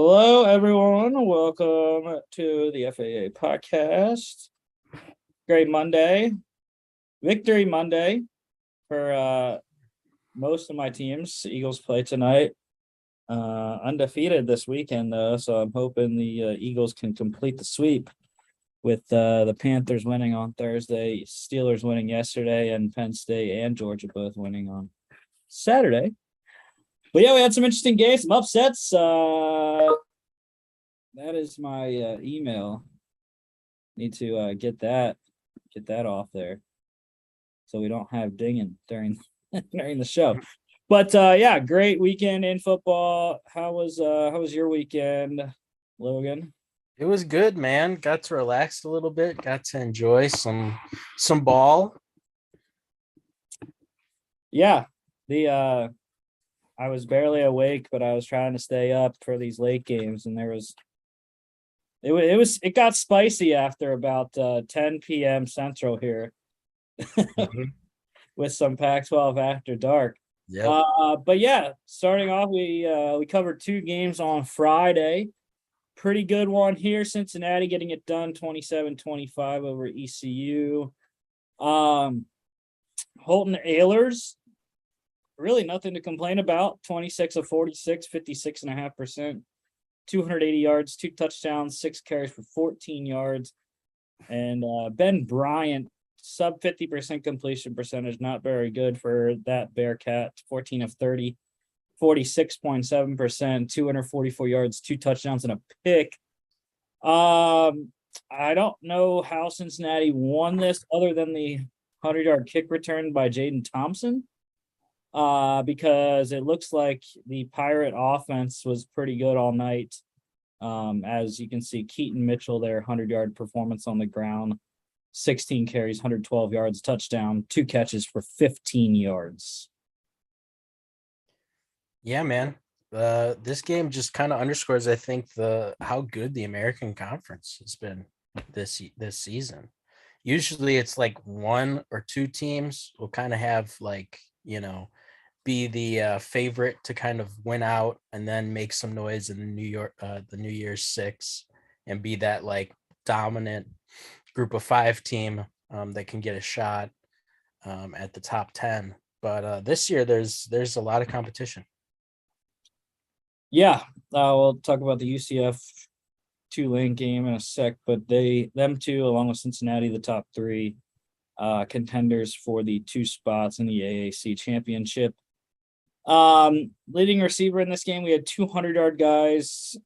Hello, everyone. Welcome to the FAA podcast. Great Monday, Victory Monday for most of my teams. Eagles play tonight. Undefeated this weekend, though, so I'm hoping the Eagles can complete the sweep with the Panthers winning on Thursday, Steelers winning yesterday, and Penn State and Georgia both winning on Saturday. But yeah, we had some interesting games, some upsets. That is my email. Need to get that off there, so we don't have dinging during during the show. But yeah, great weekend in football. How was your weekend, Logan? It was good, man. Got to relax a little bit. Got to enjoy some ball. Yeah, the I was barely awake, but I was trying to stay up for these late games, and it got spicy after about 10 p.m. Central here with some Pac-12 after dark. Yep. But yeah, starting off, we covered two games on Friday. Pretty good one here. Cincinnati getting it done 27-25 over ECU. Holton Ahlers, really nothing to complain about. 26 of 46, 56.5%, 280 yards, 2 touchdowns, 6 carries for 14 yards. And Ben Bryant, sub 50% completion percentage, not very good for that Bearcat. 14 of 30, 46.7%, 244 yards, 2 touchdowns, and a pick. I don't know how Cincinnati won this other than the 100-yard kick return by Jaden Thompson, because it looks like the Pirate offense was pretty good all night. As you can see, Keaton Mitchell, their 100-yard performance on the ground, 16 carries, 112 yards, touchdown, 2 catches for 15 yards. Yeah, man. This game just kind of underscores, I think, how good the American Conference has been this season. Usually, it's like one or two teams will kind of have be the favorite to kind of win out and then make some noise in the New Year's Six and be that like dominant group of 5 team that can get a shot at the top 10. But this year there's a lot of competition. Yeah, we'll talk about the UCF Tulane game in a sec, but them two, along with Cincinnati, the top 3 contenders for the 2 spots in the AAC championship. Leading receiver in this game, we had 200-yard guys.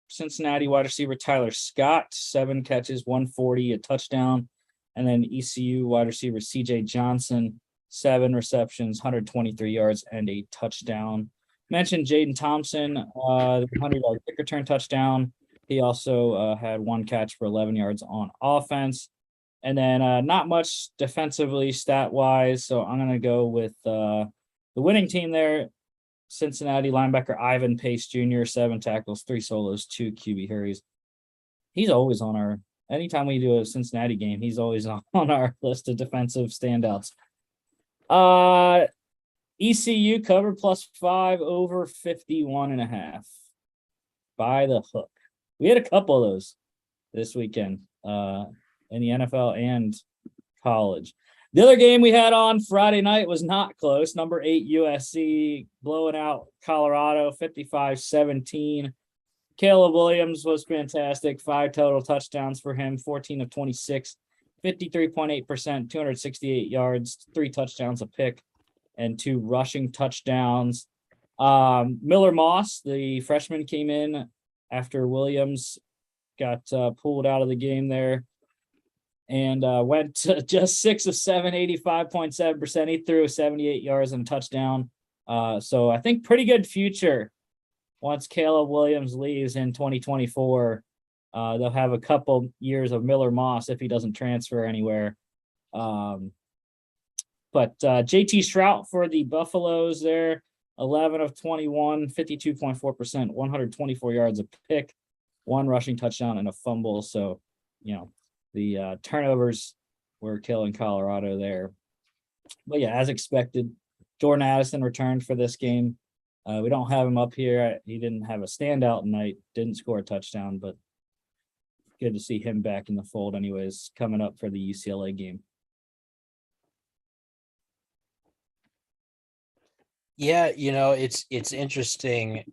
Cincinnati wide receiver Tyler Scott, 7 catches, 140, a touchdown. And then ECU wide receiver CJ Johnson, 7 receptions, 123 yards, and a touchdown. Mentioned Jaden Thompson, the 100-yard kick return touchdown. He also had 1 catch for 11 yards on offense. And then not much defensively stat-wise, so I'm going to go with the winning team there. Cincinnati linebacker Ivan Pace Jr., 7 tackles, 3 solos, 2 QB hurries. He's always on anytime we do a Cincinnati game, he's always on our list of defensive standouts. ECU covered +5 over 51.5 by the hook. We had a couple of those this weekend in the NFL and college. The other game we had on Friday night was not close. Number 8 USC blowing out Colorado 55-17. Caleb Williams was fantastic. 5 total touchdowns for him, 14 of 26, 53.8%, 268 yards, 3 touchdowns, a pick, and 2 rushing touchdowns. Miller Moss, the freshman, came in after Williams got pulled out of the game there. And went to just 6 of 7, 85.7%. He threw 78 yards and a touchdown. So I think pretty good future once Caleb Williams leaves in 2024. They'll have a couple years of Miller Moss if he doesn't transfer anywhere. But JT Strout for the Buffaloes there, 11 of 21, 52.4%, 124 yards, a pick, 1 rushing touchdown, and a fumble. So, the turnovers were killing Colorado there. But yeah, as expected, Jordan Addison returned for this game. We don't have him up here. He didn't have a standout night, didn't score a touchdown, but good to see him back in the fold anyways, coming up for the UCLA game. Yeah, it's interesting.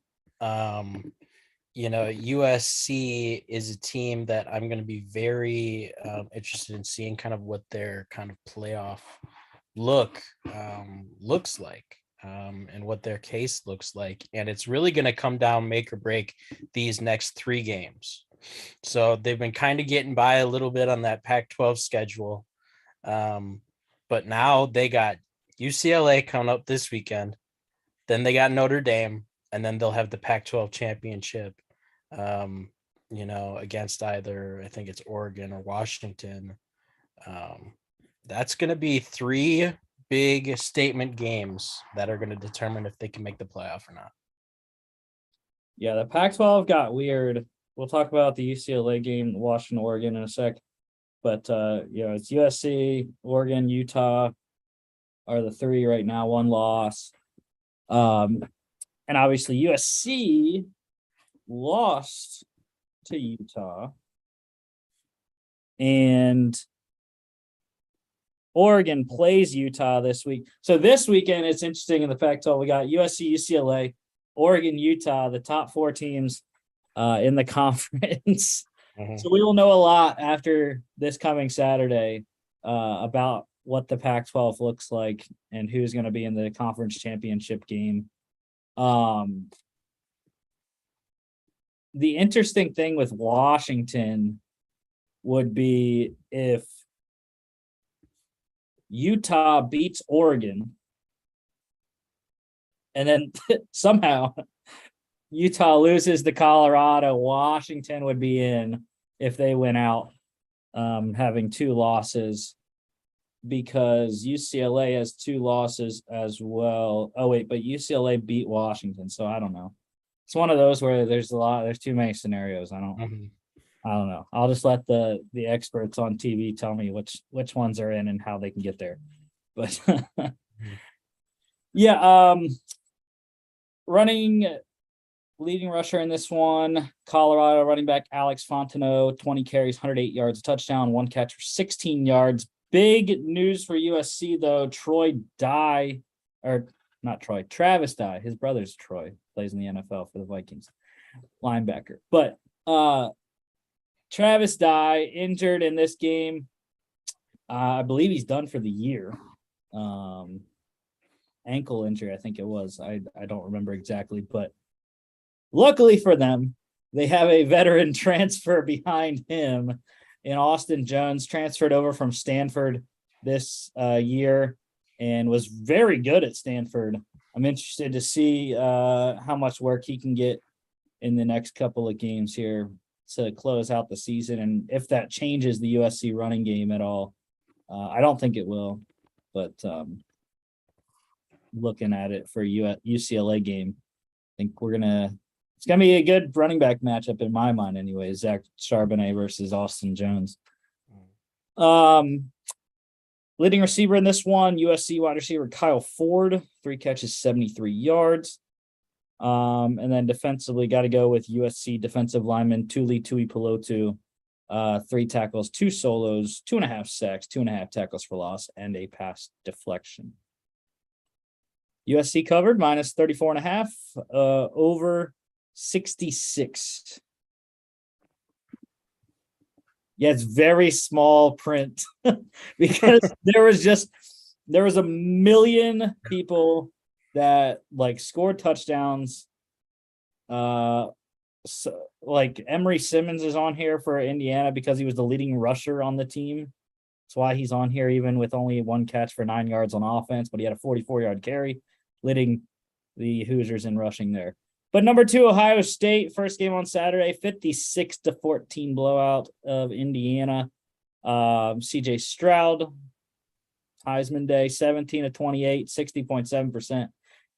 USC is a team that I'm going to be very interested in seeing kind of what their kind of playoff looks like, and what their case looks like. And it's really going to come down make or break these next 3 games. So they've been kind of getting by a little bit on that Pac-12 schedule. But now they got UCLA coming up this weekend. Then they got Notre Dame, and then they'll have the Pac-12 championship, against either, I think it's Oregon or Washington. That's going to be 3 big statement games that are going to determine if they can make the playoff or not. Yeah, the Pac-12 got weird. We'll talk about the UCLA game, Washington, Oregon in a sec. But, it's USC, Oregon, Utah are the 3 right now, 1 loss. And obviously USC lost to Utah, and Oregon plays Utah this week. So this weekend, it's interesting in the Pac-12. We got USC, UCLA, Oregon, Utah, the top 4 teams in the conference. Mm-hmm. So we will know a lot after this coming Saturday about what the Pac-12 looks like and who's going to be in the conference championship game. The interesting thing with Washington would be if Utah beats Oregon and then somehow Utah loses to Colorado, Washington would be in if they went out having 2 losses, because UCLA has 2 losses as well. Oh, wait, but UCLA beat Washington, so I don't know. It's one of those where there's too many scenarios. I don't know. I'll just let the experts on TV tell me which ones are in and how they can get there. But yeah, leading rusher in this one, Colorado running back Alex Fontenot, 20 carries, 108 yards, a touchdown, 1 catch for 16 yards. Big news for USC, though. Travis Dye. His brother's Troy, plays in the NFL for the Vikings, linebacker. But Travis Dye injured in this game. I believe he's done for the year. Ankle injury, I think it was. I don't remember exactly, but luckily for them, they have a veteran transfer behind him in Austin Jones, transferred over from Stanford this year and was very good at Stanford. I'm interested to see how much work he can get in the next couple of games here to close out the season, and if that changes the USC running game at all. I don't think it will, but looking at it for UCLA game, I think it's going to be a good running back matchup in my mind anyway. Zach Charbonnet versus Austin Jones. Leading receiver in this one, USC wide receiver Kyle Ford, 3 catches, 73 yards. And then defensively, got to go with USC defensive lineman Tuli Tuipulotu, 3 tackles, 2 solos, 2.5 sacks, 2.5 tackles for loss, and a pass deflection. USC covered minus 34.5, over 66. Yeah, it's very small print because there was a million people that scored touchdowns. So Emery Simmons is on here for Indiana because he was the leading rusher on the team. That's why he's on here, even with only 1 catch for 9 yards on offense, but he had a 44-yard carry, leading the Hoosiers in rushing there. But number 2, Ohio State, first game on Saturday, 56-14 blowout of Indiana. CJ Stroud, Heisman Day, 17-28, 60.7%,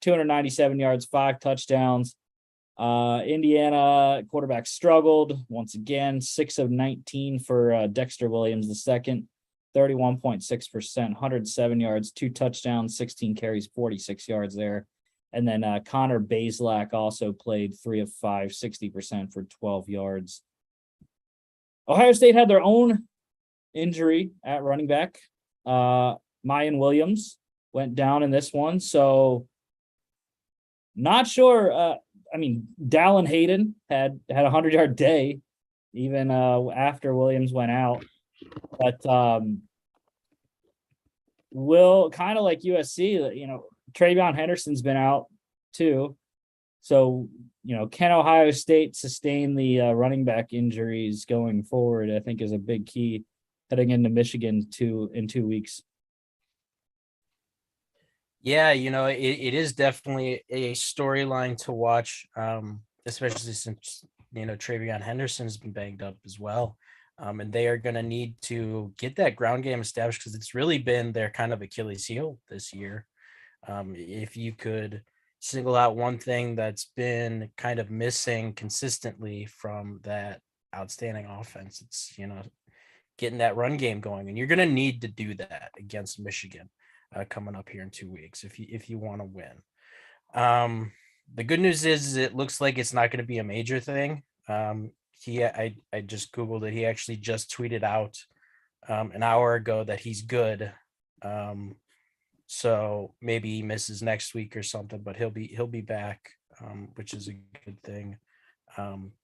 297 yards, 5 touchdowns. Indiana quarterback struggled once again, 6 of 19 for Dexter Williams II, 31.6%, 107 yards, 2 touchdowns, 16 carries, 46 yards there. And then Connor Bazelak also played 3 of 5, 60% for 12 yards. Ohio State had their own injury at running back. Mayan Williams went down in this one. So not sure. Dallin Hayden had a 100-yard day even after Williams went out. But will kind of like USC, Travion Henderson's been out too. So, can Ohio State sustain the running back injuries going forward, I think is a big key heading into Michigan in 2 weeks. Yeah, it is definitely a storyline to watch, especially since, Travion Henderson has been banged up as well. And they are going to need to get that ground game established because it's really been their kind of Achilles heel this year. If you could single out one thing that's been kind of missing consistently from that outstanding offense, it's, getting that run game going. And you're going to need to do that against Michigan coming up here in 2 weeks if you want to win. The good news is it looks like it's not going to be a major thing. I just Googled it. He actually just tweeted out an hour ago that he's good. So maybe he misses next week or something, but he'll be back, which is a good thing.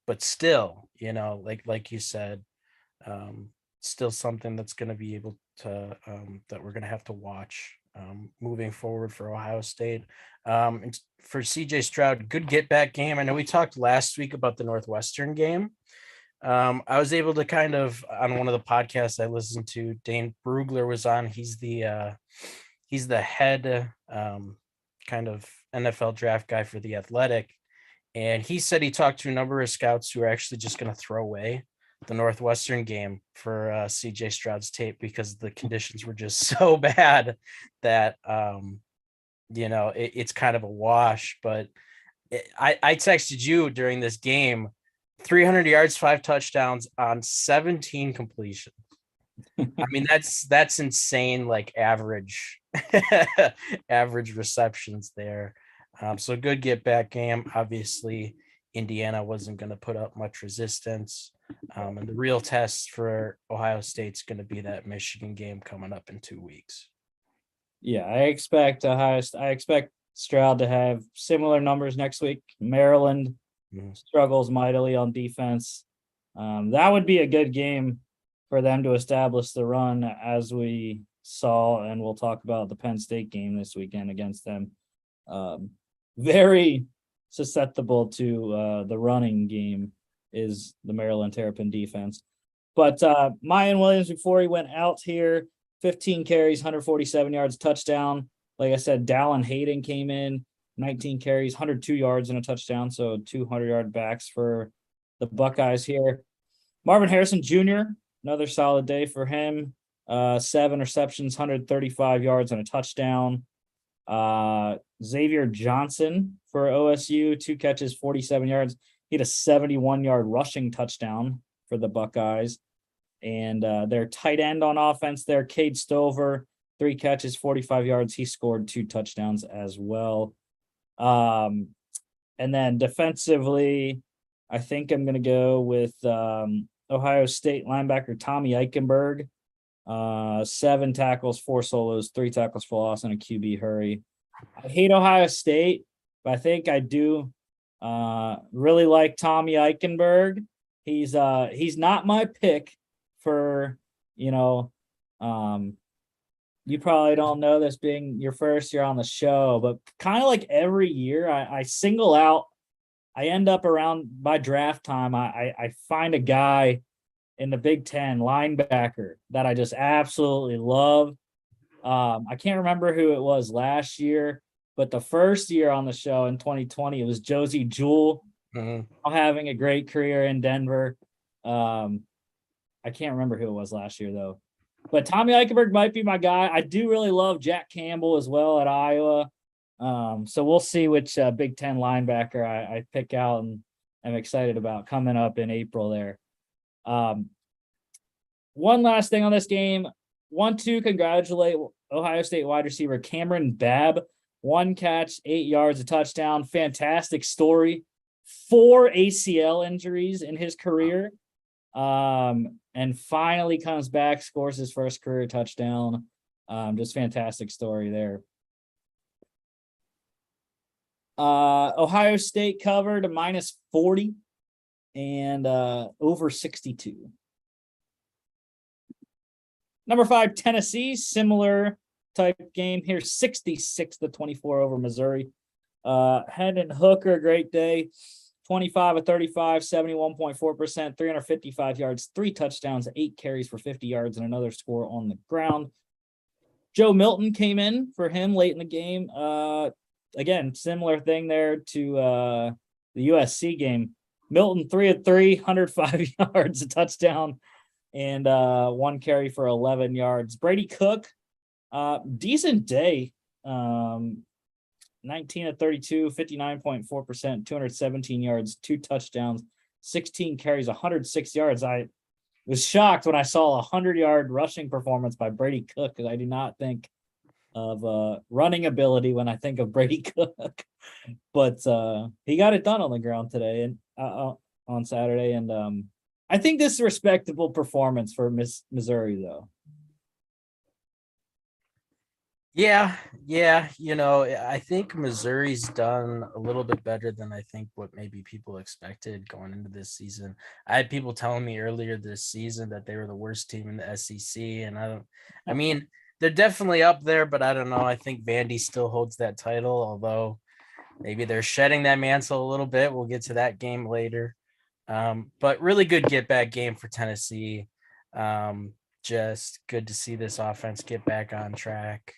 But still, like you said, still something that's going to be able to that we're going to have to watch moving forward for Ohio State. And for CJ Stroud, good get back game. I know we talked last week about the Northwestern game. I was able to kind of, on one of the podcasts I listened to, Dane Brugler was on. He's the head kind of NFL draft guy for The Athletic. And he said he talked to a number of scouts who are actually just going to throw away the Northwestern game for CJ Stroud's tape because the conditions were just so bad that, it's kind of a wash. But I texted you during this game, 300 yards, 5 touchdowns on 17 completions. I mean, that's insane, like average receptions there. So good get back game. Obviously, Indiana wasn't going to put up much resistance. And the real test for Ohio State's going to be that Michigan game coming up in 2 weeks. Yeah, I expect Stroud to have similar numbers next week. Maryland struggles mightily on defense. That would be a good game for them to establish the run, as we saw, and we'll talk about the Penn State game this weekend against them. Very susceptible to the running game is the Maryland Terrapin defense. But Mayan Williams, before he went out here, 15 carries, 147 yards, touchdown. Like I said, Dallin Hayden came in, 19 carries, 102 yards and a touchdown. So 200-yard backs for the Buckeyes here. Marvin Harrison Jr., another solid day for him. 7 receptions, 135 yards and a touchdown. Xavier Johnson for OSU, 2 catches, 47 yards. He had a 71-yard rushing touchdown for the Buckeyes. And their tight end on offense there, Cade Stover, 3 catches, 45 yards. He scored 2 touchdowns as well. And then defensively, I think I'm going to go with Ohio State linebacker Tommy Eichenberg. 7 tackles, 4 solos, 3 tackles for loss, and a QB hurry. I hate Ohio State, but I think I do really like Tommy Eichenberg. He's not my pick for, you probably don't know this being your first year on the show, but kind of like every year I single out, I end up around by draft time. I find a guy in the Big Ten linebacker that I just absolutely love. I can't remember who it was last year, but the first year on the show in 2020, it was Josie Jewell, having a great career in Denver. I can't remember who it was last year though, but Tommy Eichenberg might be my guy. I do really love Jack Campbell as well at Iowa. So we'll see which Big Ten linebacker I pick out, and I'm excited about coming up in April there. One last thing on this game. Want to congratulate Ohio State wide receiver Cameron Babb 1 catch, 8 yards, a touchdown. Fantastic story. 4 ACL injuries in his career. And finally comes back, scores his first career touchdown. Just fantastic story there. Ohio State covered a -40 and over 62. Number 5, Tennessee, similar type game here, 66-24 over Missouri. Hendon Hooker, great day. 25 of 35, 71.4%, 355 yards, 3 touchdowns, 8 carries for 50 yards, and another score on the ground. Joe Milton came in for him late in the game. Again, similar thing there to the USC game. Milton, 3 of 3, 105 yards, a touchdown, and 1 carry for 11 yards. Brady Cook, decent day. 19 of 32, 59.4%, 217 yards, 2 touchdowns, 16 carries, 106 yards. I was shocked when I saw a 100-yard rushing performance by Brady Cook, because I do not think of running ability when I think of Brady Cook. But he got it done on the ground today and on Saturday. And I think this is a respectable performance for Missouri, though. Yeah. I think Missouri's done a little bit better than I think what maybe people expected going into this season. I had people telling me earlier this season that they were the worst team in the SEC, and I mean, they're definitely up there, but I don't know. I think Vandy still holds that title, although maybe they're shedding that mantle a little bit. We'll get to that game later. But really good get back game for Tennessee. Just good to see this offense get back on track.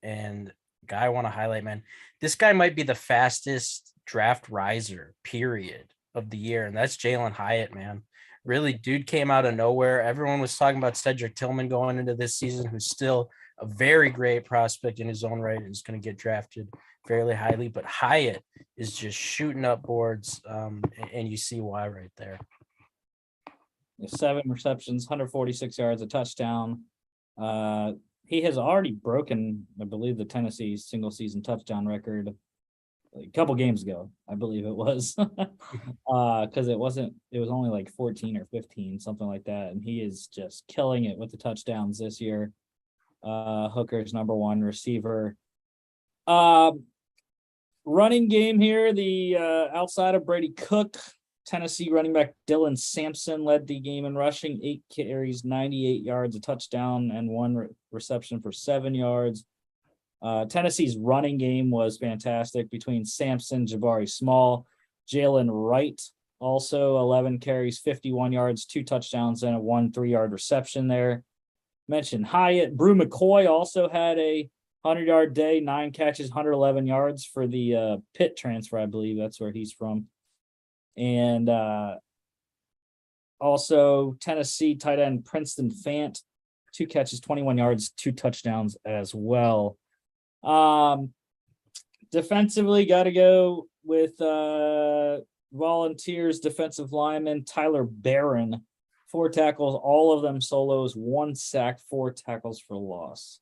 And guy I want to highlight, man, this guy might be the fastest draft riser, period, of the year. And that's Jalen Hyatt, man. Really, dude came out of nowhere. Everyone was talking about Cedric Tillman going into this season, who's still a very great prospect in his own right and is going to get drafted fairly highly. But Hyatt is just shooting up boards, and you see why right there. 7 receptions, 146 yards, a touchdown. He has already broken, I believe, the Tennessee single season touchdown record a couple games ago, I believe it was. Because it was only like 14 or 15, something like that. And he is just killing it with the touchdowns this year. Hooker's number 1 receiver. Running game here, the outside of Brady Cook, Tennessee running back Dylan Sampson led the game in rushing, 8 carries, 98 yards, a touchdown, and 1 reception for 7 yards. Tennessee's running game was fantastic between Sampson, Jabari Small, Jalen Wright, also 11 carries, 51 yards, 2 touchdowns, and a 1 3-yard reception there. Mentioned Hyatt. Brew McCoy also had a 100-yard day, 9 catches, 111 yards for the Pitt transfer, I believe that's where he's from. And also Tennessee tight end Princeton Fant, 2 catches, 21 yards, 2 touchdowns as well. Defensively, got to go with Volunteers defensive lineman Tyler Barron, 4 tackles, all of them solos, 1 sack, 4 tackles for loss.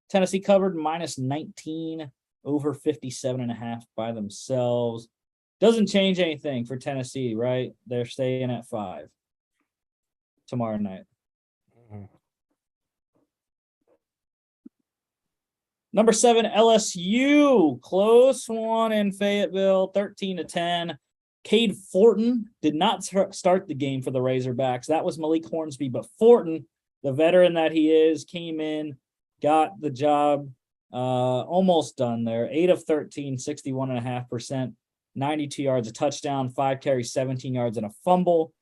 Tennessee covered -19 over 57.5 by themselves. Doesn't change anything for Tennessee, right? They're staying at 5 tomorrow night. Mm-hmm. Number 7, LSU, close one in Fayetteville, 13-10. Cade Fortin did not start the game for the Razorbacks. That was Malik Hornsby, but Fortin, the veteran that he is, came in, got the job almost done there. 8 of 13, 61.5%, 92 yards, a touchdown, 5 carries, 17 yards, and a fumble.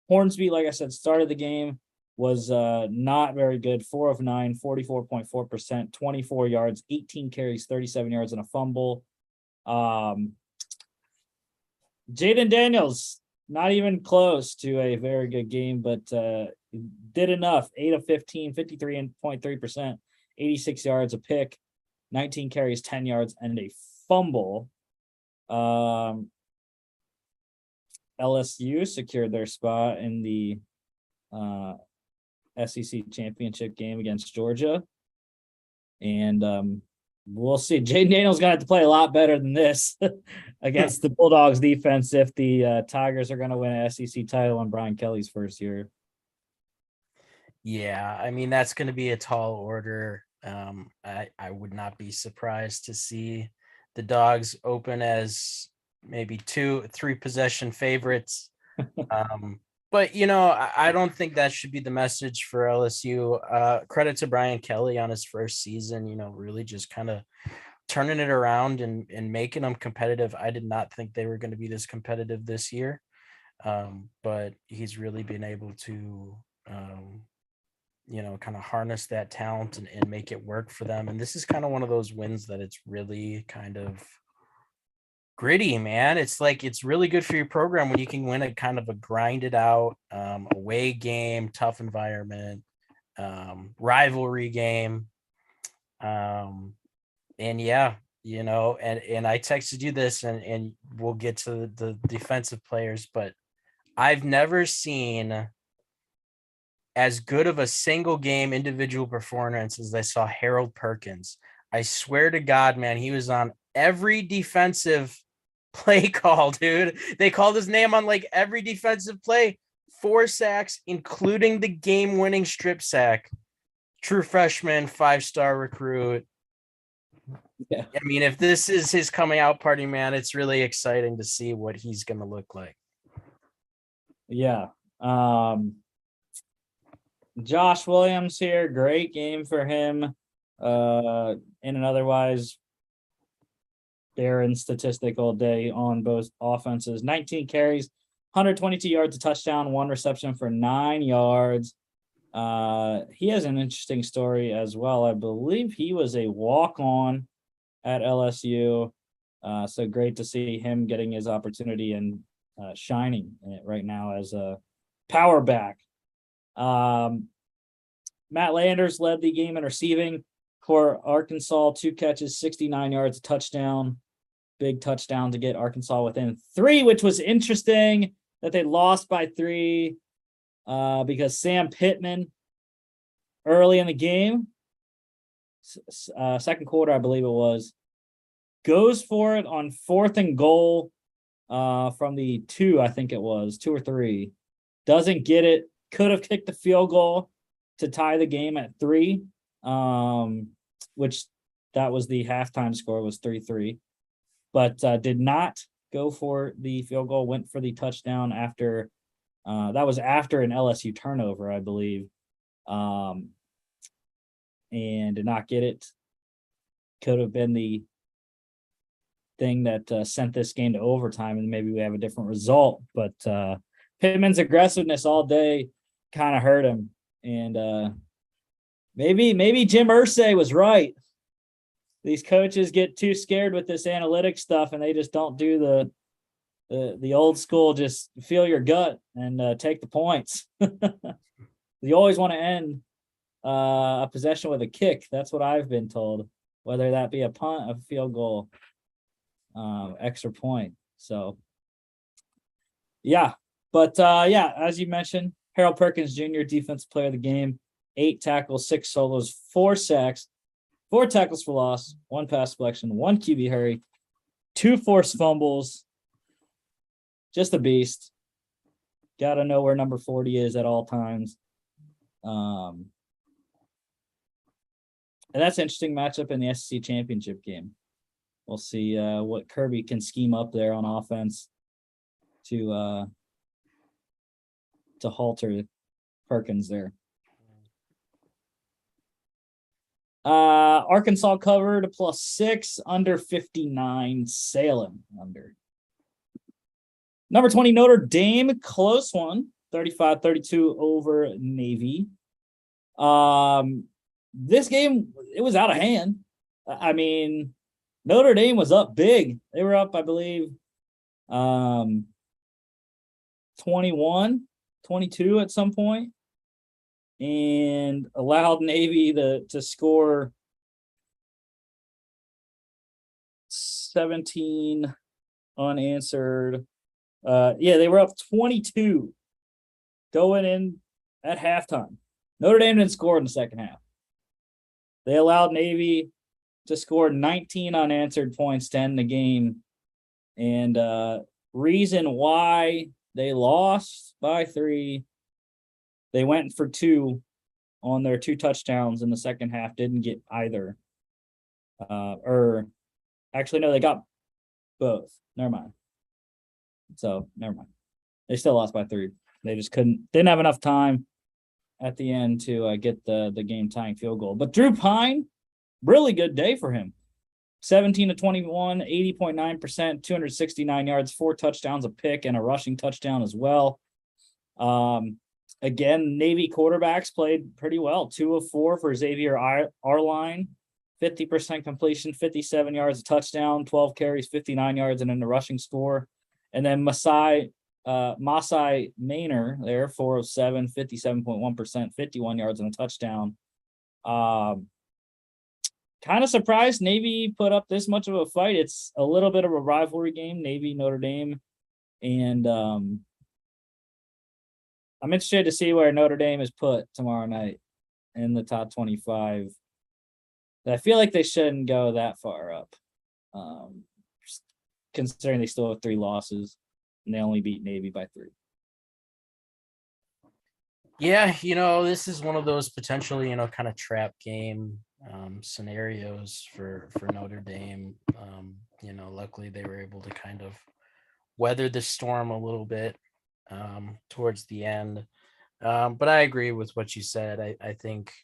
Hornsby, like I said, started the game, was not very good. 4 of 9, 44.4%, 24 yards, 18 carries, 37 yards, and a fumble. Jaden Daniels, not even close to a very good game, but did enough. 8 of 15, 53.3%, 86 yards, a pick, 19 carries, 10 yards, and a fumble. LSU secured their spot in the SEC championship game against Georgia. And We'll see. Jaden Daniels gonna have to play a lot better than this against the Bulldogs defense if the Tigers are gonna win an SEC title in Brian Kelly's first year. Yeah, I mean that's going to be a tall order. I would not be surprised to see the Dogs open as maybe 2-3 possession favorites. But I don't think that should be the message for LSU. Credit to Brian Kelly on his first season. Really just kind of turning it around and making them competitive. I did not think they were going to be this competitive this year, but he's really been able to. Kind of harness that talent and make it work for them. And this is kind of one of those wins that it's really kind of gritty, man. It's like, it's really good for your program when you can win a kind of a grinded out away game, tough environment, rivalry game. And yeah, and I texted you this and we'll get to the defensive players, but I've never seen as good of a single game individual performance as I saw Harold Perkins. I swear to God, man, he was on every defensive play call, dude. They called his name on like every defensive play. 4 sacks, including the game-winning strip sack. True freshman, 5-star recruit. Yeah. I mean, if this is his coming out party, man, it's really exciting to see what he's going to look like. Yeah. Josh Williams here, great game for him. In an otherwise barren statistic all day on both offenses. 19 carries, 122 yards, a touchdown, 1 reception for 9 yards. He has an interesting story as well. I believe he was a walk-on at LSU. So great to see him getting his opportunity and shining right now as a power back. Matt Landers led the game in receiving for Arkansas, 2 catches, 69 yards, a touchdown. Big touchdown to get Arkansas within 3, which was interesting that they lost by 3 because Sam Pittman early in the game, second quarter, I believe it was, goes for it on 4th and goal from the 2, I think it was 2 or 3. Doesn't get it. Could have kicked the field goal to tie the game at 3, which that was the halftime score, was 3-3, but did not go for the field goal, went for the touchdown after that was after an LSU turnover, I believe, and did not get it. Could have been the thing that sent this game to overtime, and maybe we have a different result, but Pittman's aggressiveness all day kind of hurt him. And maybe Jim Irsay was right. These coaches get too scared with this analytics stuff, and they just don't do the old school, just feel your gut and take the points. You always want to end a possession with a kick. That's what I've been told, whether that be a punt, a field goal, extra point. So, yeah. But yeah, as you mentioned, Harold Perkins Jr., defensive player of the game, 8 tackles, 6 solos, 4 sacks, 4 tackles for loss, 1 pass deflection, 1 QB hurry, 2 forced fumbles. Just a beast. Got to know where number 40 is at all times. And that's an interesting matchup in the SEC championship game. We'll see what Kirby can scheme up there on offense to halter Perkins there. Arkansas covered +6, under 59, Salem under. Number 20, Notre Dame, close one, 35-32 over Navy. This game, it was out of hand. I mean, Notre Dame was up big. They were up, I believe, 21, 22 at some point, and allowed Navy to score 17 unanswered. Yeah, they were up 22 going in at halftime. Notre Dame didn't score in the second half. They allowed Navy to score 19 unanswered points to end the game. And reason why they lost by 3, they went for 2 on their 2 touchdowns in the second half, didn't get either. Or actually, no, they got both. Never mind. So never mind. They still lost by 3. They just didn't have enough time at the end to get the game tying field goal. But Drew Pine, really good day for him. 17 to 21, 80.9%, 269 yards, 4 touchdowns, a pick, and a rushing touchdown as well. Again, Navy quarterbacks played pretty well. 2 of 4 for Xavier Arline, 50% completion, 57 yards, a touchdown, 12 carries, 59 yards, and then the rushing score. And then Masai Maynor there, 4 of 7, 57.1%, 51 yards and a touchdown. Kind of surprised Navy put up this much of a fight. It's a little bit of a rivalry game, Navy, Notre Dame. And I'm interested to see where Notre Dame is put tomorrow night in the top 25. I feel like they shouldn't go that far up, considering they still have 3 losses and they only beat Navy by 3. Yeah, this is one of those potentially, kind of trap game scenarios for Notre Dame. Luckily they were able to kind of weather the storm a little bit towards the end. But I agree with what you said. I think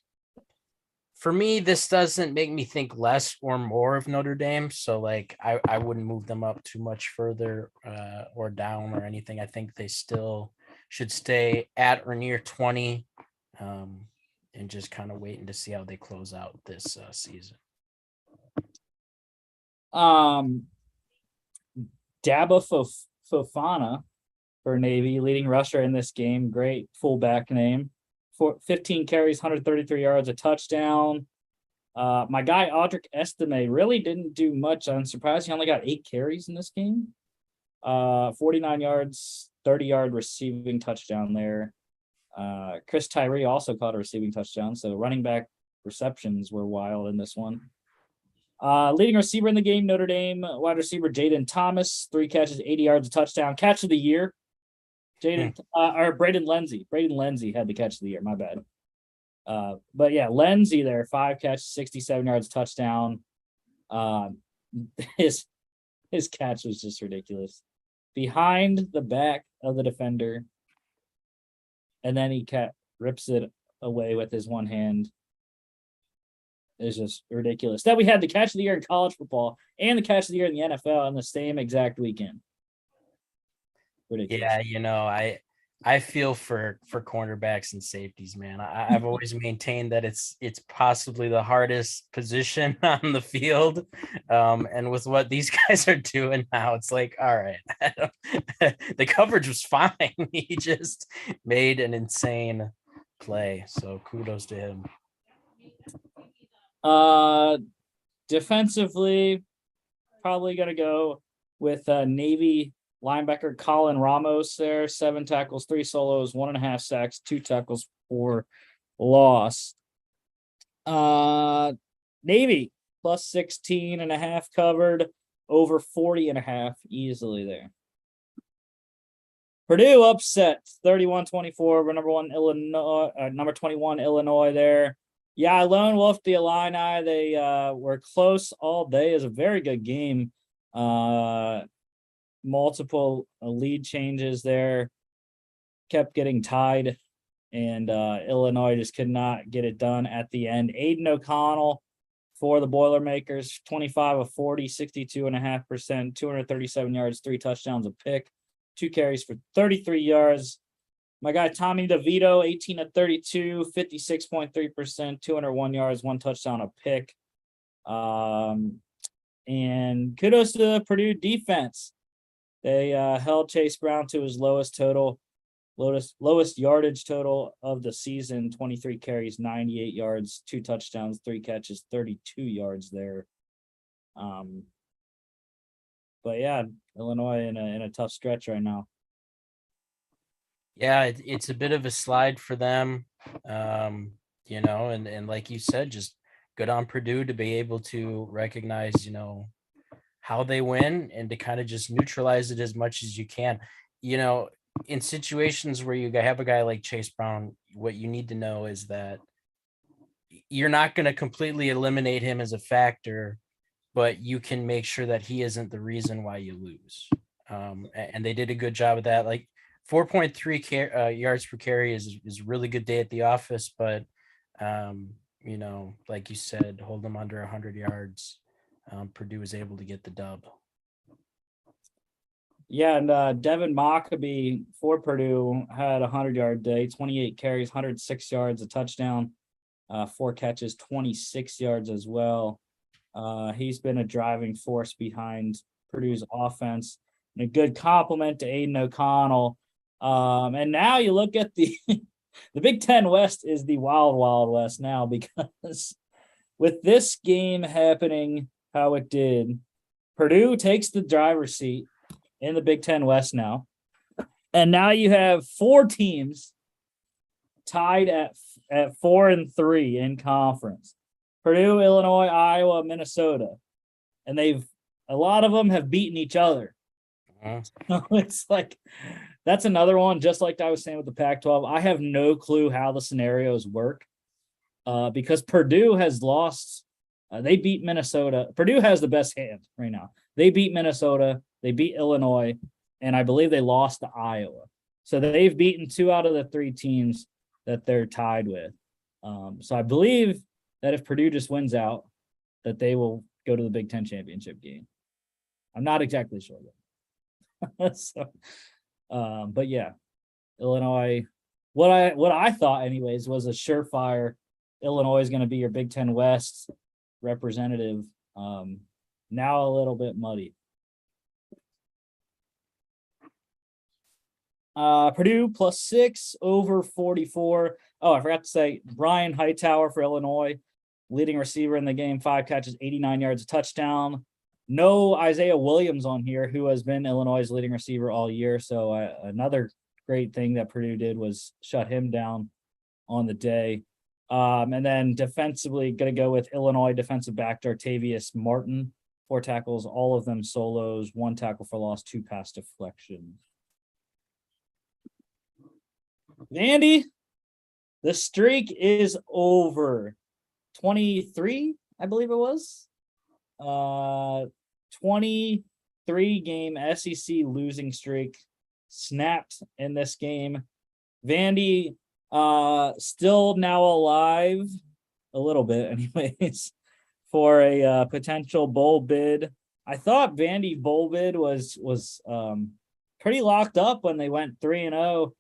for me, this doesn't make me think less or more of Notre Dame. So like I wouldn't move them up too much further or down or anything. I think they still should stay at or near 20. And just kind of waiting to see how they close out this season. Daba Fofana for Navy, leading rusher in this game. Great fullback name. 15 carries, 133 yards, a touchdown. My guy, Audric Estime, really didn't do much. I'm surprised he only got 8 carries in this game. 49 yards, 30-yard receiving touchdown there. Chris Tyree also caught a receiving touchdown, so running back receptions were wild in this one. Leading receiver in the game, Notre Dame wide receiver Jaden Thomas, 3 catches, 80 yards, a touchdown. Catch of the year, Braden Lenzy. Braden Lenzy had the catch of the year. My bad. But yeah, Lenzy there, 5 catches, 67 yards, touchdown. His catch was just ridiculous. Behind the back of the defender. And then he rips it away with his one hand. It's just ridiculous that we had the catch of the year in college football and the catch of the year in the NFL on the same exact weekend. Ridiculous. Yeah, I feel for cornerbacks and safeties, man. I've always maintained that it's possibly the hardest position on the field. And with what these guys are doing now, it's like, all right, the coverage was fine. He just made an insane play. So kudos to him. Defensively, probably gonna go with Navy linebacker Colin Ramos there, 7 tackles, 3 solos, 1.5 sacks, 2 tackles for loss. Navy plus 16.5 covered, over 40.5 easily there. Purdue upset 31-24 over number 21 Illinois there. Yeah, I lone wolfed the Illini. They were close all day. It was a very good game. Multiple lead changes there, kept getting tied, and Illinois just could not get it done at the end. Aiden O'Connell for the Boilermakers, 25 of 40, 62.5%, 237 yards, 3 touchdowns, a pick, 2 carries for 33 yards. My guy Tommy DeVito, 18 of 32, 56.3%, 201 yards, 1 touchdown, a pick. And kudos to the Purdue defense. They held Chase Brown to his lowest yardage total of the season, 23 carries, 98 yards, 2 touchdowns, 3 catches, 32 yards there. But yeah, Illinois in a tough stretch right now. Yeah, it's a bit of a slide for them, and like you said, just good on Purdue to be able to recognize, how they win and to kind of just neutralize it as much as you can. In situations where you have a guy like Chase Brown, what you need to know is that you're not going to completely eliminate him as a factor, but you can make sure that he isn't the reason why you lose. And they did a good job of that. Like 4.3 yards per carry is a really good day at the office, but like you said, hold them under 100 yards. Purdue was able to get the dub. Yeah, and Devin Mockabee for Purdue had a 100-yard day, 28 carries, 106 yards, a touchdown, 4 catches, 26 yards as well. He's been a driving force behind Purdue's offense and a good compliment to Aiden O'Connell. And now you look at the Big Ten West is the wild, wild west now, because with this game happening how it did, Purdue takes the driver's seat in the Big Ten West now. And now you have 4 teams tied at 4-3 in conference. Purdue, Illinois, Iowa, Minnesota. And a lot of them have beaten each other. So it's like, that's another one, just like I was saying with the Pac-12. I have no clue how the scenarios work because Purdue has lost. They beat Minnesota. Purdue has the best hand right now. They beat Minnesota. They beat Illinois. And I believe they lost to Iowa. So they've beaten 2 out of the 3 teams that they're tied with. So I believe that if Purdue just wins out, that they will go to the Big Ten championship game. I'm not exactly sure yet. But yeah, Illinois. What I thought, anyways, was a surefire. Illinois is going to be your Big Ten West representative. Now a little bit muddy. Purdue +6 over 44. Oh, I forgot to say Brian Hightower for Illinois, leading receiver in the game, 5 catches, 89 yards, a touchdown. No Isaiah Williams on here, who has been Illinois' leading receiver all year. So another great thing that Purdue did was shut him down on the day. And then defensively, going to go with Illinois defensive back Dartavius Martin, 4 tackles, all of them solos, 1 tackle for loss, 2 pass deflections. Andy, the streak is over. 23, I believe it was. 23 game SEC losing streak snapped in this game. Vandy still now alive a little bit anyways for a potential bowl bid. I thought Vandy bowl bid was pretty locked up when they went 3-0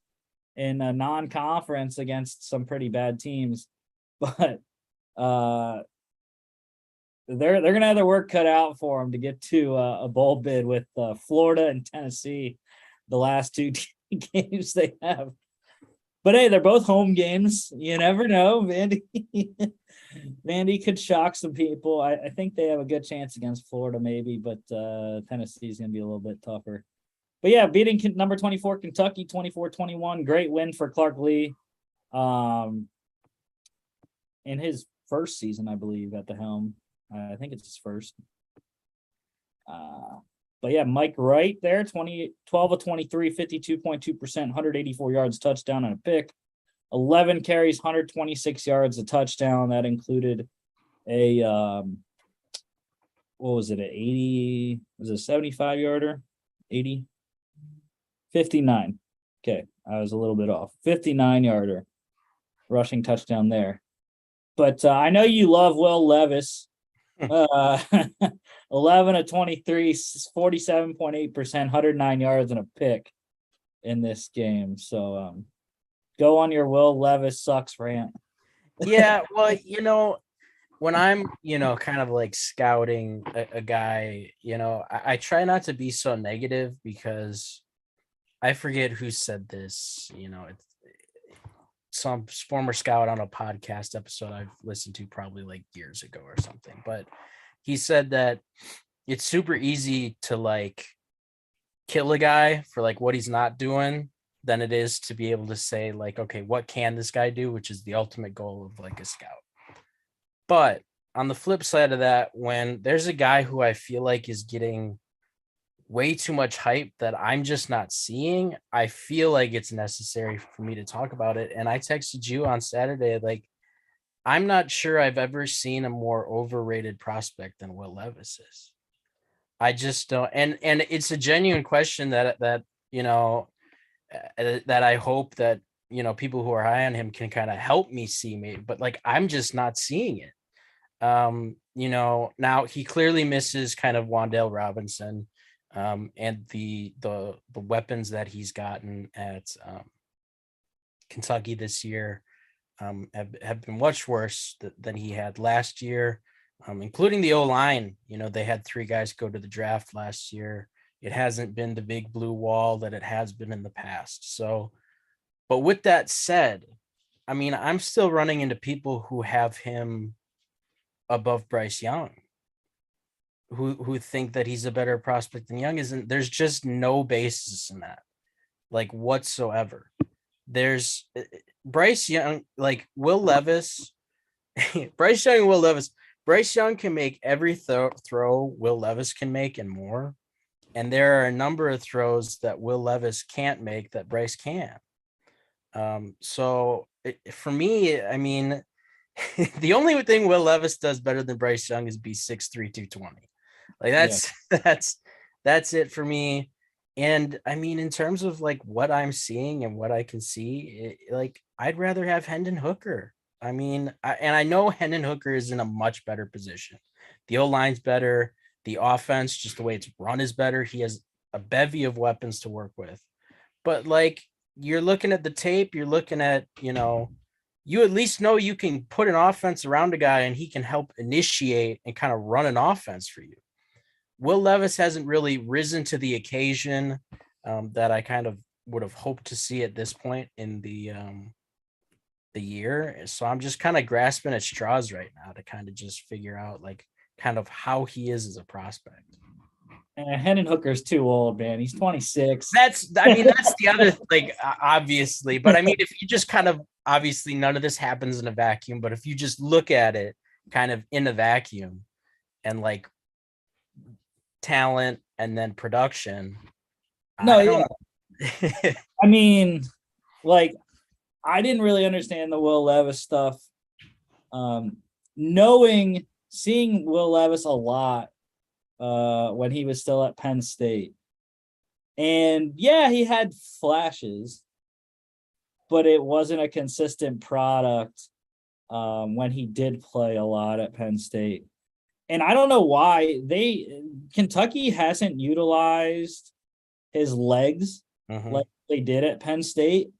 in a non-conference against some pretty bad teams, but they're gonna have their work cut out for them to get to a bowl bid with Florida and Tennessee, the last 2 games they have. But hey, they're both home games. You never know. Vandy could shock some people. I think they have a good chance against Florida, maybe, but Tennessee's gonna be a little bit tougher. But yeah, beating number 24 Kentucky 24-21. Great win for Clark Lee. In his first season, I believe, at the helm. I think it's his first. But yeah, Mike Wright there, 12 of 23, 52.2%, 184 yards, touchdown, and a pick. 11 carries, 126 yards, a touchdown. That included a what was it? An 80? Was it a 75-yarder? 80? 59. Okay, I was a little bit off. 59-yarder rushing touchdown there. But I know you love Will Levis. 11 of 23, 47.8%, 109 yards and a pick in this game. So go on your Will Levis sucks rant. Yeah, well, when I'm, kind of like scouting a guy, I try not to be so negative because I forget who said this, it's some former scout on a podcast episode I've listened to probably like years ago or something, but he said that it's super easy to like kill a guy for like what he's not doing than it is to be able to say like, okay, what can this guy do? Which is the ultimate goal of like a scout. But on the flip side of that, when there's a guy who I feel like is getting way too much hype that I'm just not seeing, I feel like it's necessary for me to talk about it. And I texted you on Saturday, like, I'm not sure I've ever seen a more overrated prospect than Will Levis is. I just don't, and it's a genuine question that that I hope that people who are high on him can kind of help me see me, but like I'm just not seeing it. Now he clearly misses kind of Wandale Robinson, and the weapons that he's gotten at Kentucky this year have been much worse than he had last year, including the O-line. They had 3 guys go to the draft last year. It hasn't been the big blue wall that it has been in the past. So, but with that said, I mean, I'm still running into people who have him above Bryce Young, who think that he's a better prospect than Young isn't. There's just no basis in that, like whatsoever. There's Bryce Young, like Will Levis, Bryce Young and Will Levis. Bryce Young can make every throw Will Levis can make and more. And there are a number of throws that Will Levis can't make that Bryce can. For me, I mean, the only thing Will Levis does better than Bryce Young is be 6'3", 220. Like that's it for me. And I mean, in terms of like what I'm seeing and what I can see, like I'd rather have Hendon Hooker. I mean, I know Hendon Hooker is in a much better position. The O-line's better. The offense, just the way it's run, is better. He has a bevy of weapons to work with. But like you're looking at the tape, you're looking at, you at least know you can put an offense around a guy and he can help initiate and kind of run an offense for you. Will Levis hasn't really risen to the occasion that I kind of would have hoped to see at this point in the year. So I'm just kind of grasping at straws right now to kind of just figure out like kind of how he is as a prospect. Hendon Hooker's too old, man. He's 26. That's the other like obviously, but I mean, if you just kind of obviously none of this happens in a vacuum, but if you just look at it kind of in a vacuum and like talent and then production. I mean, like I didn't really understand the Will Levis stuff. Seeing Will Levis a lot when he was still at Penn State. And yeah, he had flashes, but it wasn't a consistent product when he did play a lot at Penn State. And I don't know why Kentucky hasn't utilized his legs like they did at Penn State.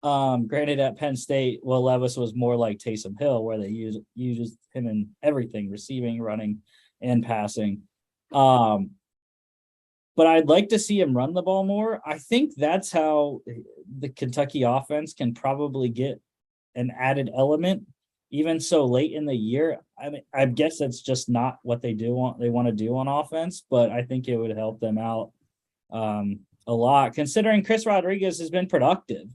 Granted, at Penn State, Will Levis was more like Taysom Hill, where they used him in everything, receiving, running, and passing. But I'd like to see him run the ball more. I think that's how the Kentucky offense can probably get an added element, even so late in the year. I mean, I guess that's just not what they want to do on offense, but I think it would help them out a lot, considering Chris Rodriguez has been productive.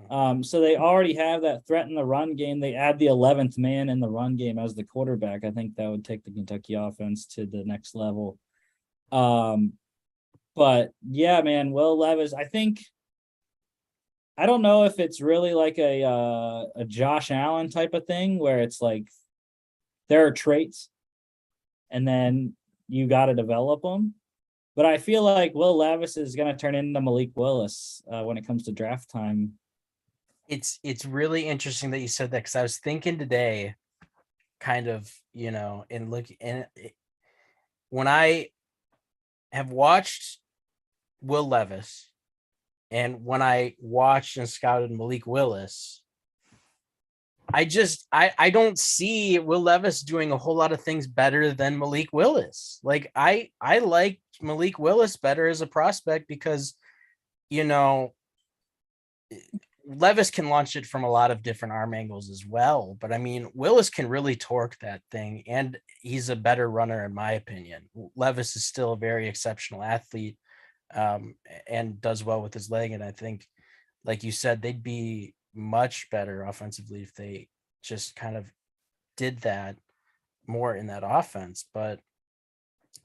So they already have that threat in the run game. They add the 11th man in the run game as the quarterback. I think that would take the Kentucky offense to the next level. But yeah, man, Will Levis, I don't know if it's really like a Josh Allen type of thing where it's like there are traits and then you got to develop them. But I feel like Will Levis is going to turn into Malik Willis when it comes to draft time. It's really interesting that you said that, because I was thinking today kind of, when I have watched Will Levis and when I watched and scouted Malik Willis, I don't see Will Levis doing a whole lot of things better than Malik Willis. Like I like Malik Willis better as a prospect because, Levis can launch it from a lot of different arm angles as well. But I mean, Willis can really torque that thing, and he's a better runner, in my opinion. Levis is still a very exceptional athlete and does well with his leg. And I think, like you said, they'd be much better offensively if they just kind of did that. more in that offense, but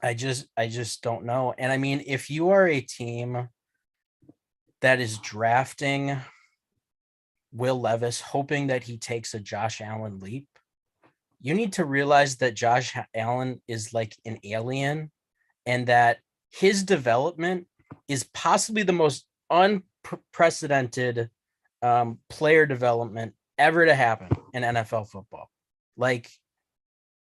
I just don't know. And I mean, if you are a team that is drafting Will Levis, hoping that he takes a Josh Allen leap, you need to realize that Josh Allen is like an alien and that his development is possibly the most unprecedented player development ever to happen in NFL football. Like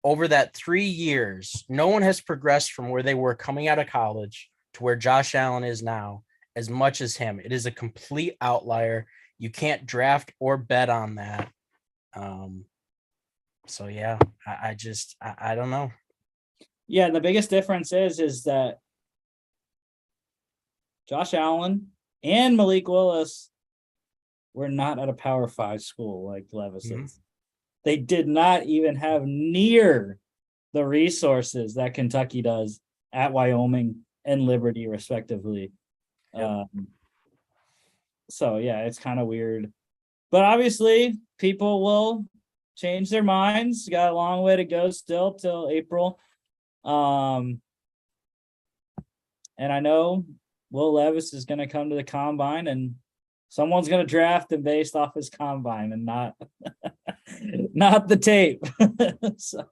over that 3 years, no one has progressed from where they were coming out of college to where Josh Allen is now as much as him. It is a complete outlier. You can't draft or bet on that. So yeah, I don't know. Yeah, the biggest difference is that Josh Allen and Malik Willis were not at a Power 5 school like Levis is. They did not even have near the resources that Kentucky does at Wyoming and Liberty, respectively. Yep. So yeah, it's kind of weird. But obviously, people will change their minds. Got a long way to go still till April. And I know Will Levis is going to come to the combine and someone's going to draft him based off his combine and not not the tape. So,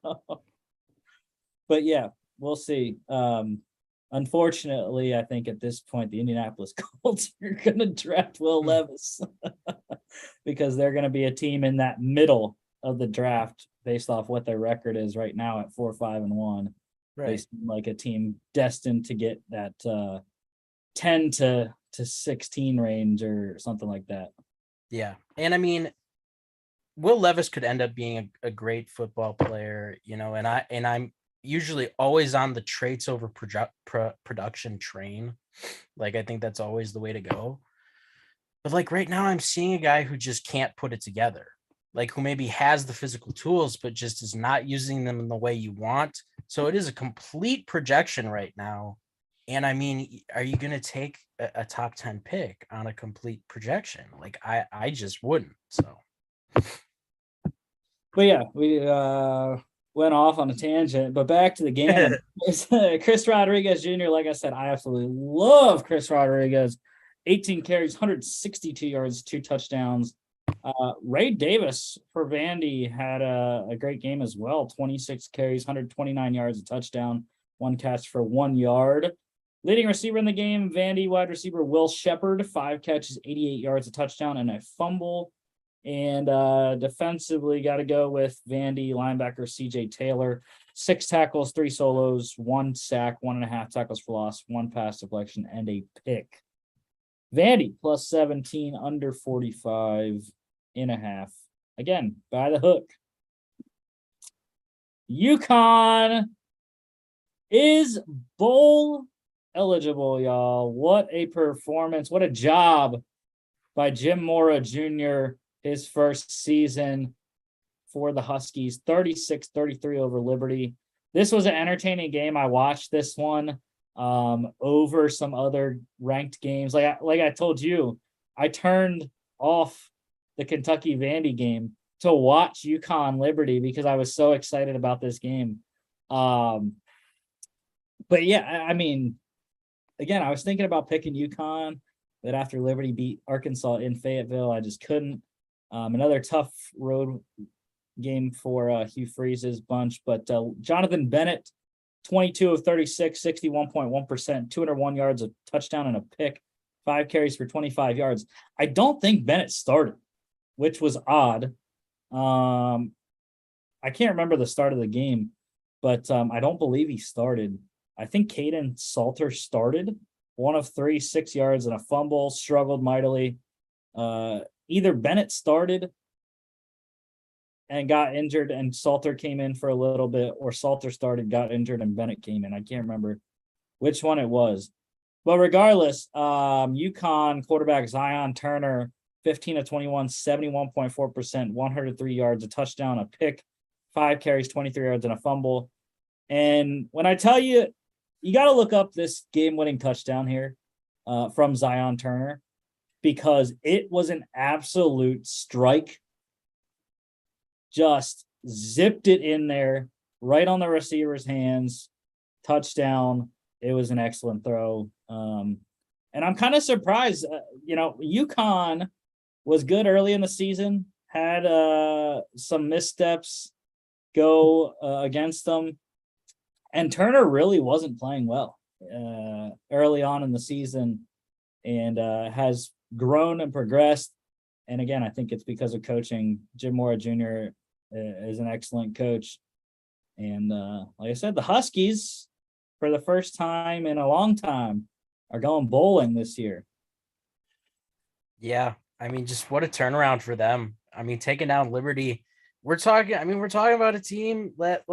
but yeah, we'll see. Unfortunately, I think at this point, the Indianapolis Colts are going to draft Will Levis because they're going to be a team in that middle of the draft based off what their record is right now at 4-5-1. Right. They seem like a team destined to get that 10 to 16 range or something like that. Yeah. And I mean, Will Levis could end up being a great football player, you know, and I'm usually always on the traits over production train. Like, I think that's always the way to go. But like right now, I'm seeing a guy who just can't put it together, like who maybe has the physical tools, but just is not using them in the way you want. So it is a complete projection right now. And I mean, are you going to take a top 10 pick on a complete projection? Like I just wouldn't. So. But yeah, we went off on a tangent, but back to the game. Chris Rodriguez Jr., like I said, I absolutely love Chris Rodriguez. 18 carries, 162 yards, 2 touchdowns. Ray Davis for Vandy had a great game as well. 26 carries, 129 yards, a touchdown, 1 catch for 1 yard. Leading receiver in the game, Vandy wide receiver Will Shepherd, 5 catches, 88 yards, a touchdown, and a fumble. And defensively, got to go with Vandy linebacker CJ Taylor, 6 tackles, 3 solos, 1 sack, 1.5 tackles for loss, 1 pass deflection, and a pick. Vandy plus 17, under 45.5. Again, by the hook. UConn is bowl eligible, y'all. What a performance. What a job by Jim Mora Jr., his first season for the Huskies. 36-33 over Liberty. This was an entertaining game. I watched this one over some other ranked games. Like I told you, I turned off the Kentucky Vandy game to watch UConn Liberty because I was so excited about this game. But yeah, I mean, again, I was thinking about picking UConn, but after Liberty beat Arkansas in Fayetteville, I just couldn't. Another tough road game for Hugh Freeze's bunch, but Jonathan Bennett, 22 of 36, 61.1%, 201 yards, a touchdown, and a pick, 5 carries for 25 yards. I don't think Bennett started, which was odd. I can't remember the start of the game, but I don't believe he started. I think Caden Salter started, 1 of 3, 6 yards, and a fumble, struggled mightily. Either Bennett started and got injured and Salter came in for a little bit, or Salter started, got injured, and Bennett came in. I can't remember which one it was. But regardless, UConn quarterback Zion Turner, 15 of 21, 71.4%, 103 yards, a touchdown, a pick, 5 carries, 23 yards, and a fumble. And when I tell you, you got to look up this game-winning touchdown here from Zion Turner, because it was an absolute strike. Just zipped it in there. right on the receiver's hands, touchdown. It was an excellent throw. And I'm kind of surprised, UConn was good early in the season, had some missteps go against them. And Turner really wasn't playing well early on in the season, and has grown and progressed. And again, I think it's because of coaching. Jim Mora Jr. Is an excellent coach. And like I said, the Huskies, for the first time in a long time, are going bowling this year. Yeah, I mean, just what a turnaround for them. I mean, taking down Liberty. We're talking about a team that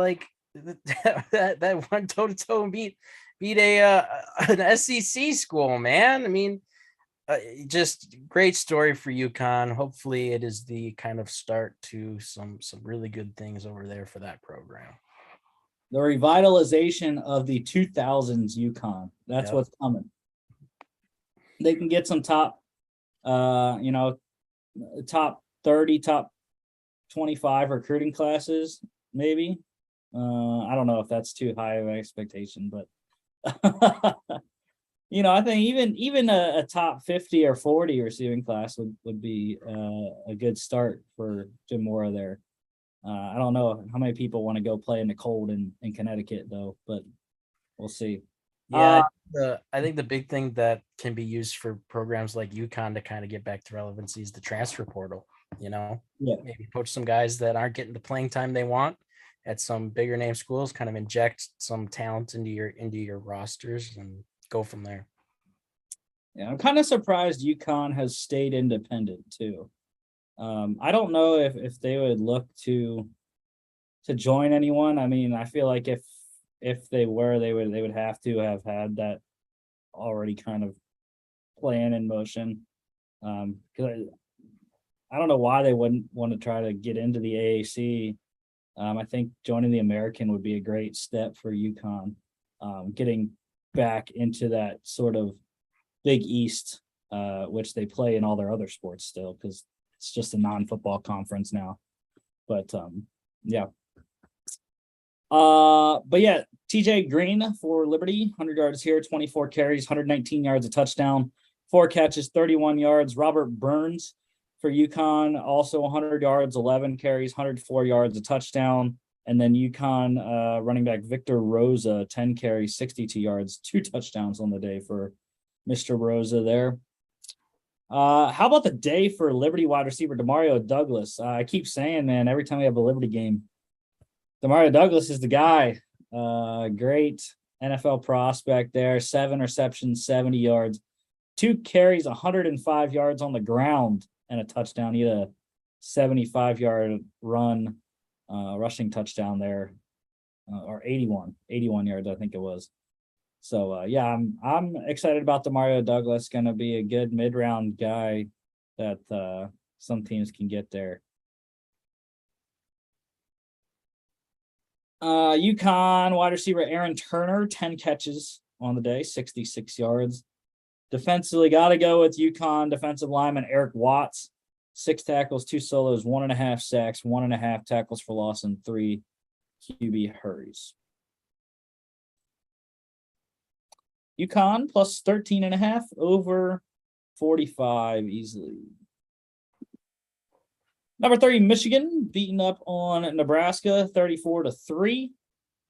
that went toe to toe and beat an SEC school, man. I mean, just great story for UConn. Hopefully, it is the kind of start to some really good things over there for that program. The revitalization of the 2000s UConn. That's Yep. what's coming. They can get some top, top 30, top 25 recruiting classes, maybe. I don't know if that's too high of an expectation, but I think even a top 50 or 40 receiving class would be a good start for Jim Mora there. I don't know how many people want to go play in the cold in Connecticut though, but we'll see. Yeah, I think the big thing that can be used for programs like UConn to kind of get back to relevancy is the transfer portal. Yeah. Maybe poach some guys that aren't getting the playing time they want at some bigger name schools, kind of inject some talent into your rosters and go from there. Yeah, I'm kind of surprised UConn has stayed independent too. I don't know if they would look to join anyone. I mean, I feel like if they were, they would have to have had that already kind of plan in motion. Because I don't know why they wouldn't want to try to get into the AAC. I think joining the American would be a great step for UConn. Getting back into that sort of Big East, which they play in all their other sports still, because it's just a non-football conference now. But yeah. But yeah, TJ Green for Liberty, 100 yards here, 24 carries, 119 yards, a touchdown, 4 catches, 31 yards. Robert Burns for UConn, also 100 yards, 11 carries, 104 yards, a touchdown. And then UConn running back Victor Rosa, 10 carries, 62 yards, 2 touchdowns on the day for Mr. Rosa there. How about the day for Liberty wide receiver Demario Douglas? I keep saying, man, every time we have a Liberty game, Demario Douglas is the guy. Great NFL prospect there. 7 receptions, 70 yards, 2 carries, 105 yards on the ground, and a touchdown. He had a 75-yard run, rushing touchdown there, or 81 yards, I think it was. So yeah, I'm excited about Demario Douglas. Going to be a good mid-round guy that some teams can get there. UConn wide receiver Aaron Turner, 10 catches on the day, 66 yards. Defensively, got to go with UConn defensive lineman Eric Watts, 6 tackles, 2 solos, 1.5 sacks, 1.5 tackles for loss, and 3 QB hurries. UConn plus 13.5 over 45 easily. Number 30, Michigan beating up on Nebraska 34-3.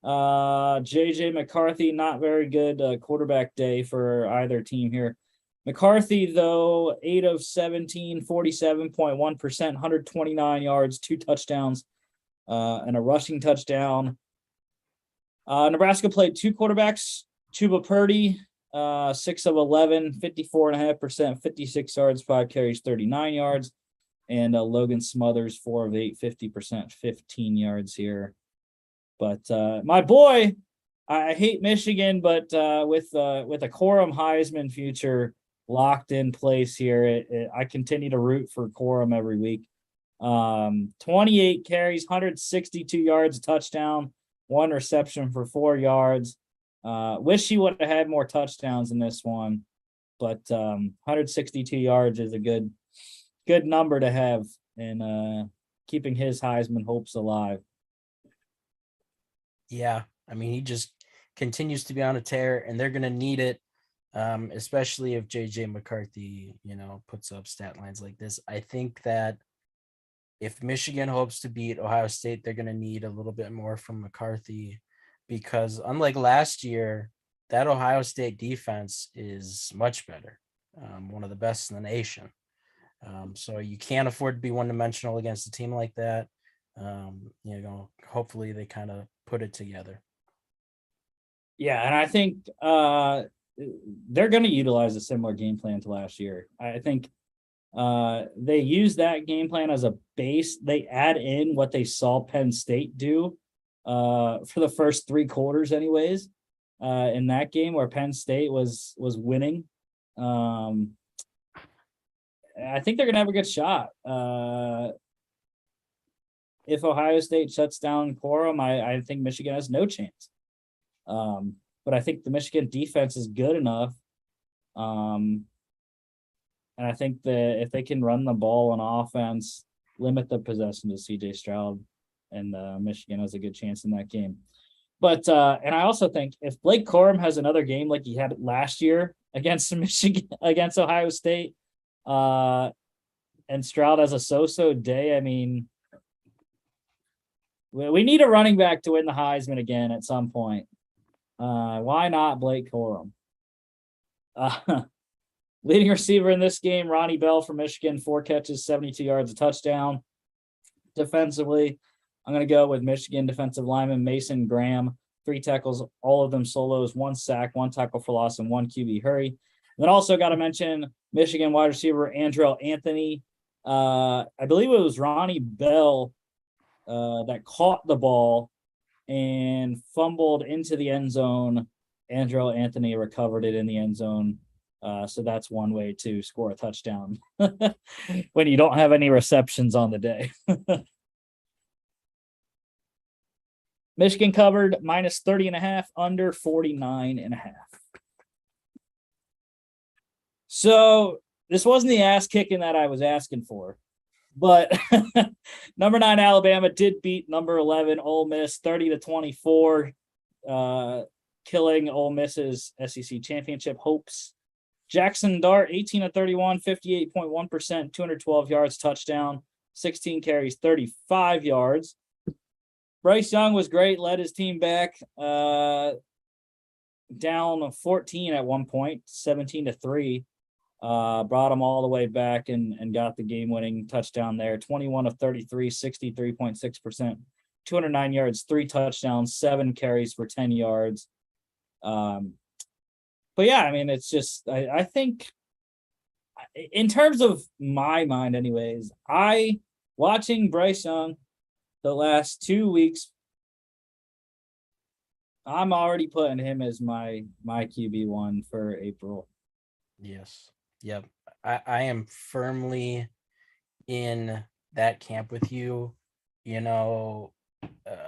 JJ McCarthy, not very good quarterback day for either team here. McCarthy, though, 8 of 17, 47.1%, 129 yards, 2 touchdowns, and a rushing touchdown. Nebraska played 2 quarterbacks. Chuba Purdy, 6 of 11, 54.5%, 56 yards, 5 carries, 39 yards. And Logan Smothers, 4 of 8, 50%, 15 yards here. But my boy, I hate Michigan, but with a Corum Heisman future locked in place here, I continue to root for Corum every week. 28 carries, 162 yards, a touchdown, 1 reception for 4 yards. Wish he would have had more touchdowns in this one, but 162 yards is a good number to have, and keeping his Heisman hopes alive. Yeah, I mean, he just continues to be on a tear, and they're going to need it, especially if JJ McCarthy, puts up stat lines like this. I think that if Michigan hopes to beat Ohio State, they're going to need a little bit more from McCarthy, because unlike last year, that Ohio State defense is much better, one of the best in the nation. So you can't afford to be one dimensional against a team like that. Hopefully they kind of put it together. Yeah, and I think they're going to utilize a similar game plan to last year. I think they use that game plan as a base. They add in what they saw Penn State do for the first 3 quarters, anyways. In that game where Penn State was winning, I think they're gonna have a good shot. If Ohio State shuts down Corum, I think Michigan has no chance. But I think the Michigan defense is good enough. And I think that if they can run the ball on offense, limit the possession to CJ Stroud, and Michigan has a good chance in that game. But and I also think if Blake Corum has another game like he had last year against Michigan, against Ohio State, and Stroud has a so-so day, I mean, we need a running back to win the Heisman again at some point. Why not Blake Corum? Leading receiver in this game, Ronnie Bell from Michigan, 4 catches, 72 yards, a touchdown. Defensively, I'm going to go with Michigan defensive lineman Mason Graham, 3 tackles, all of them solos, 1 sack, 1 tackle for loss, and 1 QB hurry. And then also got to mention Michigan wide receiver Andrell Anthony. I believe it was Ronnie Bell that caught the ball and fumbled into the end zone. Andrell Anthony recovered it in the end zone. So that's one way to score a touchdown when you don't have any receptions on the day. Michigan covered minus 30.5, under 49.5. So this wasn't the ass kicking that I was asking for, but number 9 Alabama did beat number 11 Ole Miss 30-24, killing Ole Miss's SEC championship hopes. Jackson Dart 18-31, 58.1%, 212 yards, touchdown, 16 carries, 35 yards. Bryce Young was great, led his team back down 14 at one point, 17-3. Brought them all the way back and got the game-winning touchdown there. 21 of 33, 63.6%, 209 yards, 3 touchdowns, 7 carries for 10 yards. But yeah, I mean, it's just I think in terms of my mind, anyways, watching Bryce Young the last 2 weeks, I'm already putting him as my QB1 for April. Yes. Yep. I am firmly in that camp with you.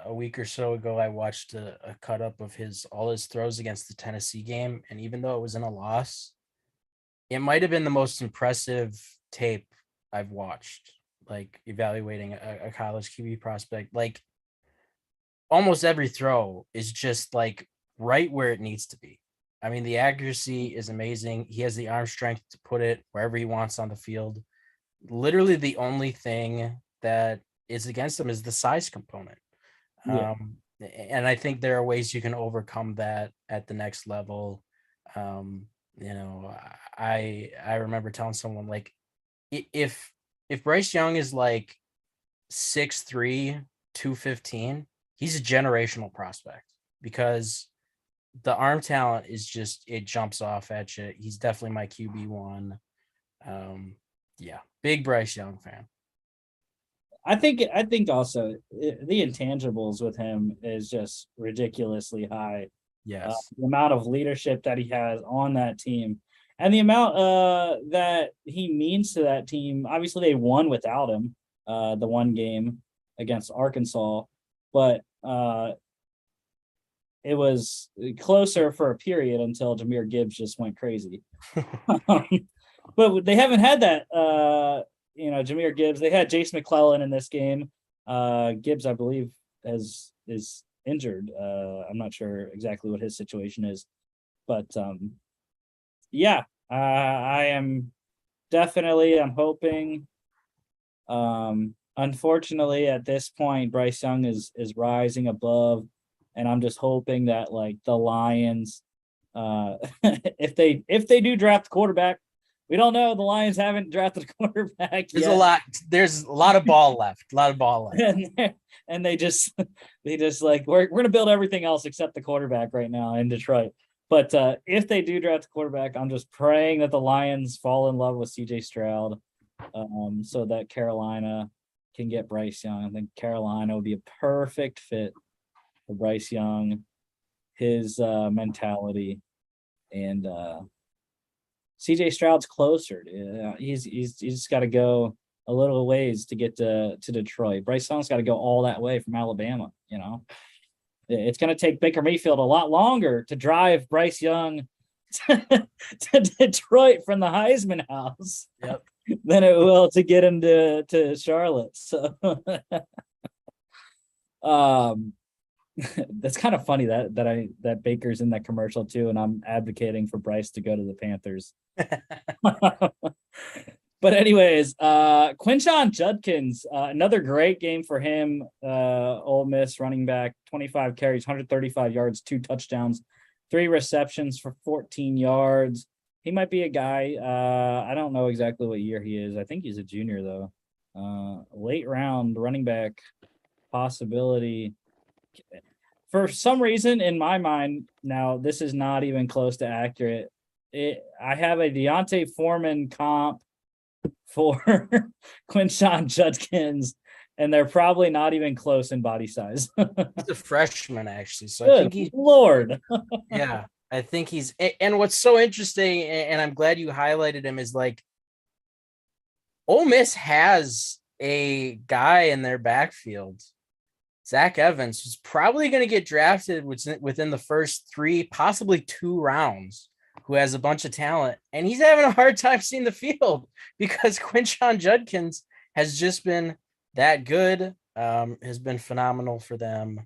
A week or so ago, I watched a cut up of all his throws against the Tennessee game. And even though it was in a loss, it might have been the most impressive tape I've watched, like evaluating a college QB prospect. Like almost every throw is just like right where it needs to be. I mean, the accuracy is amazing. He has the arm strength to put it wherever he wants on the field. Literally the only thing that is against him is the size component. Yeah. And I think there are ways you can overcome that at the next level. I remember telling someone, like, if Bryce Young is like 6'3", 215, he's a generational prospect, because the arm talent is just, it jumps off at you. He's definitely my QB1. Yeah, big Bryce Young fan. I think also the intangibles with him is just ridiculously high. Yes. The amount of leadership that he has on that team, and the amount that he means to that team. Obviously, they won without him the one game against Arkansas, but it was closer for a period until Jahmyr Gibbs just went crazy. But they haven't had that. Jahmyr Gibbs. They had Jace McClellan in this game. Gibbs, I believe, is injured. I'm not sure exactly what his situation is, but yeah, I am definitely. I'm hoping. Unfortunately, at this point, Bryce Young is rising above, and I'm just hoping that like the Lions, if they do draft a quarterback, we don't know. The Lions haven't drafted a quarterback There's yet. There's a lot of ball left. A lot of ball left. And they just like we're gonna build everything else except the quarterback right now in Detroit. But if they do draft a quarterback, I'm just praying that the Lions fall in love with CJ Stroud, so that Carolina can get Bryce Young. I think Carolina would be a perfect fit for Bryce Young, his mentality, and CJ Stroud's closer. He's just got to go a little ways to get to Detroit. Bryce Young's got to go all that way from Alabama. You know, it's going to take Baker Mayfield a lot longer to drive Bryce Young to Detroit from the Heisman house. Yep. Than it will to get him to Charlotte. So that's kind of funny that Baker's in that commercial too, and I'm advocating for Bryce to go to the Panthers. But anyways, Quinshon Judkins, another great game for him. Ole Miss running back, 25 carries, 135 yards, 2 touchdowns, 3 receptions for 14 yards. He might be a guy. I don't know exactly what year he is. I think he's a junior though. Late round running back possibility. For some reason, in my mind, now this is not even close to accurate. I have a Deontay Foreman comp for Quinshon Judkins, and they're probably not even close in body size. He's a freshman, actually. So Good I think he's Lord. yeah. I think he's, and what's so interesting, and I'm glad you highlighted him, is like Ole Miss has a guy in their backfield, Zach Evans, who's probably going to get drafted within the first 3, possibly 2 rounds, who has a bunch of talent, and he's having a hard time seeing the field because Quinshon Judkins has just been that good, has been phenomenal for them.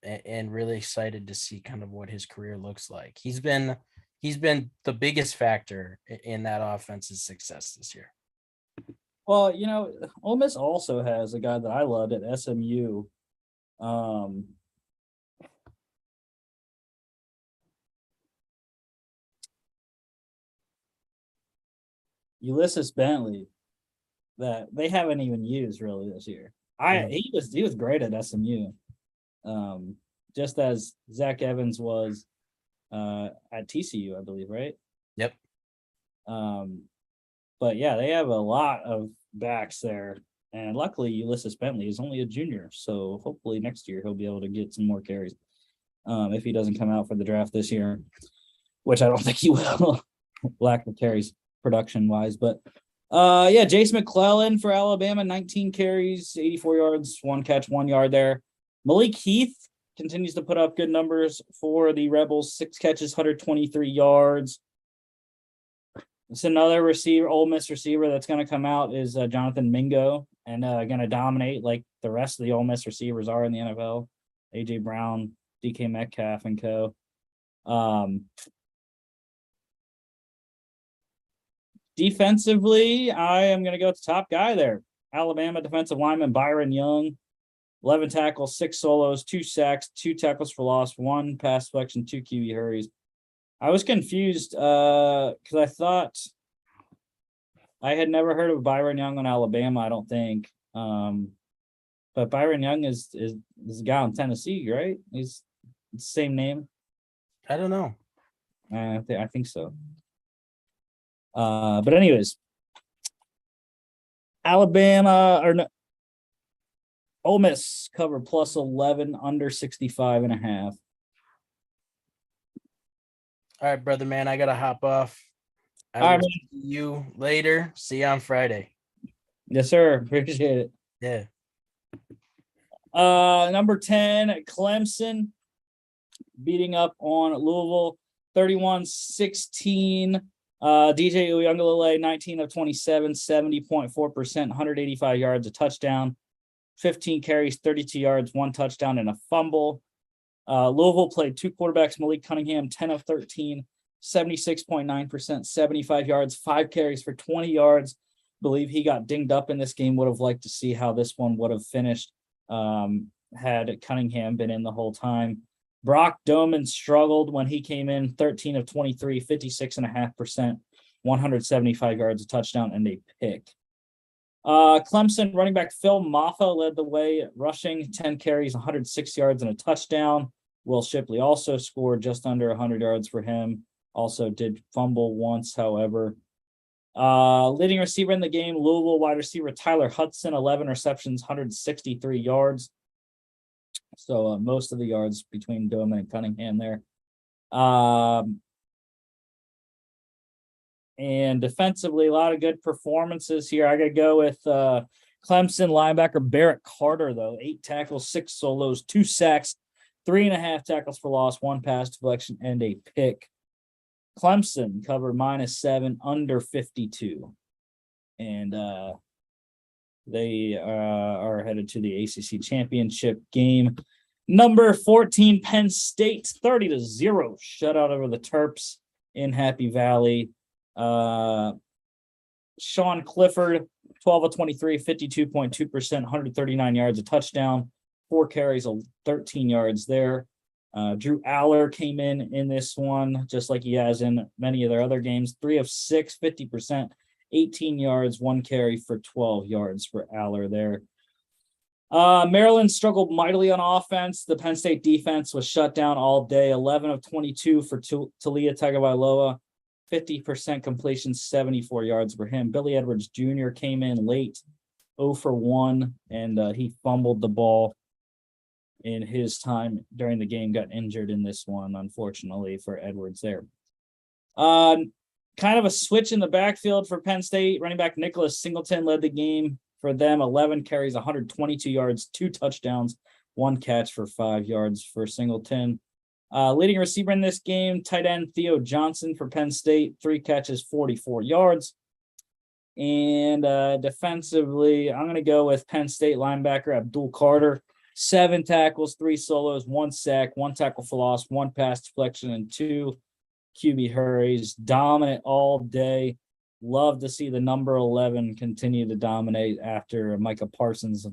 And really excited to see kind of what his career looks like. He's been the biggest factor in that offense's success this year. Well, you know, Ole Miss also has a guy that I loved at SMU. Ulysses Bentley, that they haven't even used really this year. He was great at SMU. Just as Zach Evans was at TCU, I believe, right? Yep. But yeah, they have a lot of backs there, and luckily Ulysses Bentley is only a junior, so hopefully next year he'll be able to get some more carries. If he doesn't come out for the draft this year, which I don't think he will, lack of carries production wise. But yeah, Jace McClellan for Alabama, 19 carries, 84 yards, 1 catch, 1 yard there. Malik Heath continues to put up good numbers for the Rebels, 6 catches, 123 yards. It's another receiver, Ole Miss receiver that's going to come out is Jonathan Mingo, and going to dominate like the rest of the Ole Miss receivers are in the NFL. A.J. Brown, DK Metcalf, and co. Defensively, I am going to go with the top guy there. Alabama defensive lineman Byron Young, 11 tackles, 6 solos, 2 sacks, 2 tackles for loss, 1 pass deflection, 2 QB hurries. I was confused because I thought I had never heard of Byron Young on Alabama, I don't think. But Byron Young is a guy in Tennessee, right? He's the same name. I don't know. I think so. But anyways, Alabama or no, Ole Miss cover plus 11 under 65.5. All right, brother, man, I got to hop off. I will see you later. See you on Friday. Yes, sir. Appreciate it. Yeah. Number 10, Clemson beating up on Louisville 31-16. DJ Uiagalelei, 19 of 27, 70.4%, 185 yards, a touchdown. 15 carries, 32 yards, 1 touchdown, and a fumble. Louisville played 2 quarterbacks, Malik Cunningham, 10 of 13, 76.9%, 75 yards, 5 carries for 20 yards. Believe he got dinged up in this game. Would have liked to see how this one would have finished had Cunningham been in the whole time. Brock Doman struggled when he came in, 13 of 23, 56.5%, 175 yards, a touchdown, and a pick. Clemson running back Phil Maffa led the way, rushing 10 carries, 106 yards, and a touchdown. Will Shipley also scored just under 100 yards for him. Also did fumble once, however. Leading receiver in the game, Louisville wide receiver Tyler Hudson, 11 receptions, 163 yards. So most of the yards between Doman and Cunningham there. And defensively, a lot of good performances here. I got to go with Clemson linebacker Barrett Carter, though. 8 tackles, 6 solos, 2 sacks, 3.5 tackles for loss, 1 pass deflection, and a pick. Clemson covered -7 under 52. And they are headed to the ACC championship game. Number 14, Penn State, 30-0 shutout over the Terps in Happy Valley. Sean Clifford, 12 of 23, 52.2%, 139 yards, a touchdown, 4 carries, 13 yards there. Drew Aller came in this one, just like he has in many of their other games. 3 of 6, 50%, 18 yards, 1 carry for 12 yards for Aller there. Maryland struggled mightily on offense. The Penn State defense was shut down all day. 11 of 22 for Talia Tagovailoa, 50% completion, 74 yards for him. Billy Edwards Jr. came in late, 0 for 1, and he fumbled the ball in his time during the game, got injured in this one, unfortunately, for Edwards there. Kind of a switch in the backfield for Penn State. Running back Nicholas Singleton led the game for them, 11 carries, 122 yards, 2 touchdowns, 1 catch for 5 yards for Singleton. Leading receiver in this game, tight end Theo Johnson for Penn State, 3 catches, 44 yards. And defensively, I'm going to go with Penn State linebacker Abdul Carter, 7 tackles, 3 solos, 1 sack, 1 tackle for loss, 1 pass deflection, and 2 QB hurries. Dominant all day. Love to see the number 11 continue to dominate after Micah Parsons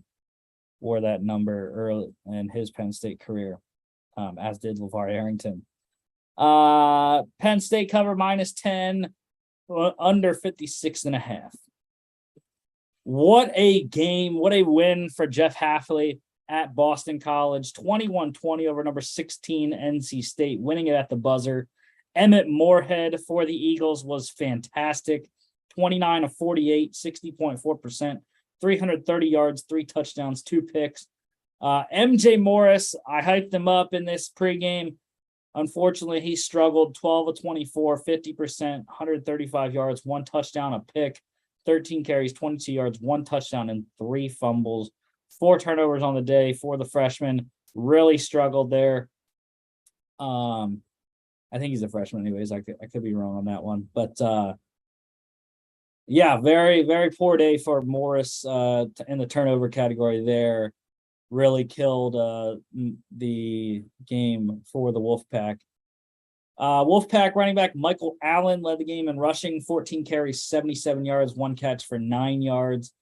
wore that number early in his Penn State career, as did LeVar Arrington. Penn State cover -10, under 56.5. What a game. What a win for Jeff Hafley at Boston College. 21-20 over number 16 NC State, winning it at the buzzer. Emmett Moorhead for the Eagles was fantastic. 29 of 48, 60.4%, 330 yards, 3 touchdowns, 2 picks. MJ Morris, I hyped him up in this pregame. Unfortunately, he struggled. 12 of 24, 50%, 135 yards, 1 touchdown, a pick, 13 carries, 22 yards, 1 touchdown, and 3 fumbles. 4 turnovers on the day for the freshman. Really struggled there. I think he's a freshman anyways. I could be wrong on that one. But yeah, very, very poor day for Morris in the turnover category there. Really killed the game for the Wolfpack. Wolfpack running back Michael Allen led the game in rushing, 14 carries, 77 yards, 1 catch for 9 yards.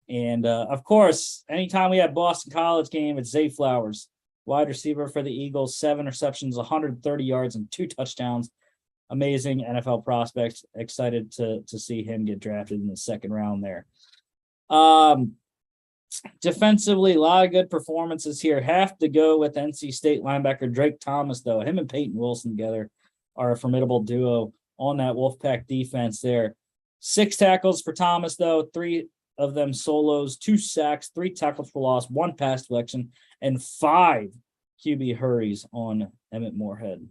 And of course, anytime we have Boston College game, it's Zay Flowers, wide receiver for the Eagles, 7 receptions, 130 yards, and 2 touchdowns. Amazing NFL prospect. Excited to see him get drafted in the 2nd round there. Defensively, a lot of good performances here. Have to go with NC State linebacker Drake Thomas, though. Him and Peyton Wilson together are a formidable duo on that Wolfpack defense there. 6 tackles for Thomas, though. 3 of them solos, 2 sacks, 3 tackles for loss, 1 pass deflection, and 5 QB hurries on Emmett Moorhead.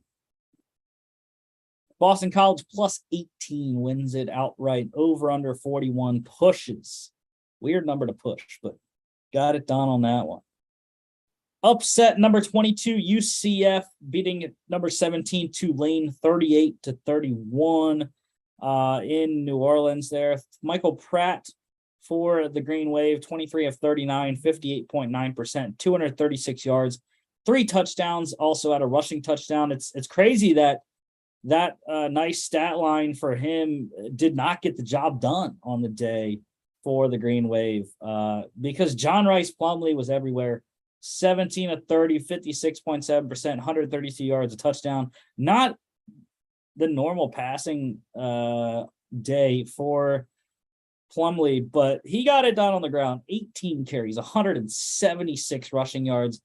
Boston College +18 wins it outright. Over under 41 pushes. Weird number to push, but got it done on that one. Upset number 22 UCF beating number 17 Tulane 38-31 in New Orleans there. Michael Pratt for the Green Wave, 23 of 39, 58.9%, 236 yards, 3 touchdowns, also had a rushing touchdown. It's crazy that nice stat line for him did not get the job done on the day for the Green Wave because John Rice Plumlee was everywhere. 17 of 30, 56.7%, 132 yards, a touchdown. Not the normal passing day for Plumlee, but he got it done on the ground. 18 carries, 176 rushing yards,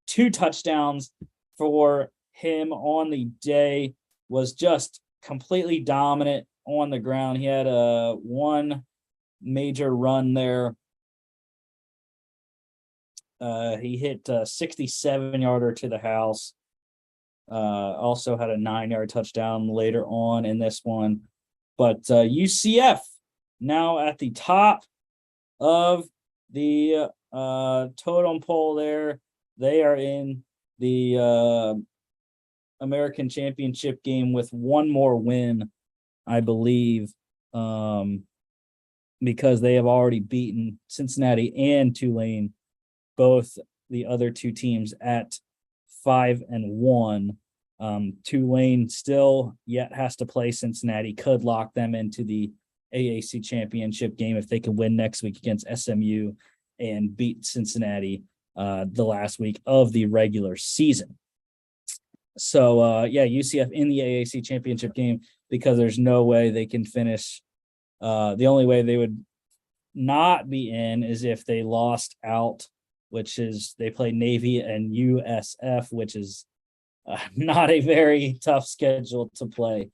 2 touchdowns for him on the day. Was just completely dominant on the ground. He had one major run there. He hit a 67-yarder to the house. Also had a 9-yard touchdown later on in this one. But UCF now at the top of the totem pole there. They are in the American Championship game with one more win, I believe, because they have already beaten Cincinnati and Tulane, both the other two teams at 5-1. Tulane still yet has to play Cincinnati, could lock them into the AAC championship game if they can win next week against SMU and beat Cincinnati the last week of the regular season. So, UCF in the AAC championship game because there's no way they can finish. The only way they would not be in is if they lost out, which is they play Navy and USF, which is not a very tough schedule to play,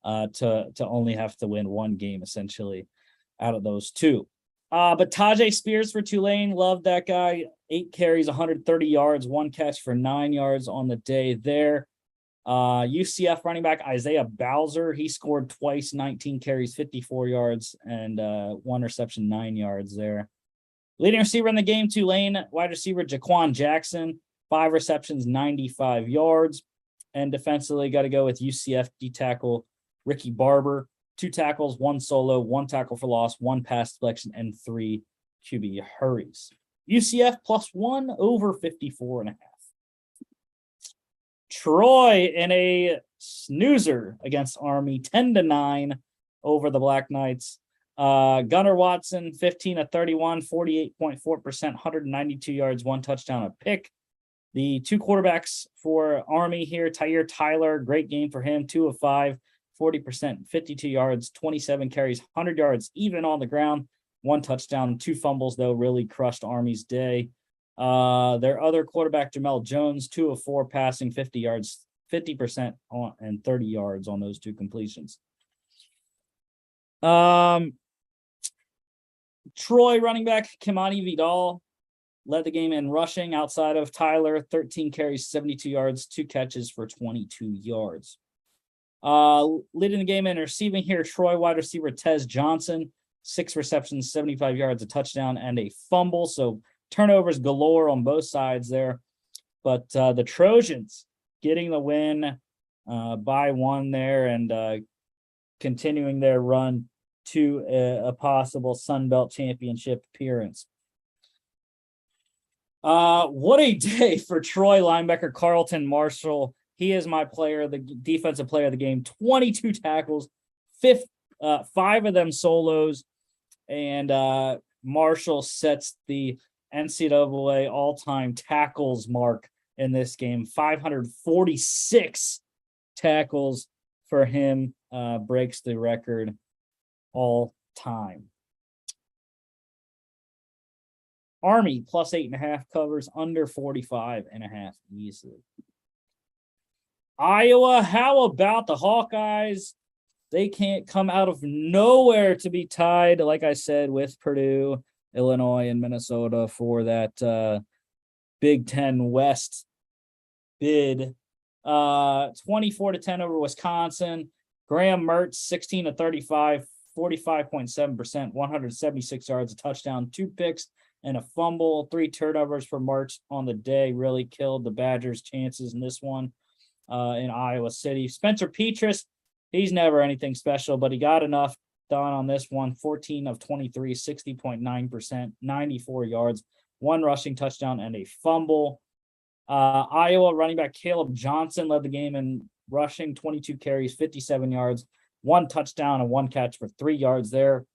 to only have to win one game essentially out of those two. But Tajay Spears for Tulane, loved that guy. 8 carries, 130 yards, 1 catch for 9 yards on the day there. UCF running back Isaiah Bowser, he scored twice, 19 carries, 54 yards, and 1 reception, 9 yards there. Leading receiver in the game, Tulane wide receiver Jaquan Jackson, 5 receptions, 95 yards. And defensively, got to go with UCF D tackle Ricky Barber, 2 tackles, 1 solo, 1 tackle for loss, 1 pass deflection, and 3 QB hurries. UCF +1 over 54.5. Troy in a snoozer against Army, 10-9 over the Black Knights. Gunnar Watson, 15 of 31, 48.4%, 192 yards, 1 touchdown, a pick. The 2 quarterbacks for Army here, Tyre Tyler, great game for him, 2 of 5, 40%, 52 yards, 27 carries, 100 yards, even on the ground, 1 touchdown, 2 fumbles, though, really crushed Army's day. Their other quarterback, Jamel Jones, 2 of 4 passing, 50 yards, 50% on and 30 yards on those 2 completions. Troy running back Kimani Vidal led the game in rushing outside of Tyler, 13 carries, 72 yards, 2 catches for 22 yards. Leading the game in receiving here, Troy wide receiver Tez Johnson, 6 receptions, 75 yards, a touchdown, and a fumble. So turnovers galore on both sides there. But the Trojans getting the win by 1 there and continuing their run to a possible Sun Belt championship appearance. What a day for Troy linebacker Carlton Marshall. He is my player, the defensive player of the game. 22 tackles, 5 of them solos, and Marshall sets the NCAA all-time tackles mark in this game. 546 tackles for him, breaks the record all time. Army +8.5 covers under 45.5 easily. Iowa, how about the Hawkeyes? They can't come out of nowhere to be tied, like I said, with Purdue, Illinois, and Minnesota for that Big Ten West bid. 24-10 over Wisconsin. Graham Mertz, 16 of 35, 45.7%, 176 yards, a touchdown, 2 picks, and a fumble. 3 turnovers for Mertz on the day. Really killed the Badgers' chances in this one in Iowa City. Spencer Petras, he's never anything special, but he got enough done on this one. 14 of 23, 60.9%, 94 yards, 1 rushing touchdown, and a fumble. Iowa running back Caleb Johnson led the game in rushing, 22 carries, 57 yards, 1 touchdown, and 1 catch for 3 yards there.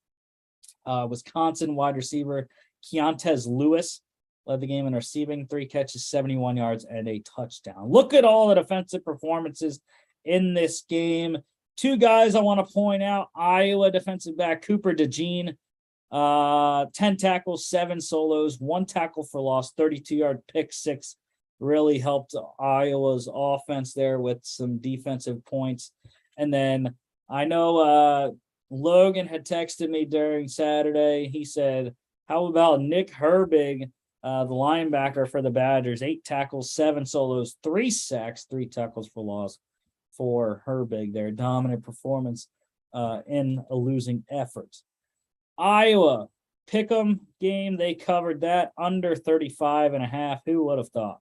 Wisconsin wide receiver Keontez Lewis led the game in receiving, 3 catches, 71 yards, and a touchdown. Look at all the defensive performances in this game. 2 guys I want to point out: Iowa defensive back Cooper DeJean, 10 tackles, 7 solos, 1 tackle for loss, 32-yard pick six. Really helped Iowa's offense there with some defensive points. And then I know Logan had texted me during Saturday. He said, how about Nick Herbig, the linebacker for the Badgers? 8 tackles, 7 solos, 3 sacks, 3 tackles for loss for Herbig. Their dominant performance in a losing effort. Iowa pick'em game, they covered that under 35.5. Who would have thought?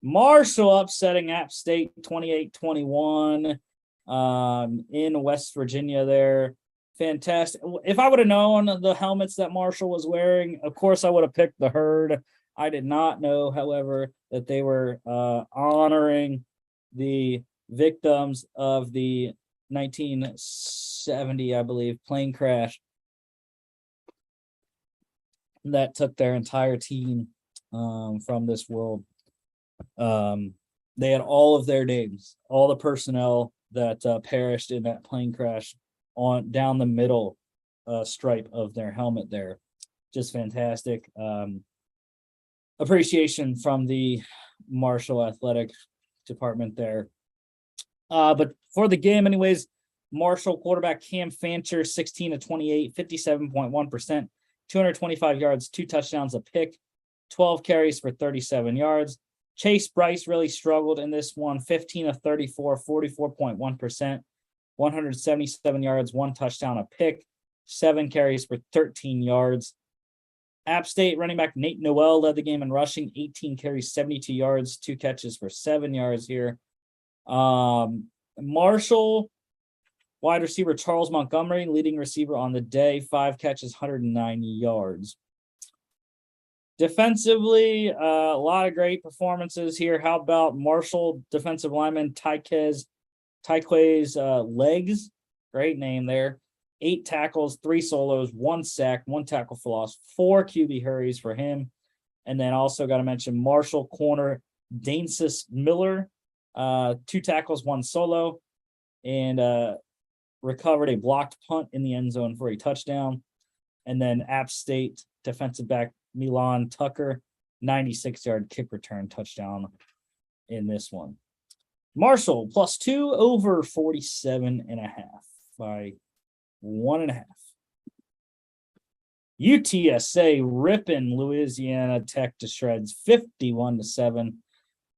Marshall upsetting App State 28-21 in West Virginia there. Fantastic. If I would have known the helmets that Marshall was wearing, of course I would have picked the Herd. I did not know, however, that they were honoring the victims of the 1970, I believe, plane crash that took their entire team from this world. They had all of their names, all the personnel that perished in that plane crash on down the middle stripe of their helmet there. Just fantastic. Appreciation from the Marshall Athletic Department there. But for the game anyways, Marshall quarterback Cam Fancher, 16 of 28, 57.1%, 225 yards, 2 touchdowns, a pick, 12 carries for 37 yards. Chase Bryce really struggled in this one, 15 of 34, 44.1%, 177 yards, 1 touchdown, a pick, 7 carries for 13 yards. App State running back Nate Noel led the game in rushing, 18 carries, 72 yards, 2 catches for 7 yards here. Marshall wide receiver Charles Montgomery, leading receiver on the day, 5 catches, 190 yards. Defensively, a lot of great performances here. How about Marshall defensive lineman Tyquez Legs? Great name there. 8 tackles, 3 solos, 1 sack, 1 tackle for loss, 4 QB hurries for him. And then also got to mention Marshall corner Danesis Miller, 2 tackles, 1 solo, and recovered a blocked punt in the end zone for a touchdown. And then App State defensive back Milan Tucker, 96-yard kick return touchdown in this one. Marshall +2 over 47.5 by 1.5. UTSA ripping Louisiana Tech to shreds, 51-7.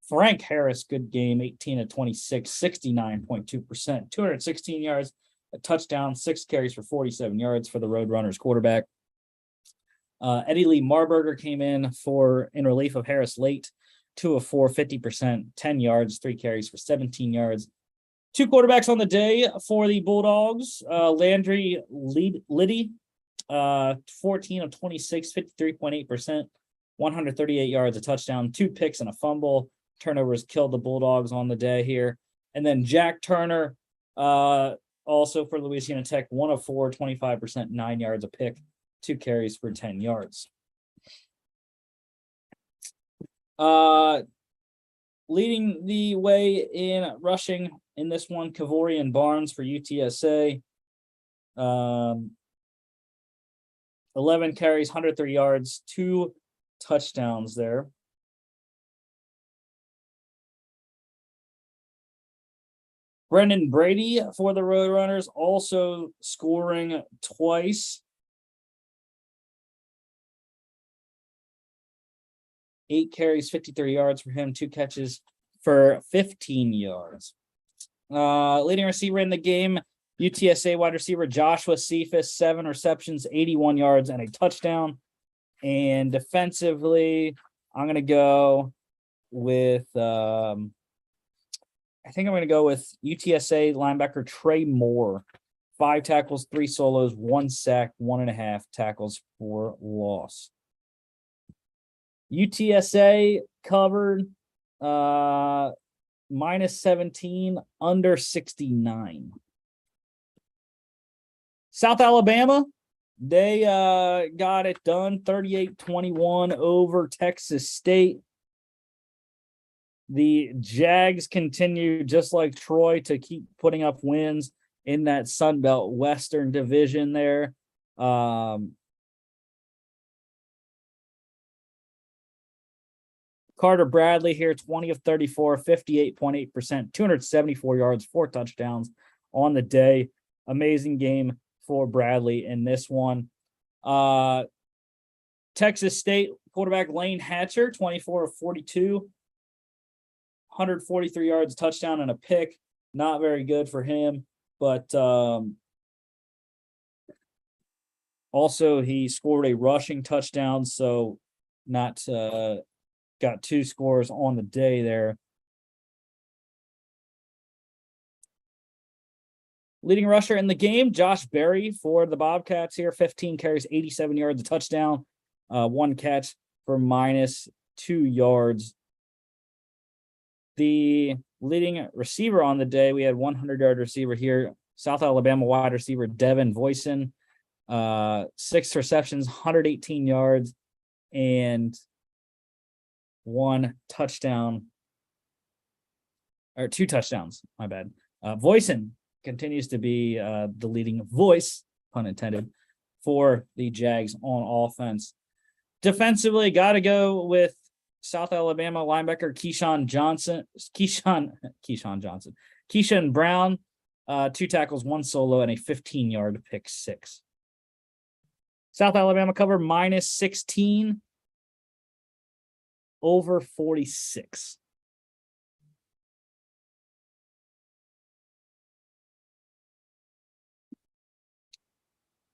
Frank Harris, good game, 18 of 26, 69.2%, 216 yards, a touchdown, 6 carries for 47 yards for the Roadrunners quarterback. Eddie Lee Marburger came in relief of Harris late, 2 of 4, 50%, 10 yards, 3 carries for 17 yards. 2 quarterbacks on the day for the Bulldogs. Landry Liddy, 14 of 26, 53.8%, 138 yards, a touchdown, 2 picks and a fumble. Turnovers killed the Bulldogs on the day here. And then Jack Turner, also for Louisiana Tech, 1 of 4, 25%, 9 yards, a pick, 2 carries for 10 yards. Leading the way in rushing in this one, Kavorian Barnes for UTSA. 11 carries, 103 yards, 2 touchdowns there. Brendan Brady for the Roadrunners, also scoring twice. 8 carries, 53 yards for him, 2 catches for 15 yards. Leading receiver in the game, UTSA wide receiver Joshua Cephas, 7 receptions, 81 yards, and a touchdown. And defensively, I'm going to go with I think I'm going to go with UTSA linebacker Trey Moore. 5 tackles, 3 solos, 1 sack, 1.5 tackles for loss. UTSA covered minus 17, under 69. South Alabama, they got it done 38-21 over Texas State. The Jags continue, just like Troy, to keep putting up wins in that Sun Belt Western division there. Carter Bradley here, 20 of 34, 58.8%, 274 yards, 4 touchdowns on the day. Amazing game for Bradley in this one. Texas State quarterback Lane Hatcher, 24 of 42, 143 yards, touchdown, and a pick. Not very good for him, but also he scored a rushing touchdown, so not got 2 scores on the day there. Leading rusher in the game, Josh Berry for the Bobcats here, 15 carries, 87 yards, a touchdown, 1 catch for minus 2 yards. The leading receiver on the day, we had 100-yard receiver here, South Alabama wide receiver Devin Voisin, 6 receptions, 118 yards, and 1 touchdown, or 2 touchdowns, my bad. Voisin continues to be the leading voice, pun intended, for the Jags on offense. Defensively, got to go with South Alabama linebacker Keyshawn Brown, 2 tackles, 1 solo, and a 15-yard pick 6. South Alabama cover minus 16 over 46.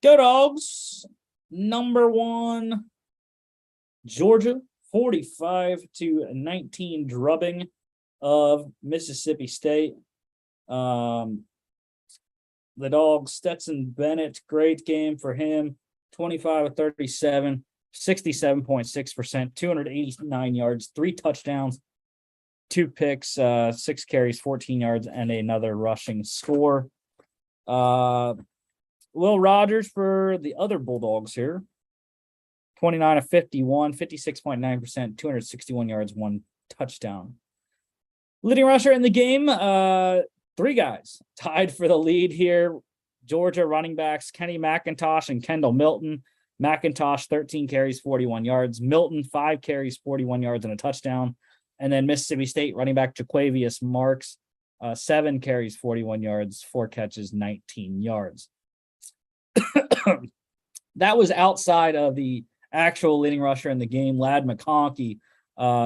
Go Dogs. Number 1, Georgia, 45-19 drubbing of Mississippi State. The Dogs, Stetson Bennett, great game for him. 25 of 37, 67.6%, 289 yards, 3 touchdowns, 2 picks, 6 carries, 14 yards, and another rushing score. Will Rogers for the other Bulldogs here. 29 of 51, 56.9%, 261 yards, 1 touchdown. Leading rusher in the game, 3 guys tied for the lead here. Georgia running backs Kenny McIntosh and Kendall Milton. McIntosh, 13 carries, 41 yards. Milton, 5 carries, 41 yards, and a touchdown. And then Mississippi State running back Jaquavius Marks, 7 carries, 41 yards, 4 catches, 19 yards. That was outside of the actual leading rusher in the game, Ladd McConkey,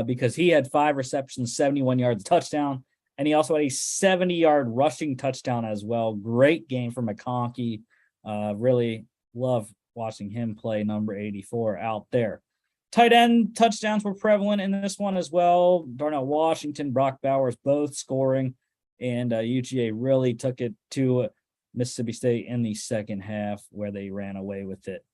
because he had 5 receptions, 71 yards, touchdown, and he also had a 70-yard rushing touchdown as well. Great game for McConkey. Really love watching him play number 84 out there. Tight end touchdowns were prevalent in this one as well. Darnell Washington, Brock Bowers both scoring, and UGA really took it to Mississippi State in the second half where they ran away with it.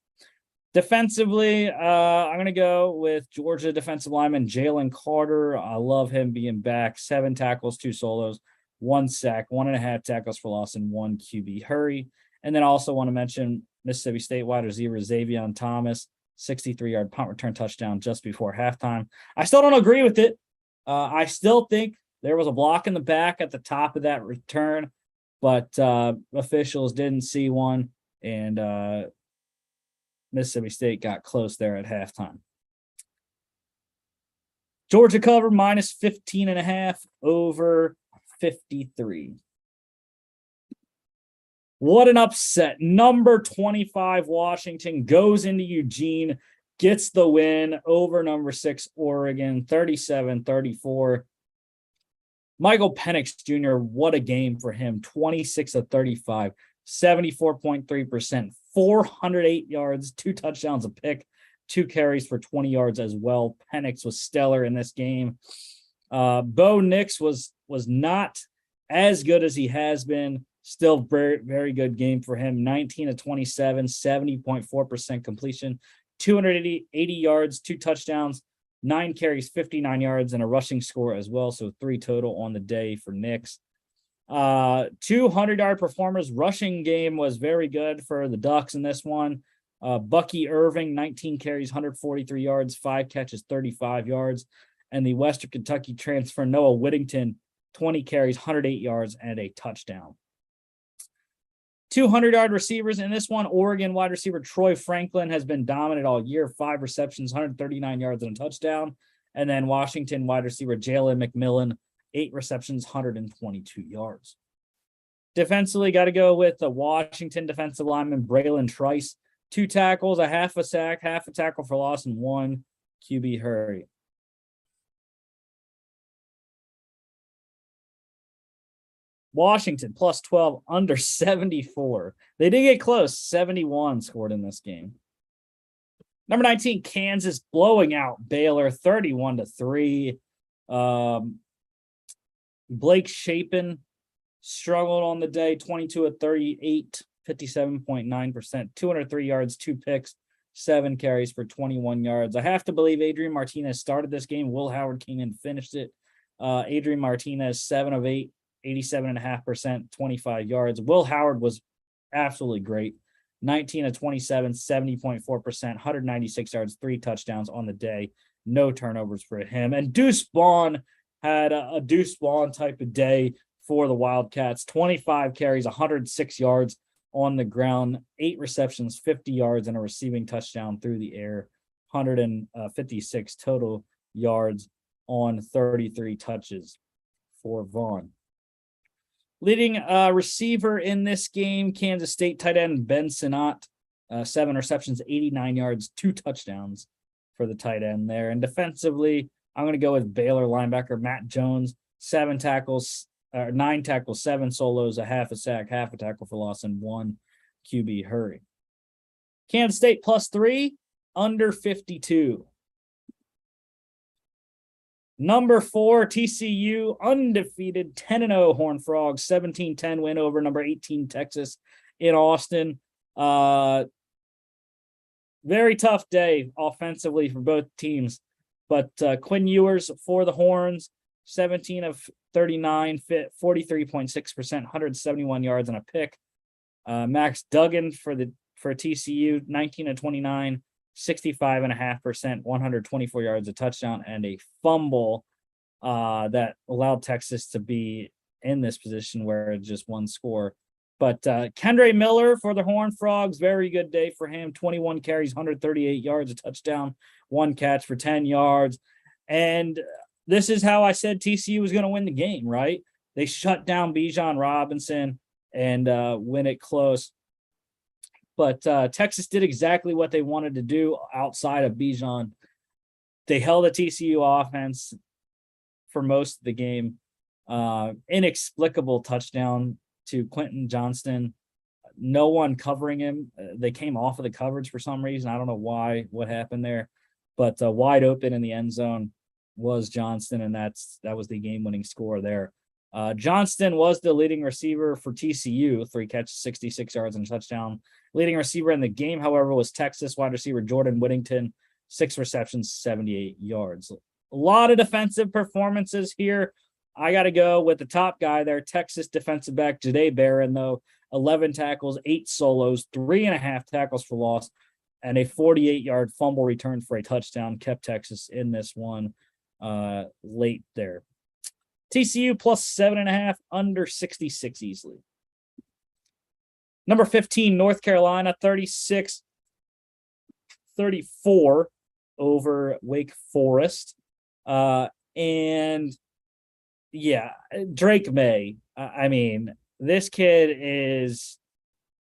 Defensively, I'm going to go with Georgia defensive lineman Jalen Carter. I love him being back. 7 tackles, 2 solos, 1 sack, 1.5 tackles for loss, and 1 QB hurry. And then I also want to mention Mississippi State wide receiver Xavier Thomas, 63-yard punt return touchdown just before halftime. I still don't agree with it. I still think there was a block in the back at the top of that return, but officials didn't see one, and Mississippi State got close there at halftime. Georgia cover minus 15.5 over 53. What an upset. Number 25 Washington goes into Eugene, gets the win over number 6 Oregon, 37-34. Michael Penix Jr., what a game for him. 26 of 35, 74.3%, 408 yards, 2 touchdowns, a pick, 2 carries for 20 yards as well. Penix was stellar in this game. Bo Nix was not as good as he has been. Still very, very good game for him. 19 of 27, 70.4% completion, 280 yards, 2 touchdowns, 9 carries, 59 yards, and a rushing score as well. So 3 total on the day for Knicks. 200-yard performers. Rushing game was very good for the Ducks in this one. Bucky Irving, 19 carries, 143 yards, 5 catches, 35 yards. And the Western Kentucky transfer, Noah Whittington, 20 carries, 108 yards, and a touchdown. 200-yard receivers in this one. Oregon wide receiver Troy Franklin has been dominant all year. 5 receptions, 139 yards, and a touchdown. And then Washington wide receiver Jalen McMillan, 8 receptions, 122 yards. Defensively, got to go with the Washington defensive lineman Braylon Trice. 2 tackles, a half a sack, half a tackle for loss, and 1 QB hurry. Washington plus 12, under 74. They did get close. 71 scored in this game. Number 19, Kansas blowing out Baylor 31-3. Blake Shapen struggled on the day, 22 of 38, 57.9%, 203 yards, 2 picks, 7 carries for 21 yards. I have to believe Adrian Martinez started this game. Will Howard came in and finished it. Adrian Martinez, 7 of 8, 87.5%, 25 yards. Will Howard was absolutely great. 19 of 27, 70.4%, 196 yards, 3 touchdowns on the day. No turnovers for him. And Deuce Vaughn had a Deuce Vaughn type of day for the Wildcats. 25 carries, 106 yards on the ground, 8 receptions, 50 yards, and a receiving touchdown through the air. 156 total yards on 33 touches for Vaughn. Leading receiver in this game, Kansas State tight end Ben Sinnott, 7 receptions, 89 yards, 2 touchdowns for the tight end there. And defensively, I'm going to go with Baylor linebacker Matt Jones, 9 tackles, 7 solos, a half a sack, half a tackle for loss, and 1 QB hurry. Kansas State plus 3, under 52. Number 4, TCU, undefeated, 10-0 Horned Frogs, 17-10 win over number 18 Texas in Austin. Very tough day offensively for both teams, but Quinn Ewers for the Horns, 17 of 39, 43.6%, 171 yards and a pick. Max Duggan for TCU, 19 of 29, 65.5%, 124 yards, a touchdown, and a fumble that allowed Texas to be in this position where it's just 1 score. But Kendre Miller for the Horned Frogs, very good day for him. 21 carries, 138 yards, a touchdown, 1 catch for 10 yards. And this is how I said TCU was going to win the game, right? They shut down Bijan Robinson and win it close. But Texas did exactly what they wanted to do outside of Bijan. They held a TCU offense for most of the game. Inexplicable touchdown to Quentin Johnston. No one covering him. They came off of the coverage for some reason. I don't know what happened there. But wide open in the end zone was Johnston, and that was the game-winning score there. Johnston was the leading receiver for TCU, 3 catches, 66 yards, and a touchdown. Leading receiver in the game, however, was Texas wide receiver Jordan Whittington, 6 receptions, 78 yards. A lot of defensive performances here. I got to go with the top guy there, Texas defensive back Jahdae Barron, though. 11 tackles, 8 solos, 3.5 tackles for loss, and a 48-yard fumble return for a touchdown kept Texas in this one late there. TCU plus 7.5, under 66 easily. Number 15, North Carolina, 36-34 over Wake Forest. And yeah, Drake May. I mean, this kid is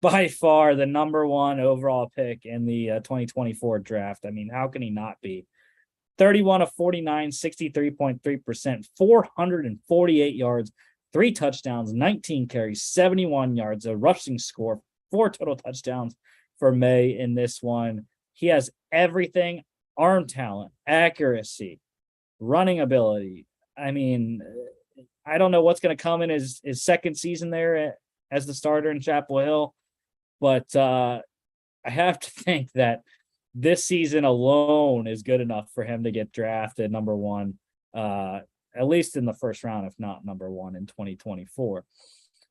by far the number 1 overall pick in the 2024 draft. I mean, how can he not be? 31 of 49, 63.3%, 448 yards, 3 touchdowns, 19 carries, 71 yards, a rushing score, 4 total touchdowns for May in this one. He has everything: arm talent, accuracy, running ability. I mean, I don't know what's going to come in his second season there as the starter in Chapel Hill, but I have to think that this season alone is good enough for him to get drafted number one, at least in the first round, if not number one in 2024.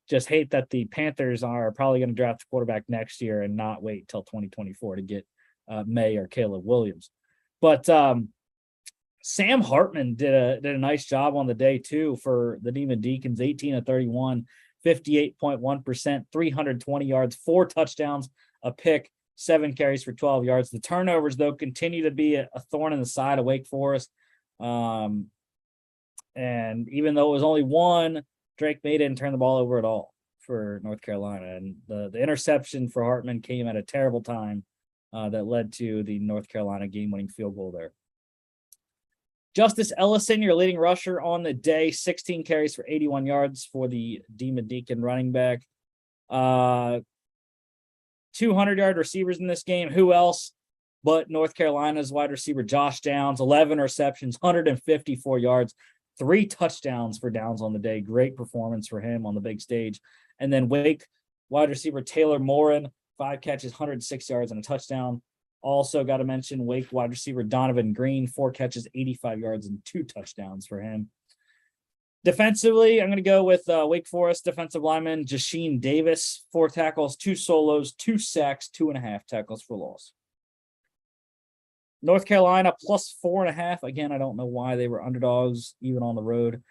Just hate that the Panthers are probably going to draft a quarterback next year and not wait till 2024 to get May or Caleb Williams. But Sam Hartman did a nice job on the day too for the Demon Deacons, 18 of 31, 58.1%, 320 yards, 4 touchdowns, a pick, 7 carries for 12 yards. The turnovers, though, continue to be a thorn in the side of Wake Forest. And even though it was only 1, Drake May didn't turn the ball over at all for North Carolina. And the interception for Hartman came at a terrible time that led to the North Carolina game-winning field goal there. Justice Ellison, your leading rusher on the day, 16 carries for 81 yards for the Demon Deacon running back. 200-yard receivers in this game. Who else but North Carolina's wide receiver Josh Downs, 11 receptions, 154 yards, 3 touchdowns for Downs on the day. Great performance for him on the big stage. And then Wake wide receiver Taylor Morin, 5 catches, 106 yards, and a touchdown. Also got to mention Wake wide receiver Donovan Green, 4 catches, 85 yards, and 2 touchdowns for him. Defensively, I'm going to go with Wake Forest defensive lineman Jasheen Davis, 4 tackles, 2 solos, 2 sacks, 2.5 tackles for loss. North Carolina plus 4.5. Again, I don't know why they were underdogs even on the road.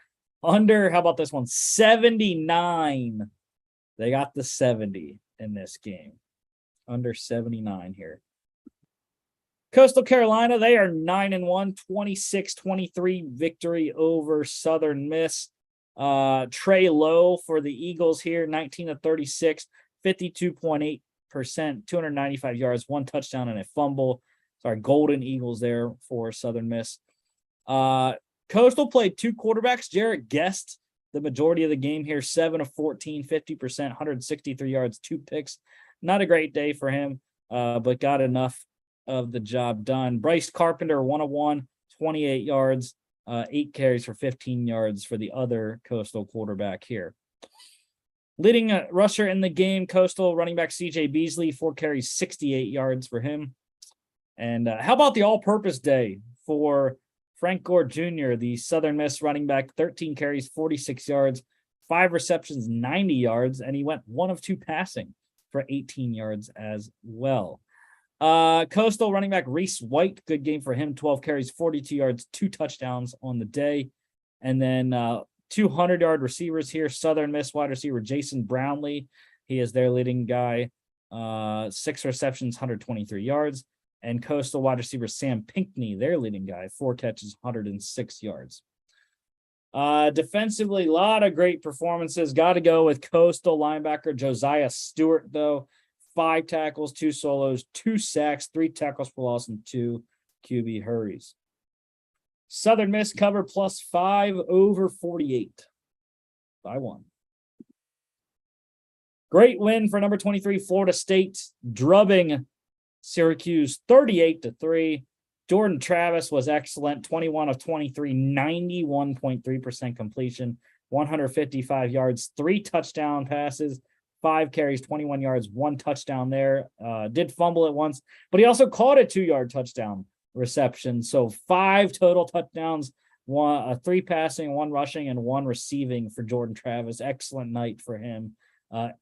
Under, how about this one? 79. They got the 70 in this game. Under 79 here. Coastal Carolina, they are 9-1, 26-23 victory over Southern Miss. Trey Lowe for the Eagles here, 19 of 36, 52.8%, 295 yards, 1 touchdown and a fumble. Sorry, Golden Eagles there for Southern Miss. Coastal played 2 quarterbacks. Jarrett Guest, the majority of the game here, 7 of 14, 50%, 163 yards, 2 picks. Not a great day for him, but got enough of the job done. Bryce Carpenter, 1 of 1, 28 yards, 8 carries for 15 yards for the other Coastal quarterback here. Leading rusher in the game, Coastal running back CJ Beasley, 4 carries, 68 yards for him. And how about the all-purpose day for Frank Gore Jr., the Southern Miss running back, 13 carries, 46 yards, 5 receptions, 90 yards, and he went 1 of 2 passing for 18 yards as well. Coastal running back Reese White, good game for him, 12 carries, 42 yards, 2 touchdowns on the day. And then 200-yard receivers here, Southern Miss wide receiver Jason Brownlee, he is their leading guy, 6 receptions, 123 yards. And Coastal wide receiver Sam Pinckney, their leading guy, 4 catches, 106 yards. Defensively, a lot of great performances. Got to go with Coastal linebacker Josiah Stewart, though. 5 tackles, 2 solos, 2 sacks, 3 tackles for loss, and 2 QB hurries. Southern Miss cover plus 5 over 48 by 1. Great win for number 23, Florida State, drubbing Syracuse 38-3. Jordan Travis was excellent, 21 of 23, 91.3% completion, 155 yards, 3 touchdown passes, 5 carries, 21 yards, 1 touchdown there. Did fumble it once, but he also caught a 2-yard touchdown reception. So 5 total touchdowns, 3 passing, 1 rushing, and 1 receiving for Jordan Travis. Excellent night for him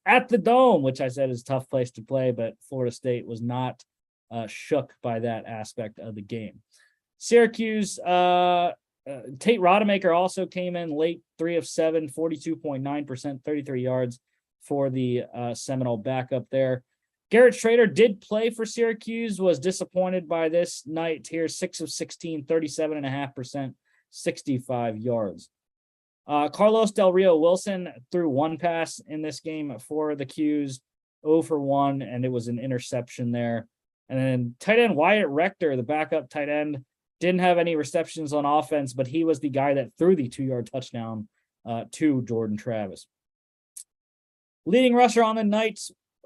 at the Dome, which I said is a tough place to play, but Florida State was not shook by that aspect of the game. Syracuse, Tate Rodemaker also came in late, 3 of 7, 42.9%, 33 yards for the Seminole backup there. Garrett Schrader did play for Syracuse, was disappointed by this night here, 6 of 16, 37.5%, 65 yards. Carlos Del Rio Wilson threw 1 pass in this game for the Qs, 0 for 1, and it was an interception there. And then tight end Wyatt Rector, the backup tight end, didn't have any receptions on offense, but he was the guy that threw the 2-yard touchdown to Jordan Travis. Leading rusher on the night,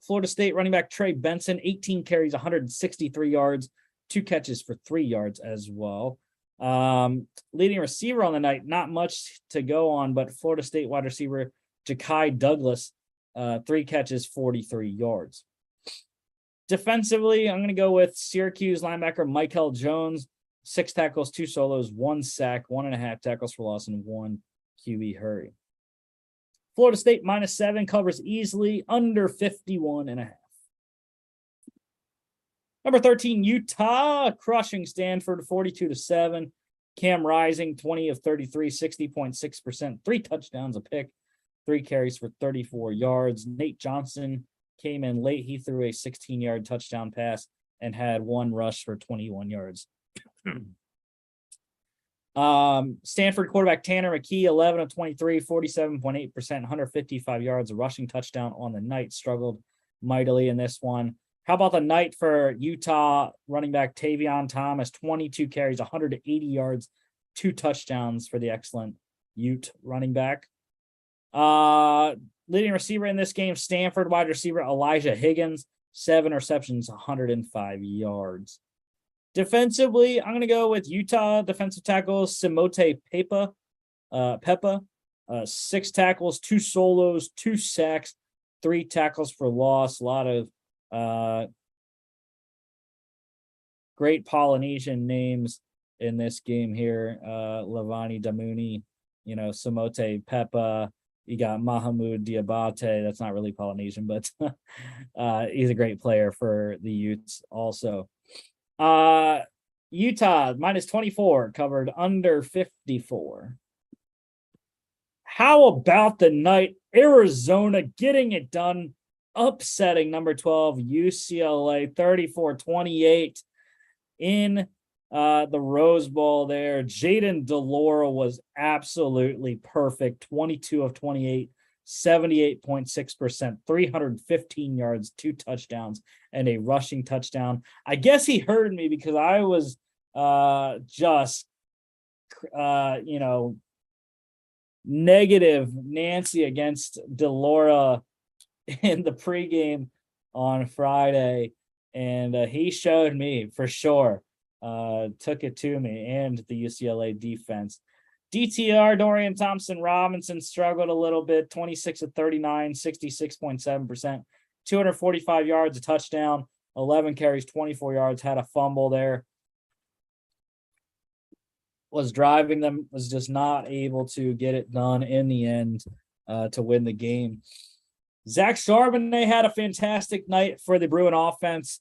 Florida State running back Trey Benson, 18 carries, 163 yards, 2 catches for 3 yards as well. Leading receiver on the night, not much to go on, but Florida State wide receiver Ja'Kai Douglas, 3 catches, 43 yards. Defensively, I'm going to go with Syracuse linebacker Michael Jones, 6 tackles, 2 solos, 1 sack, 1.5 tackles for loss, and 1 QB hurry. Florida State -7 covers easily under 51.5. Number 13, Utah crushing Stanford 42-7. Cam Rising 20 of 33, 60.6%, 3 touchdowns, a pick, 3 carries for 34 yards. Nate Johnson came in late. He threw a 16-yard touchdown pass and had 1 rush for 21 yards. Stanford quarterback Tanner McKee, 11 of 23, 47.8%, 155 yards, a rushing touchdown on the night. Struggled mightily in this one. How about the night for Utah running back Tavion Thomas, 22 carries, 180 yards, 2 touchdowns for the excellent Ute running back. Leading receiver in this game, Stanford wide receiver Elijah Higgins, 7 receptions, 105 yards. Defensively, I'm going to go with Utah defensive tackle Simote Peppa, 6 tackles, 2 solos, 2 sacks, 3 tackles for loss. A lot of great Polynesian names in this game here. Lavani Damuni, Simote Peppa. You got Mahamud Diabate. That's not really Polynesian, but he's a great player for the Utes also. Utah -24 covered under 54. How about the night? Arizona getting it done, upsetting number 12 UCLA 34-28 in the Rose Bowl there. Jaden Delora was absolutely perfect. 22 of 28, 78.6%, 315 yards, 2 touchdowns, and a rushing touchdown. I guess he heard me because I was negative Nancy against Delora in the pregame on Friday, and he showed me for sure. Took it to me and the UCLA defense. DTR Dorian Thompson Robinson struggled a little bit, 26 of 39, 66.7%, 245 yards, a touchdown, 11 carries, 24 yards, had a fumble there. Was driving them, was just not able to get it done in the end to win the game. Zach Charbonnet had a fantastic night for the Bruin offense.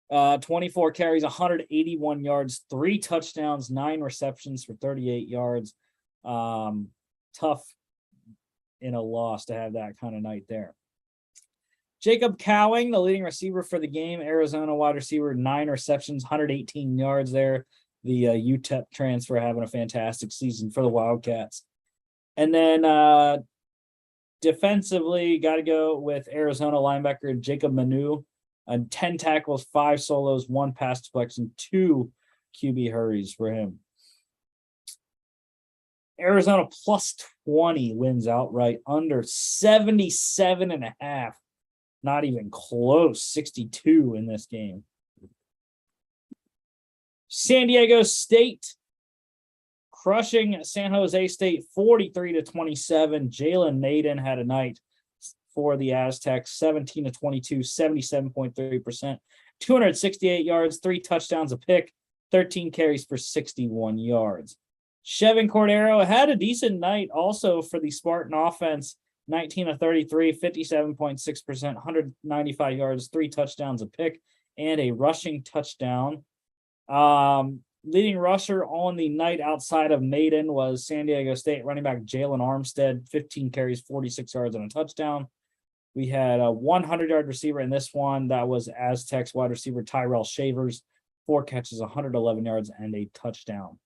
24 carries, 181 yards, 3 touchdowns, 9 receptions for 38 yards. Tough in a loss to have that kind of night there. Jacob Cowing, the leading receiver for the game, Arizona wide receiver, 9 receptions, 118 yards there. The UTEP transfer having a fantastic season for the Wildcats. And then defensively, got to go with Arizona linebacker Jacob Manu. 10 tackles, 5 solos, 1 pass deflection, 2 QB hurries for him. Arizona +20 wins outright under 77.5. Not even close. 62 in this game. San Diego State crushing San Jose State 43-27. Jalen Naden had a night for the Aztecs, 17 of 22, 77.3%, 268 yards, 3 touchdowns, a pick, 13 carries for 61 yards. Chevin Cordero had a decent night also for the Spartan offense, 19 of 33, 57.6%, 195 yards, 3 touchdowns, a pick, and a rushing touchdown. Leading rusher on the night outside of Naden was San Diego State running back Jalen Armstead, 15 carries, 46 yards, and a touchdown. We had a 100-yard receiver in this one. That was Aztecs wide receiver Tyrell Shavers, 4 catches, 111 yards, and a touchdown.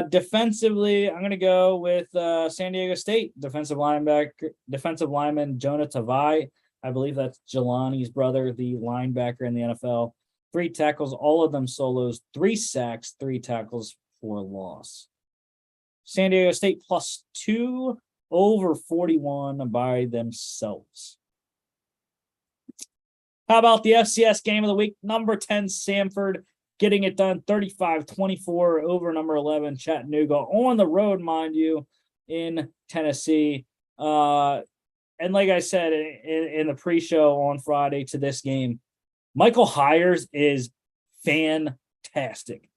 Defensively, I'm going to go with San Diego State defensive lineman Jonah Tavai. I believe that's Jelani's brother, the linebacker in the NFL. 3 tackles, all of them solos, 3 sacks, 3 tackles for loss. San Diego State +2 over 41 by themselves. How about the FCS game of the week? Number 10, Samford getting it done 35-24 over number 11 Chattanooga on the road, mind you, in Tennessee. And like I said in the pre-show on Friday to this game, Michael Hyers is fantastic.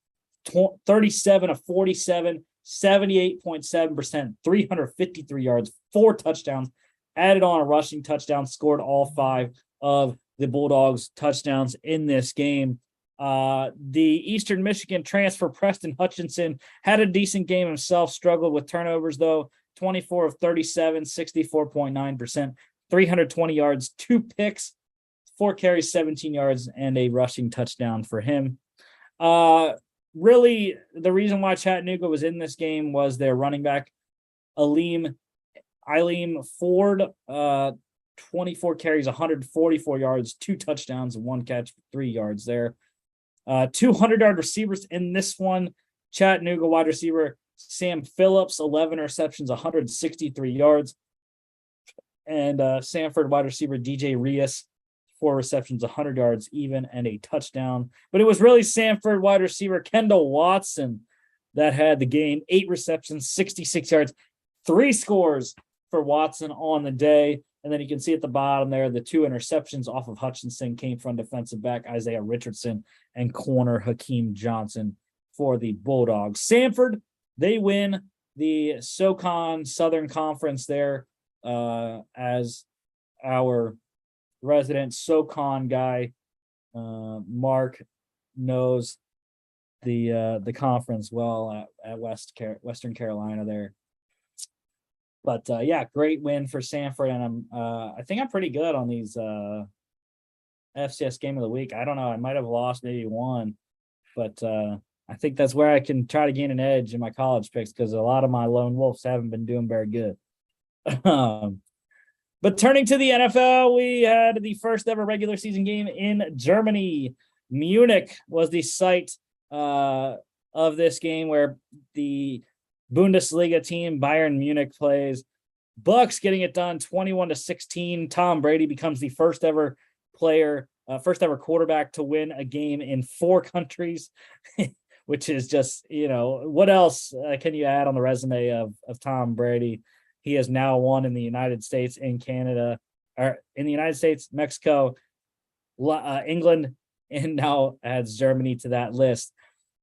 37 of 47, 78.7%, 353 yards, 4 touchdowns, added on a rushing touchdown, scored all 5 of the Bulldogs touchdowns in this game. The Eastern Michigan transfer Preston Hutchinson had a decent game himself, struggled with turnovers though. 24 of 37, 64.9%, 320 yards, 2 picks, 4 carries, 17 yards, and a rushing touchdown for him. Really, the reason why Chattanooga was in this game was their running back, Eileen Ford, 24 carries, 144 yards, 2 touchdowns, 1 catch, 3 yards there. 200-yard receivers in this one. Chattanooga wide receiver Sam Phillips, 11 receptions, 163 yards. And Sanford wide receiver DJ Rios, 4 receptions, 100 yards even, and a touchdown. But it was really Sanford wide receiver Kendall Watson that had the game. 8 receptions, 66 yards, 3 scores for Watson on the day. And then you can see at the bottom there, the 2 interceptions off of Hutchinson came from defensive back Isaiah Richardson and corner Hakeem Johnson for the Bulldogs. Sanford, they win the SoCon Southern Conference there, as our resident SoCon guy, Mark, knows the conference well at Western Carolina there. But yeah, great win for Sanford, and I think I'm pretty good on these FCS game of the week. I don't know, I might have lost maybe one, but I think that's where I can try to gain an edge in my college picks because a lot of my lone wolves haven't been doing very good. But turning to the NFL, we had the first ever regular season game in Germany. Munich was the site of this game where the Bundesliga team Bayern Munich plays. Bucks getting it done 21-16. Tom Brady becomes the first ever quarterback to win a game in 4 countries, which is just, what else can you add on the resume of Tom Brady? He has now won in the United States, in Canada, or in the United States, Mexico, England, and now adds Germany to that list.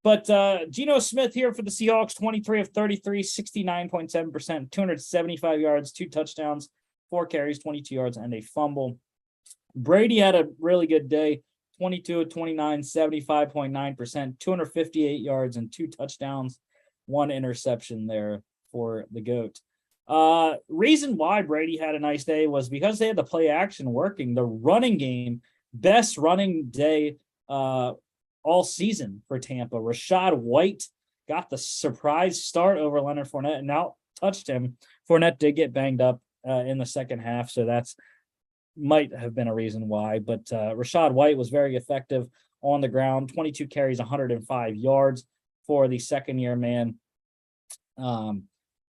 But Geno Smith here for the Seahawks, 23 of 33, 69.7%, 275 yards, 2 touchdowns, 4 carries, 22 yards, and a fumble. Brady had a really good day, 22 of 29, 75.9%, 258 yards, and 2 touchdowns, 1 interception there for the GOAT. Reason why Brady had a nice day was because they had the play action working. The running game, best running day all season for Tampa. Rachaad White got the surprise start over Leonard Fournette and now touched him. Fournette did get banged up in the second half, so that's might have been a reason why. But Rachaad White was very effective on the ground, 22 carries, 105 yards for the second-year man.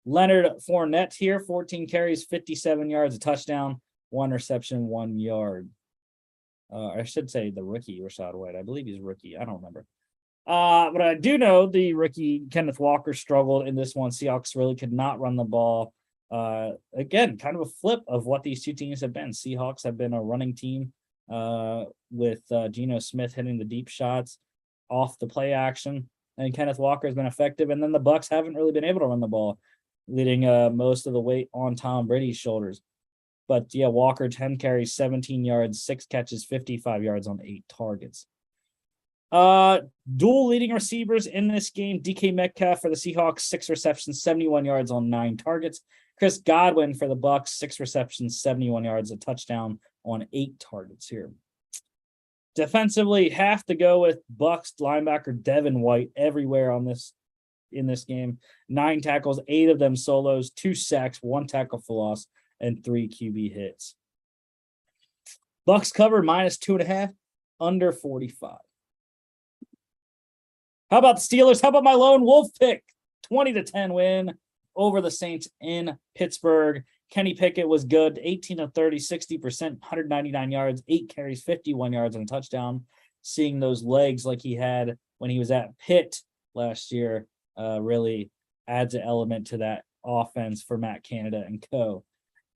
Leonard Fournette here, 14 carries, 57 yards, a touchdown, 1 reception, 1 yard. I should say the rookie, Rachaad White. I believe he's a rookie. I don't remember. But I do know the rookie, Kenneth Walker, struggled in this one. Seahawks really could not run the ball. Again, kind of a flip of what these two teams have been. Seahawks have been a running team with Geno Smith hitting the deep shots off the play action. And Kenneth Walker has been effective. And then the Bucks haven't really been able to run the ball, leading most of the weight on Tom Brady's shoulders. But yeah, Walker, 10 carries, 17 yards, 6 catches, 55 yards on 8 targets. Dual leading receivers in this game, DK Metcalf for the Seahawks, 6 receptions, 71 yards on 9 targets. Chris Godwin for the Bucks, 6 receptions, 71 yards, a touchdown on 8 targets here. Defensively, have to go with Bucks linebacker Devin White everywhere in this game. 9 tackles, 8 of them solos, 2 sacks, 1 tackle for loss, and 3 QB hits. Bucks covered -2.5, under 45. How about the Steelers? How about my lone wolf pick? 20-10 win over the Saints in Pittsburgh. Kenny Pickett was good, 18 of 30, 60%, 199 yards, 8 carries, 51 yards, and a touchdown. Seeing those legs like he had when he was at Pitt last year, really adds an element to that offense for Matt Canada and co.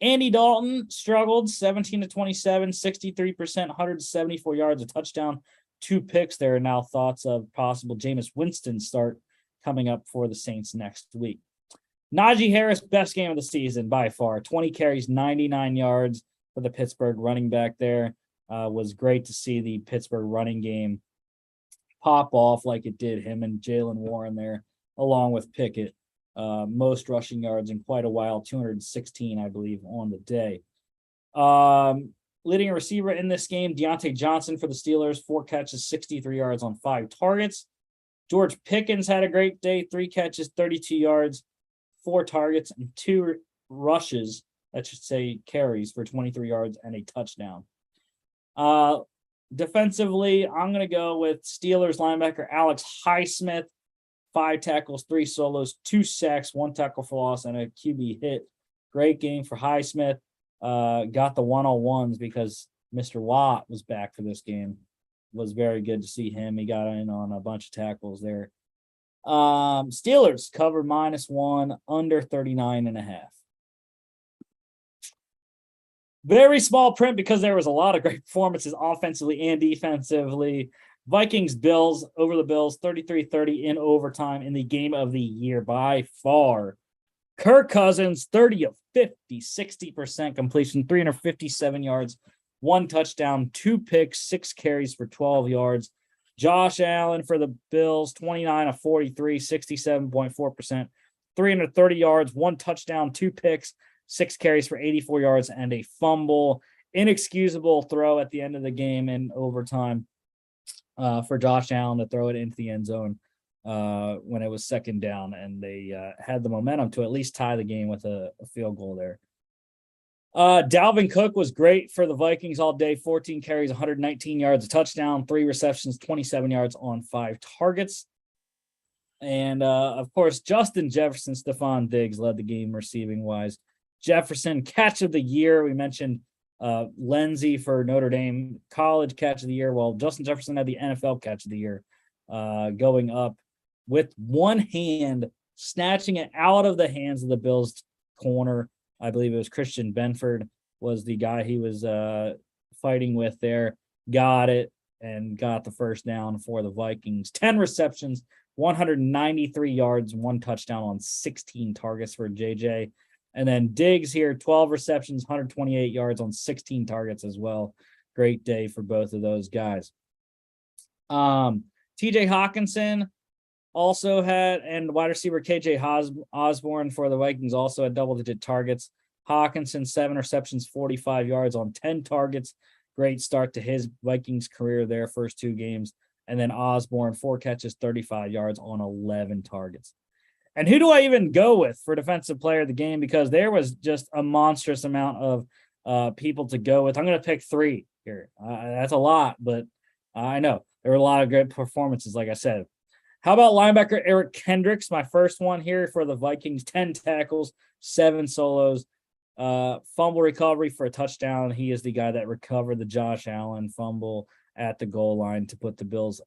Andy Dalton struggled 17 to 27, 63%, 174 yards, a touchdown, 2 picks. There are now thoughts of possible Jameis Winston start coming up for the Saints next week. Najee Harris, best game of the season by far. 20 carries, 99 yards for the Pittsburgh running back there. Was great to see the Pittsburgh running game pop off like it did, him and Jalen Warren there, along with Pickett. Most rushing yards in quite a while, 216, I believe, on the day. Leading a receiver in this game, Deontay Johnson for the Steelers, 4 catches, 63 yards on 5 targets. George Pickens had a great day, 3 catches, 32 yards, 4 targets, and 2 rushes, that should say carries, for 23 yards and a touchdown. Defensively, I'm going to go with Steelers linebacker Alex Highsmith, 5 tackles, 3 solos, 2 sacks, 1 tackle for loss, and a QB hit. Great game for Highsmith. Got the one-on-ones because Mr. Watt was back for this game. Was very good to see him. He got in on a bunch of tackles there. Steelers cover -1, under 39.5. Very small print because there was a lot of great performances offensively and defensively. Vikings Bills over the Bills, 33-30 in overtime in the game of the year by far. Kirk Cousins, 30 of 50, 60% completion, 357 yards, 1 touchdown, 2 picks, 6 carries for 12 yards. Josh Allen for the Bills, 29 of 43, 67.4%, 330 yards, 1 touchdown, 2 picks, 6 carries for 84 yards, and a fumble. Inexcusable throw at the end of the game in overtime for Josh Allen to throw it into the end zone when it was 2nd down, and they had the momentum to at least tie the game with a field goal there. Dalvin Cook was great for the Vikings all day, 14 carries, 119 yards, a touchdown, 3 receptions, 27 yards on 5 targets. And, of course, Justin Jefferson, Stephon Diggs led the game receiving-wise. Jefferson, catch of the year. We mentioned Lenzy for Notre Dame, college catch of the year. Well, Justin Jefferson had the NFL catch of the year, going up with one hand, snatching it out of the hands of the Bills corner. I believe it was Christian Benford was the guy he was fighting with there. Got it and got the first down for the Vikings. 10 receptions, 193 yards, 1 touchdown on 16 targets for JJ. And then Diggs here, 12 receptions, 128 yards on 16 targets as well. Great day for both of those guys. TJ Hawkinson also had, and wide receiver KJ Osborne for the Vikings also had double-digit targets. Hawkinson, 7 receptions, 45 yards on 10 targets. Great start to his Vikings career there, first 2 games. And then Osborne, 4 catches, 35 yards on 11 targets. And who do I even go with for defensive player of the game? Because there was just a monstrous amount of people to go with. I'm going to pick 3 here. That's a lot, but I know there were a lot of great performances, like I said. How about linebacker Eric Kendricks, my first one here for the Vikings, 10 tackles, 7 solos, fumble recovery for a touchdown. He is the guy that recovered the Josh Allen fumble at the goal line to put the Bills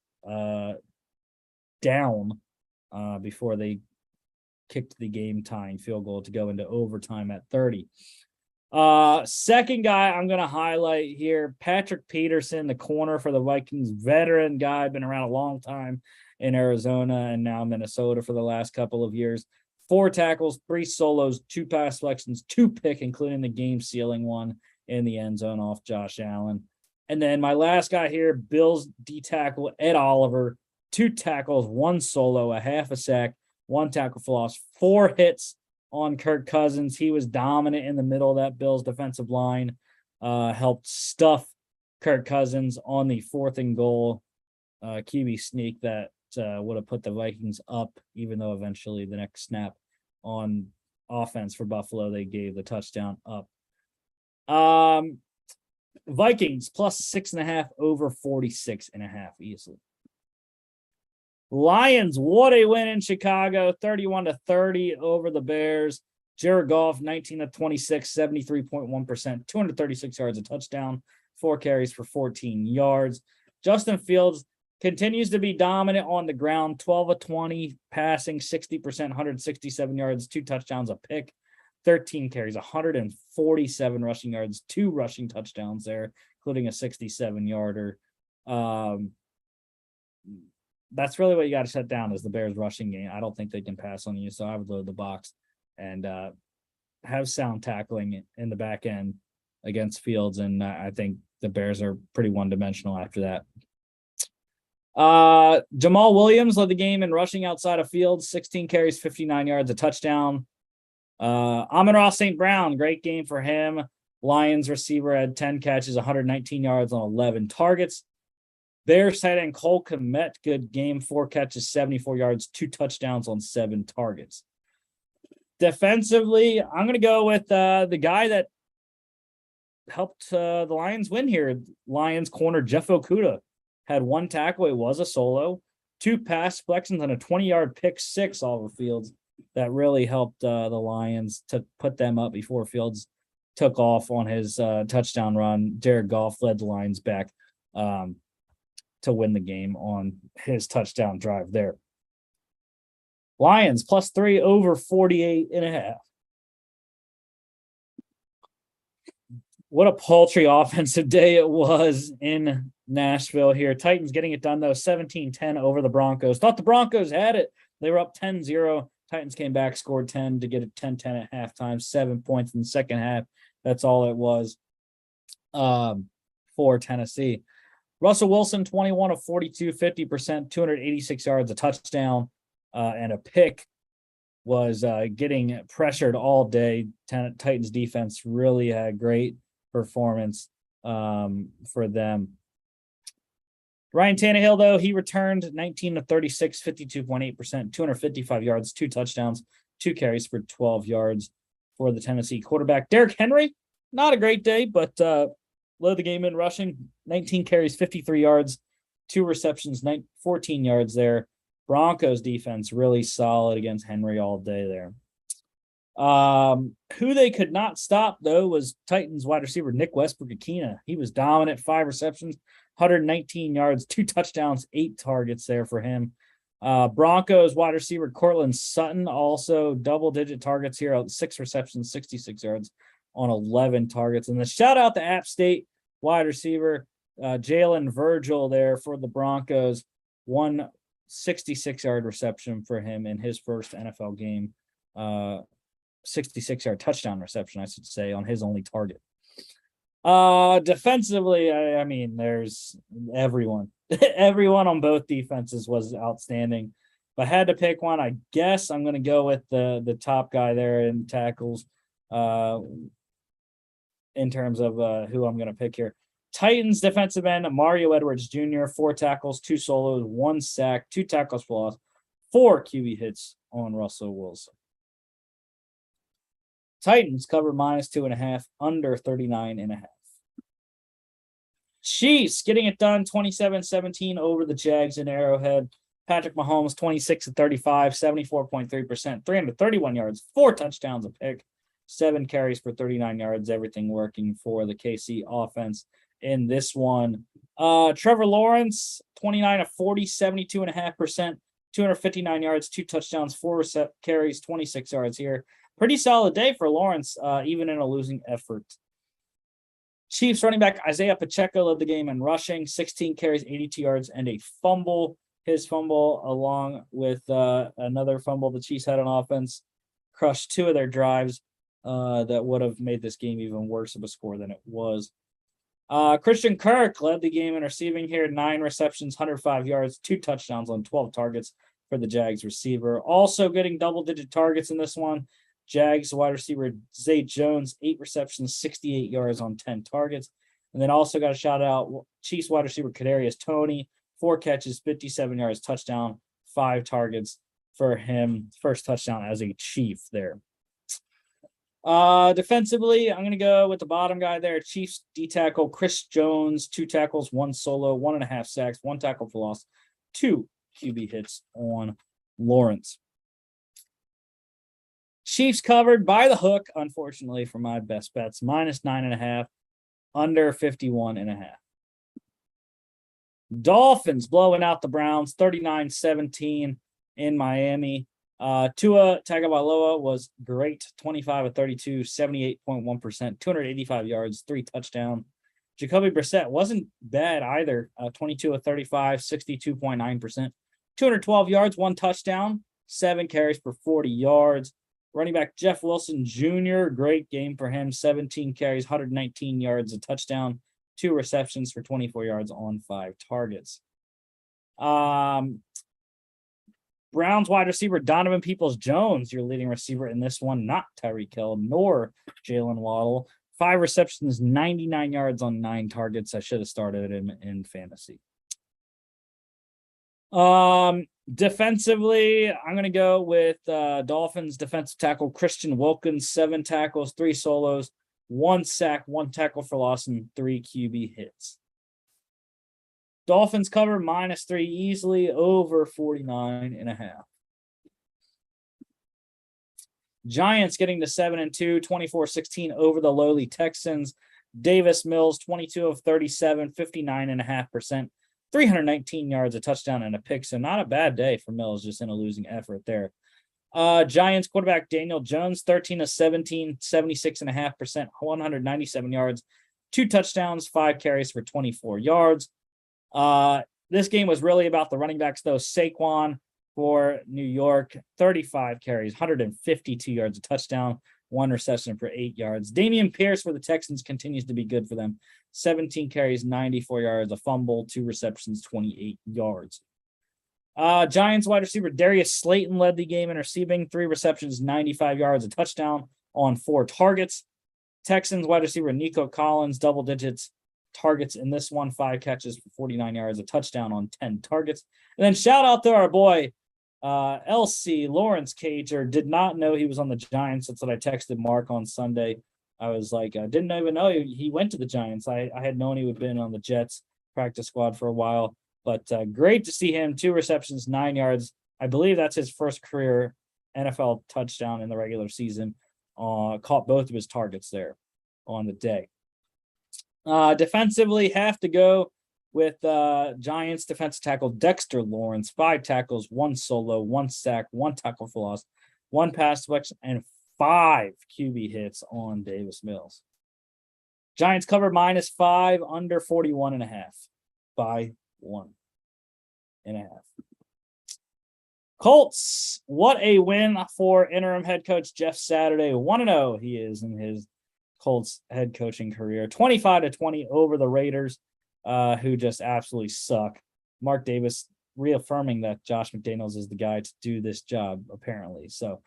down before they kicked the game-tying field goal to go into overtime at 30. Second guy I'm going to highlight here, Patrick Peterson, the corner for the Vikings, veteran guy, been around a long time in Arizona and now Minnesota for the last couple of years. 4 tackles, 3 solos, 2 pass selections, 2 pick, including the game-sealing one in the end zone off Josh Allen. And then my last guy here, Bills D-tackle Ed Oliver, 2 tackles, 1 solo, a half a sack, 1 tackle for loss, 4 hits on Kirk Cousins. He was dominant in the middle of that Bills defensive line, helped stuff Kirk Cousins on the 4th and goal QB sneak that would have put the Vikings up, even though eventually the next snap on offense for Buffalo, they gave the touchdown up. Vikings plus 6.5 over 46.5 easily. Lions, what a win in Chicago, 31-30 over the Bears. Jared Goff, 19 of 26, 73.1%, 236 yards, a touchdown, 4 carries for 14 yards. Justin Fields continues to be dominant on the ground, 12 of 20, passing 60%, 167 yards, 2 touchdowns, a pick, 13 carries, 147 rushing yards, 2 rushing touchdowns there, including a 67-yarder. That's really what you got to shut down is the Bears rushing game. I don't think they can pass on you, so I would load the box and have sound tackling in the back end against Fields, and I think the Bears are pretty one-dimensional after that. Jamal Williams led the game in rushing outside of Fields, 16 carries, 59 yards, a touchdown. Amon-Ra St. Brown, great game for him. Lions receiver had 10 catches, 119 yards on 11 targets. Bears tight end Cole Kmet, good game, 4 catches, 74 yards, 2 touchdowns on 7 targets. Defensively, I'm going to go with the guy that helped the Lions win here. Lions corner Jeff Okudah had 1 tackle. It was a solo, 2 pass deflections, and a 20-yard pick 6 off of Fields. That really helped the Lions to put them up before Fields took off on his touchdown run. Jared Goff led the Lions back to win the game on his touchdown drive there. Lions +3 over 48.5. What a paltry offensive day it was in Nashville here. Titans getting it done, though, 17-10 over the Broncos. Thought the Broncos had it. They were up 10-0. Titans came back, scored 10 to get it 10-10 at halftime, 7 points in the second half. That's all it was for Tennessee. Russell Wilson, 21 of 42, 50%, 286 yards, a touchdown, and a pick. Was getting pressured all day. Titans defense really had a great performance for them. Ryan Tannehill, though, he returned 19 of 36, 52.8%, 255 yards, 2 touchdowns, 2 carries for 12 yards for the Tennessee quarterback. Derrick Henry, not a great day, but led the game in rushing, 19 carries, 53 yards, 2 receptions, 14 yards there. Broncos defense really solid against Henry all day there. Who they could not stop, though, was Titans wide receiver Nick Westbrook-Ikhine. He was dominant, 5 receptions, 119 yards, 2 touchdowns, 8 targets there for him. Broncos wide receiver Cortland Sutton, also double-digit targets here, 6 receptions, 66 yards on 11 targets. And the shout-out to App State wide receiver Jalen Virgil there for the Broncos, 1 66-yard reception for him in his first NFL game. 66-yard touchdown reception, I should say, on his only target. Defensively, I mean, there's everyone. Everyone on both defenses was outstanding. If I had to pick one, I guess I'm going to go with the top guy there in tackles in terms of who I'm going to pick here. Titans defensive end Mario Edwards Jr., 4 tackles, 2 solos, 1 sack, 2 tackles for loss, 4 QB hits on Russell Wilson. Titans cover -2.5, under 39.5. Chiefs getting it done, 27-17 over the Jags in Arrowhead. Patrick Mahomes, 26 of 35, 74.3%, 331 yards, 4 touchdowns, a pick, 7 carries for 39 yards, everything working for the KC offense in this one. Trevor Lawrence, 29 of 40, 72.5%, 259 yards, 2 touchdowns, 4 carries, 26 yards here. Pretty solid day for Lawrence, even in a losing effort. Chiefs running back Isaiah Pacheco led the game in rushing, 16 carries, 82 yards, and a fumble. His fumble, along with another fumble the Chiefs had on offense, crushed 2 of their drives that would have made this game even worse of a score than it was. Christian Kirk led the game in receiving here, 9 receptions, 105 yards, 2 touchdowns on 12 targets for the Jags receiver. Also getting double-digit targets in this one, Jags wide receiver Zay Jones, 8 receptions, 68 yards on 10 targets. And then also got a shout out Chiefs wide receiver Kadarius Toney, 4 catches, 57 yards, touchdown, 5 targets for him. First touchdown as a Chief there. Defensively, I'm going to go with the bottom guy there. Chiefs D tackle Chris Jones, 2 tackles, 1 solo, 1.5 sacks, 1 tackle for loss, 2 QB hits on Lawrence. Chiefs covered by the hook, unfortunately, for my best bets, -9.5, under 51.5. Dolphins blowing out the Browns 39-17 in Miami. Tua Tagovailoa was great, 25 of 32, 78.1%, 285 yards, 3 touchdowns. Jacoby Brissett wasn't bad either, 22 of 35, 62.9%, 212 yards, 1 touchdown, 7 carries for 40 yards. Running back Jeff Wilson Jr., great game for him, 17 carries, 119 yards, a touchdown, 2 receptions for 24 yards on 5 targets. Browns wide receiver Donovan Peoples-Jones, your leading receiver in this one, not Tyreek Hill nor Jalen Waddle. 5 receptions, 99 yards on 9 targets. I should have started him in fantasy. Defensively, I'm going to go with Dolphins defensive tackle Christian Wilkins, 7 tackles, 3 solos, 1 sack, 1 tackle for loss, and 3 QB hits. Dolphins cover -3 easily, over 49.5. Giants getting to 7-2, 24-16 over the lowly Texans. Davis Mills, 22 of 37, 59.5%, 319 yards, a touchdown, and a pick. So not a bad day for Mills, just in a losing effort there. Giants quarterback Daniel Jones, 13 of 17, 76.5%, 197 yards, 2 touchdowns, 5 carries for 24 yards. This game was really about the running backs, though. Saquon for New York, 35 carries, 152 yards, a touchdown, 1 reception for 8 yards. Dameon Pierce for the Texans continues to be good for them. 17 carries, 94 yards, a fumble, 2 receptions, 28 yards. Giants wide receiver Darius Slayton led the game in receiving, 3 receptions, 95 yards, a touchdown on 4 targets. Texans wide receiver Nico Collins, double digits targets in this one, 5 catches for 49 yards, a touchdown on 10 targets. And then shout out to our boy, LC Lawrence Cager. Did not know he was on the Giants. That's what I texted Mark on Sunday. I was like, I didn't even know he went to the Giants. I had known he would have been on the Jets practice squad for a while, but great to see him. 2 receptions, 9 yards. I believe that's his first career NFL touchdown in the regular season. Caught both of his targets there on the day. Defensively, have to go with Giants defensive tackle Dexter Lawrence, 5 tackles, 1 solo, 1 sack, 1 tackle for loss, 1 pass deflection, and 5 QB hits on Davis Mills. Giants cover -5, under 41.5 by 1.5. Colts, what a win for interim head coach Jeff Saturday. 1-0 he is in his Colts head coaching career. 25-20 over the Raiders, who just absolutely suck. Mark Davis reaffirming that Josh McDaniels is the guy to do this job, apparently. So,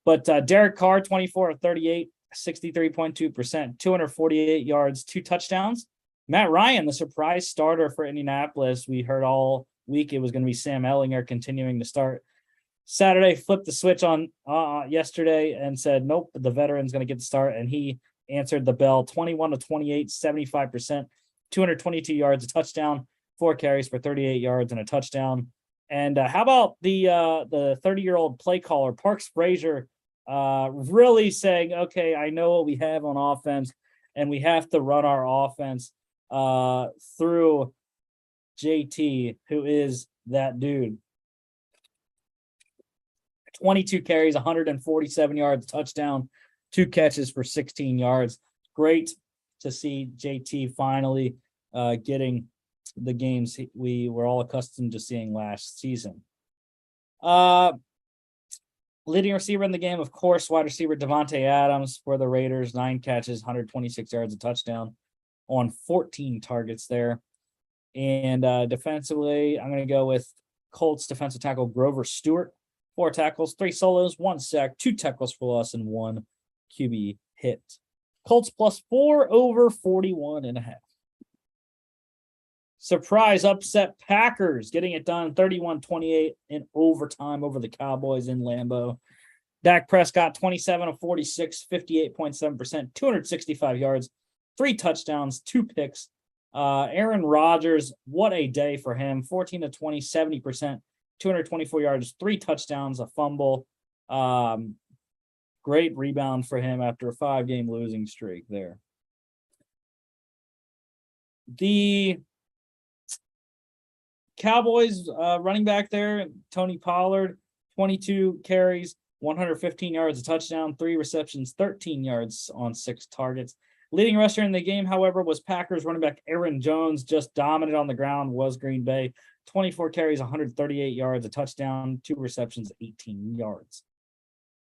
but Derek Carr, 24 of 38, 63.2%, 248 yards, 2 touchdowns. Matt Ryan, the surprise starter for Indianapolis. We heard all week it was going to be Sam Ehlinger continuing to start. Saturday flipped the switch on yesterday and said, nope, the veteran's going to get the start, and he answered the bell. 21-28, 75%, 222 yards, a touchdown, 4 carries for 38 yards and a touchdown. And how about the 30-year-old play caller, Parks Frazier, really saying, okay, I know what we have on offense, and we have to run our offense through JT, who is that dude. 22 carries, 147 yards, touchdown, 2 catches for 16 yards. Great to see JT finally getting the games we were all accustomed to seeing last season. Leading receiver in the game, of course, wide receiver Devontae Adams for the Raiders, 9 catches, 126 yards, a touchdown on 14 targets there. And defensively, I'm going to go with Colts defensive tackle Grover Stewart, 4 tackles, 3 solos, 1 sack, 2 tackles for loss, and 1 QB hit. Colts +4 over 41.5. Surprise upset Packers getting it done 31-28 in overtime over the Cowboys in Lambeau. Dak Prescott 27 of 46, 58.7%, 265 yards, 3 touchdowns, 2 picks. Aaron Rodgers, what a day for him. 14 of 20, 70%, 224 yards, 3 touchdowns, a fumble. Great rebound for him after a 5-game losing streak there. The Cowboys running back there, Tony Pollard, 22 carries, 115 yards, a touchdown, 3 receptions, 13 yards on 6 targets. Leading rusher in the game, however, was Packers running back Aaron Jones. Just dominant on the ground was Green Bay. 24 carries, 138 yards, a touchdown, 2 receptions, 18 yards.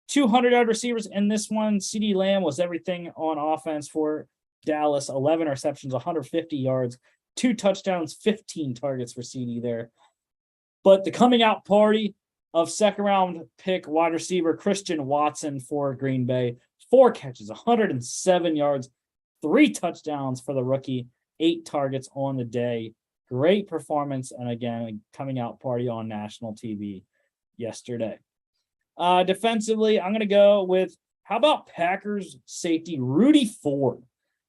200-yard receivers in this one. CeeDee Lamb was everything on offense for Dallas. 11 receptions, 150 yards, 2 touchdowns, 15 targets for CeeDee there. But the coming out party of second-round pick wide receiver Christian Watson for Green Bay. 4 catches, 107 yards, 3 touchdowns for the rookie, 8 targets on the day. Great performance, and again, coming out party on national TV yesterday. Defensively, I'm going to go with, how about Packers safety Rudy Ford?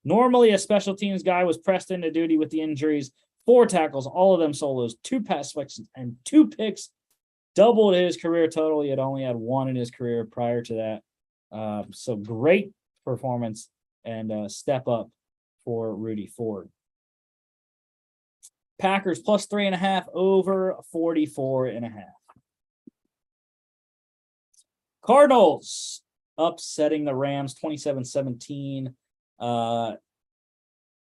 Normally a special teams guy, was pressed into duty with the injuries. 4 tackles, all of them solos, 2 pass deflections, and 2 picks. Doubled his career total. He had only had 1 in his career prior to that. So great performance and step up for Rudy Ford. Packers plus 3.5 over 44.5. Cardinals upsetting the Rams 27-17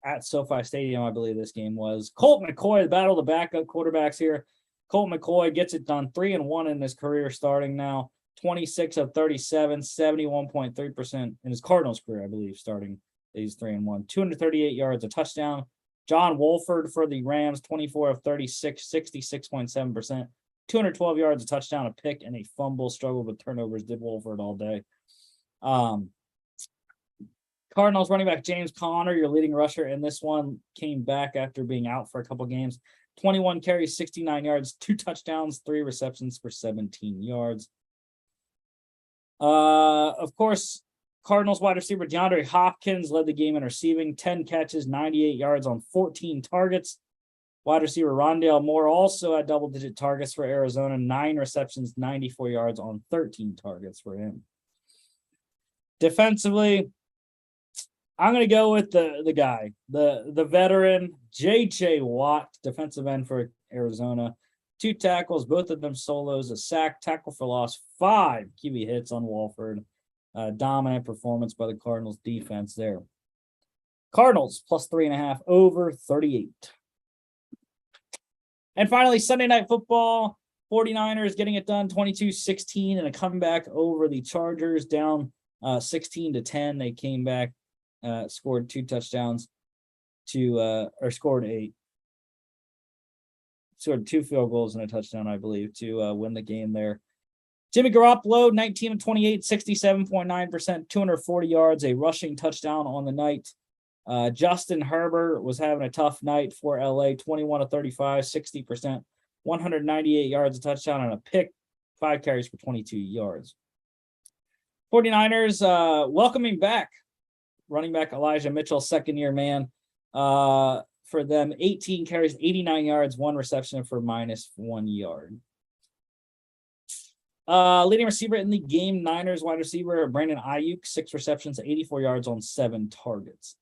at SoFi Stadium, I believe this game was. Colt McCoy, the battle of the backup quarterbacks here. Colt McCoy gets it done, 3-1 in his career starting now. 26 of 37, 71.3% in his Cardinals career, I believe, starting. He's 3-1. 238 yards, a touchdown. John Wolford for the Rams, 24 of 36, 66.7%. 212 yards, a touchdown, a pick, and a fumble. Struggled with turnovers, did Wolford all day. Cardinals running back James Conner, your leading rusher in this one, came back after being out for a couple games. 21 carries, 69 yards, 2 touchdowns, 3 receptions for 17 yards. Of course, Cardinals wide receiver DeAndre Hopkins led the game in receiving, 10 catches, 98 yards on 14 targets. Wide receiver Rondale Moore also had double-digit targets for Arizona, 9 receptions, 94 yards on 13 targets for him. Defensively, I'm going to go with the guy, the veteran, J.J. Watt, defensive end for Arizona. 2 tackles, both of them solos, a sack, tackle for loss, 5 QB hits on Wolford. Dominant performance by the Cardinals defense there. Cardinals plus 3.5 over 38. And finally, Sunday Night Football, 49ers getting it done 22-16 and a comeback over the Chargers, down 16-10. They came back, scored 2 touchdowns scored 2 field goals and a touchdown, I believe, to win the game there. Jimmy Garoppolo, 19 of 28, 67.9%, 240 yards, a rushing touchdown on the night. Justin Herbert was having a tough night for LA, 21 of 35, 60%, 198 yards, a touchdown, and a pick, 5 carries for 22 yards. 49ers welcoming back running back Elijah Mitchell, second-year man. For them, 18 carries, 89 yards, 1 reception for -1 yard. Leading receiver in the game, Niners wide receiver Brandon Ayuk, 6 receptions, 84 yards on 7 targets.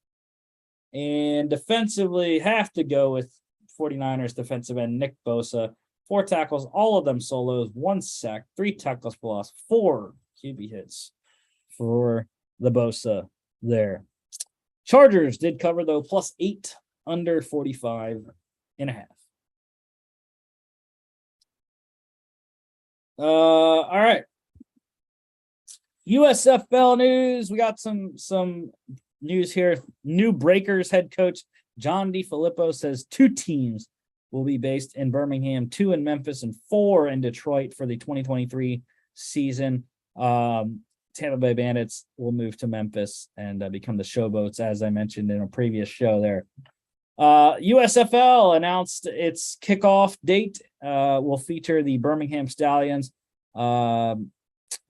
And defensively, have to go with 49ers defensive end Nick Bosa, 4 tackles, all of them solos, 1 sack, 3 tackles for loss, 4 QB hits for the Bosa there. Chargers did cover, though, +8 under 45.5. All right. USFL news. We got some news here. New Breakers head coach John DeFilippo says 2 teams will be based in Birmingham, 2 in Memphis, and 4 in Detroit for the 2023 season. Tampa Bay Bandits will move to Memphis and become the Showboats, as I mentioned in a previous show there. USFL announced its kickoff date will feature the Birmingham Stallions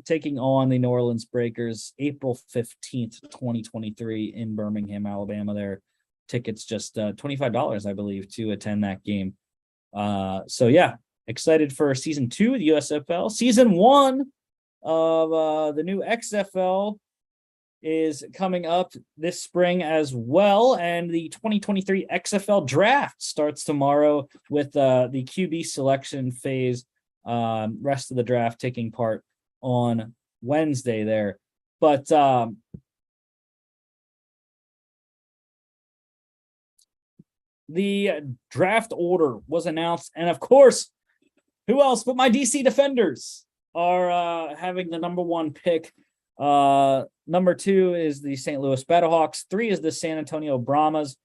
taking on the New Orleans Breakers April 15th, 2023 in Birmingham, Alabama. Their tickets just $25, I believe, to attend that game. So yeah, excited for season 2 of the USFL. Season 1 of the new XFL is coming up this spring as well, and the 2023 XFL draft starts tomorrow with the QB selection phase. Rest of the draft taking part on Wednesday there, but the draft order was announced, and of course, who else but my DC Defenders are having the number 1 pick. Number 2 is the St. Louis Battlehawks. 3 is the San Antonio Brahmas.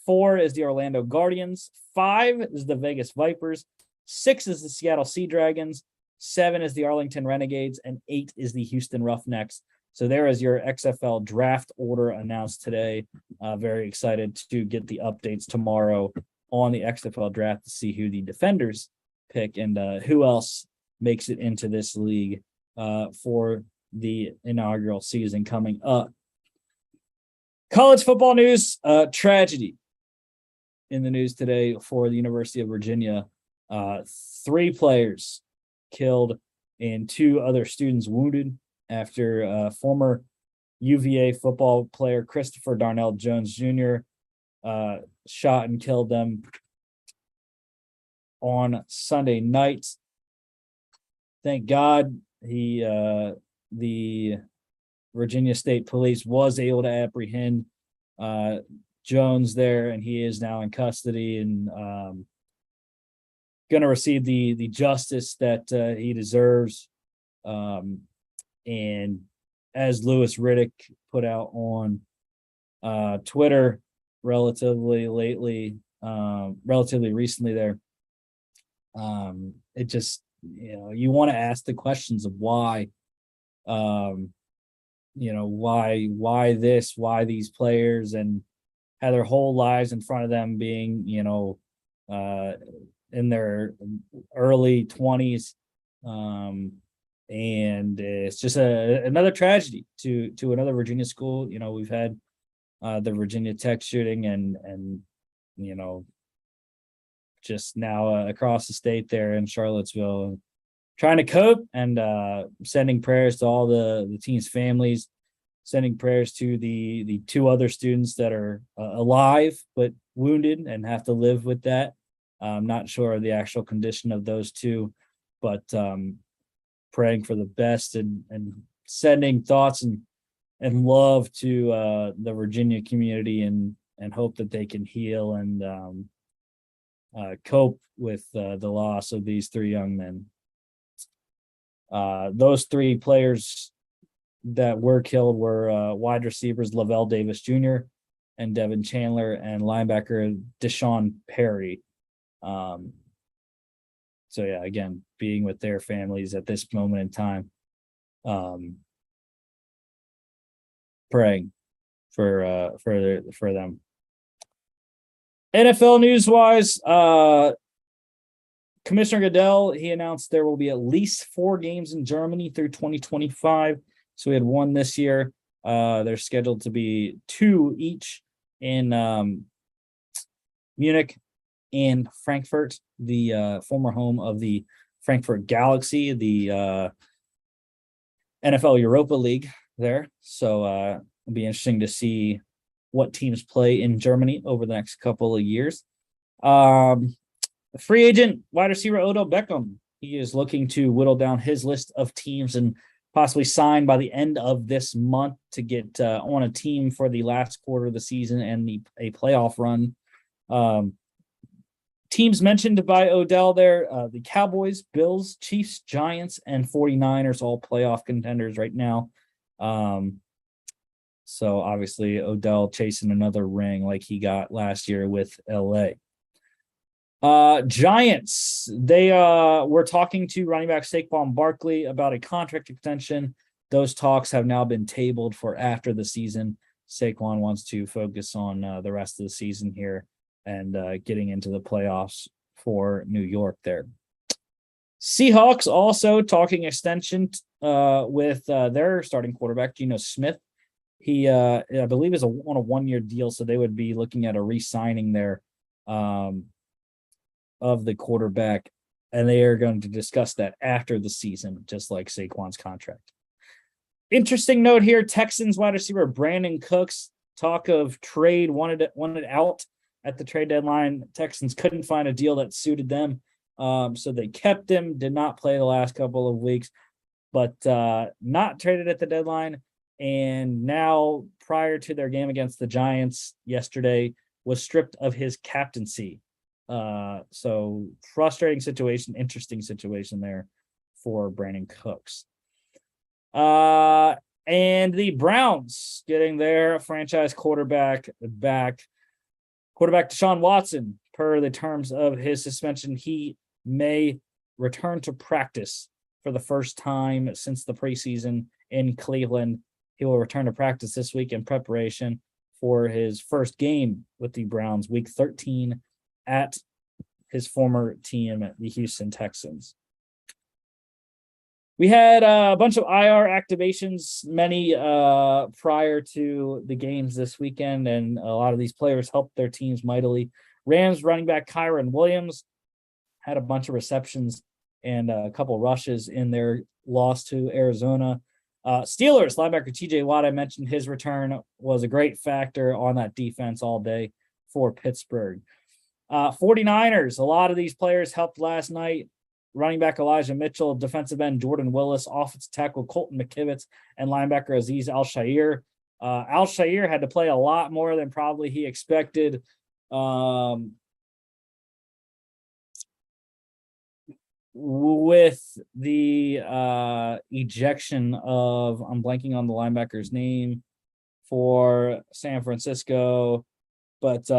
4 is the Orlando Guardians. 5 is the Vegas Vipers. 6 is the Seattle Sea Dragons. 7 is the Arlington Renegades, and 8 is the Houston Roughnecks. So there is your XFL draft order announced today. Very excited to get the updates tomorrow on the XFL draft to see who the Defenders pick and who else makes it into this league for the inaugural season coming up. College football news, tragedy in the news today for the University of Virginia. 3 players killed and 2 other students wounded after former UVA football player Christopher Darnell Jones Jr. Shot and killed them on Sunday night. Thank God the Virginia State Police was able to apprehend Jones there, and he is now in custody and going to receive the justice that he deserves. And as Louis Riddick put out on Twitter relatively recently there, it just, you want to ask the questions of why, why these players, and had their whole lives in front of them being, in their early 20s. And it's just another tragedy to another Virginia school. We've had the Virginia Tech shooting and just now across the state there in Charlottesville, trying to cope and sending prayers to all the team's families, sending prayers to the 2 other students that are alive but wounded and have to live with that. I'm not sure of the actual condition of those 2, but praying for the best and sending thoughts and love to the Virginia community and hope that they can heal and cope with the loss of these 3 young men. Those 3 players that were killed were wide receivers Lavelle Davis Jr. and Devin Chandler, and linebacker Deshaun Perry. So yeah, again, being with their families at this moment in time, praying for them. NFL news wise, Commissioner Goodell, he announced there will be at least 4 games in Germany through 2025. So we had 1 this year. There's scheduled to be 2 each in Munich and Frankfurt, the former home of the Frankfurt Galaxy, the NFL Europa League there. So it'll be interesting to see what teams play in Germany over the next couple of years. Free agent wide receiver Odell Beckham, he is looking to whittle down his list of teams and possibly sign by the end of this month to get on a team for the last quarter of the season and a playoff run. Teams mentioned by Odell there, the Cowboys, Bills, Chiefs, Giants, and 49ers, all playoff contenders right now. So obviously Odell chasing another ring like he got last year with LA. Giants, they were talking to running back Saquon Barkley about a contract extension. Those talks have now been tabled for after the season. Saquon wants to focus on the rest of the season here and getting into the playoffs for New York there. Seahawks also talking extension with their starting quarterback, Geno Smith. He, I believe, is on a 1-year deal, so they would be looking at a re-signing there of the quarterback, and they are going to discuss that after the season, just like Saquon's contract. Interesting note here, Texans wide receiver Brandon Cooks, talk of trade, wanted out at the trade deadline. Texans couldn't find a deal that suited them. So they kept him, did not play the last couple of weeks, but not traded at the deadline. And now, prior to their game against the Giants yesterday, was stripped of his captaincy. So frustrating situation, interesting situation there for Brandon Cooks. And the Browns getting their franchise quarterback back. Quarterback Deshaun Watson, per the terms of his suspension, he may return to practice for the first time since the preseason in Cleveland. He will return to practice this week in preparation for his first game with the Browns, week 13, at his former team, the Houston Texans. We had a bunch of IR activations, many prior to the games this weekend, and a lot of these players helped their teams mightily. Rams running back Kyron Williams had a bunch of receptions and a couple rushes in their loss to Arizona. Steelers linebacker TJ Watt, I mentioned his return, was a great factor on that defense all day for Pittsburgh. 49ers, a lot of these players helped last night. Running back Elijah Mitchell, defensive end Jordan Willis, offensive tackle Colton McKivitz, and linebacker Azeez Al-Shaair. Al-Shaair had to play a lot more than probably he expected. With the ejection of, I'm blanking on the linebacker's name for San Francisco, but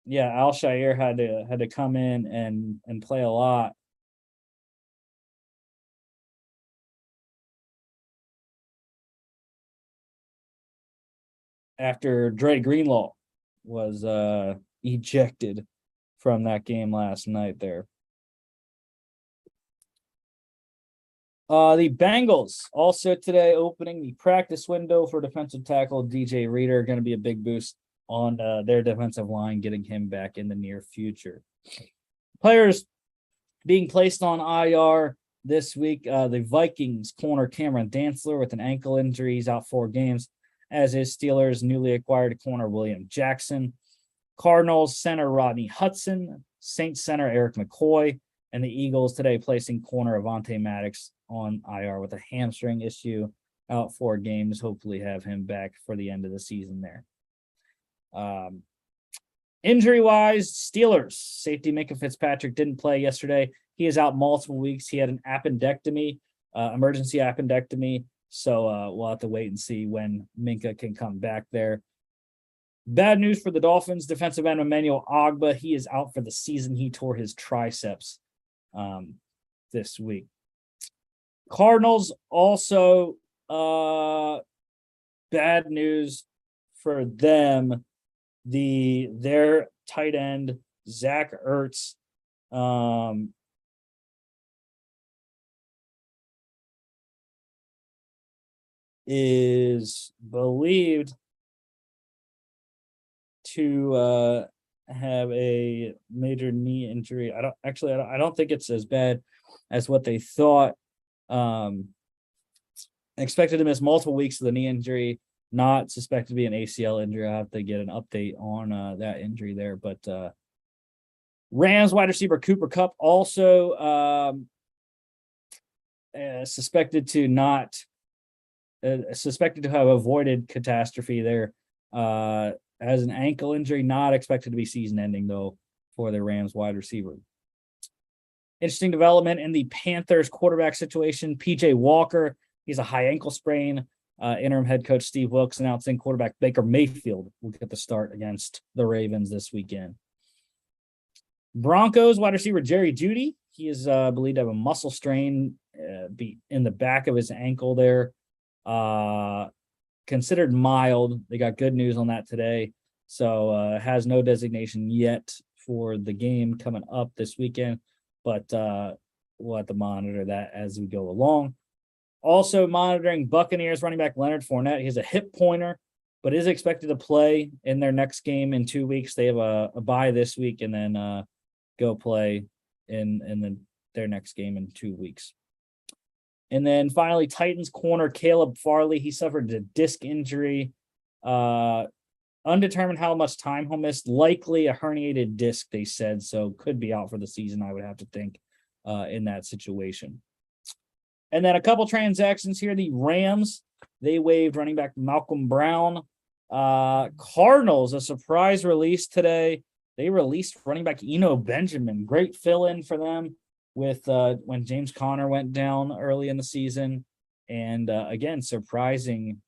yeah, Al-Shaair had to come in and play a lot. After Dre Greenlaw was ejected from that game last night there. The Bengals also today opening the practice window for defensive tackle DJ Reader, going to be a big boost on their defensive line, getting him back in the near future. Players being placed on IR this week, the Vikings corner Cameron Dantzler with an ankle injury, he's out 4 games, as is Steelers newly acquired corner William Jackson. Cardinals center Rodney Hudson, Saints center Eric McCoy, and the Eagles today placing corner Avonte Maddox on IR with a hamstring issue, out 4 games. Hopefully have him back for the end of the season there. Injury-wise, Steelers safety Minka Fitzpatrick didn't play yesterday. He is out multiple weeks. He had an appendectomy, emergency appendectomy. So we'll have to wait and see when Minka can come back there. Bad news for the Dolphins. Defensive end Emmanuel Ogbah, he is out for the season. He tore his triceps this week. Cardinals also bad news for them. Their tight end Zach Ertz is believed to have a major knee injury. I don't think it's as bad as what they thought. Expected to miss multiple weeks of the knee injury, not suspected to be an ACL injury. I'll have to get an update on that injury there. But Rams wide receiver Cooper Kupp also suspected to have avoided catastrophe there. As an ankle injury, not expected to be season ending though for the Rams wide receiver. Interesting development in the Panthers quarterback situation. PJ Walker, he's a high ankle sprain. Interim head coach Steve Wilkes announcing quarterback Baker Mayfield will get the start against the Ravens this weekend. Broncos wide receiver Jerry Jeudy, he is believed to have a muscle strain in the back of his ankle there. Considered mild. They got good news on that today. So has no designation yet for the game coming up this weekend, but we'll have to monitor that as we go along. Also monitoring Buccaneers running back Leonard Fournette. He has a hip pointer, but is expected to play in their next game in 2 weeks. They have a bye this week and then go play in their next game in 2 weeks. And then finally, Titans corner Caleb Farley. He suffered a disc injury. Undetermined how much time he'll miss. Likely a herniated disc, they said. So could be out for the season, I would have to think, in that situation. And then a couple transactions here. The Rams, they waived running back Malcolm Brown. Cardinals, a surprise release today. They released running back Eno Benjamin. Great fill-in for them with when James Conner went down early in the season. And again, surprising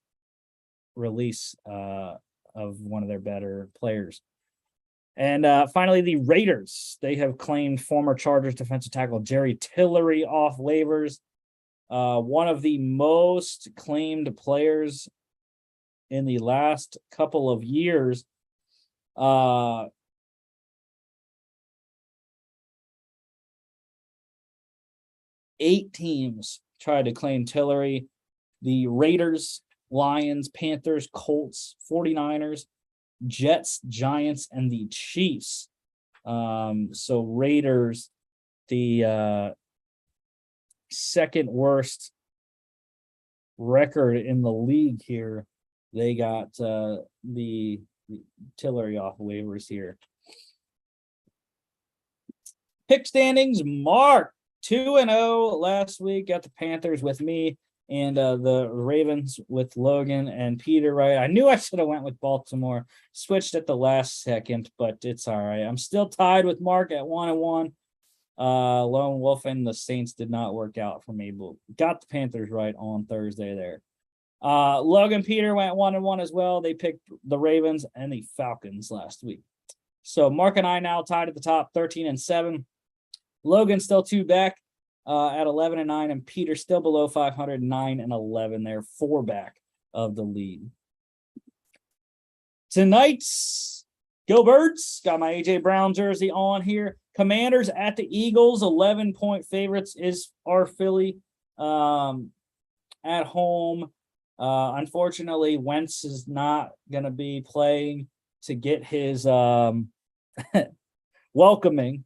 release of one of their better players. And finally, the Raiders. They have claimed former Chargers defensive tackle Jerry Tillery off waivers. One of the most claimed players in the last couple of years. 8 teams tried to claim Tillery. The Raiders, Lions, Panthers, Colts, 49ers, Jets, Giants, and the Chiefs. So Raiders, the second worst record in the league here. They got the Tillery off waivers here. Pick standings, Mark 2-0 last week. Got the Panthers with me and the Ravens with Logan and Peter, right? I knew I should have went with Baltimore. Switched at the last second, but it's all right. I'm still tied with Mark at 1-1. Lone Wolf and the Saints did not work out for me, but got the Panthers right on Thursday there. Logan Peter went 1-1 as well. They picked the Ravens and the Falcons last week. So Mark and I now tied at the top, 13-7. Logan still 2 back at 11-9, and Peter still below 500, 9-11. They're 4 back of the lead. Tonight's Go Birds. Got my AJ Brown jersey on here. Commanders at the Eagles, 11-point favorites is our Philly at home. Unfortunately, Wentz is not going to be playing to get his welcoming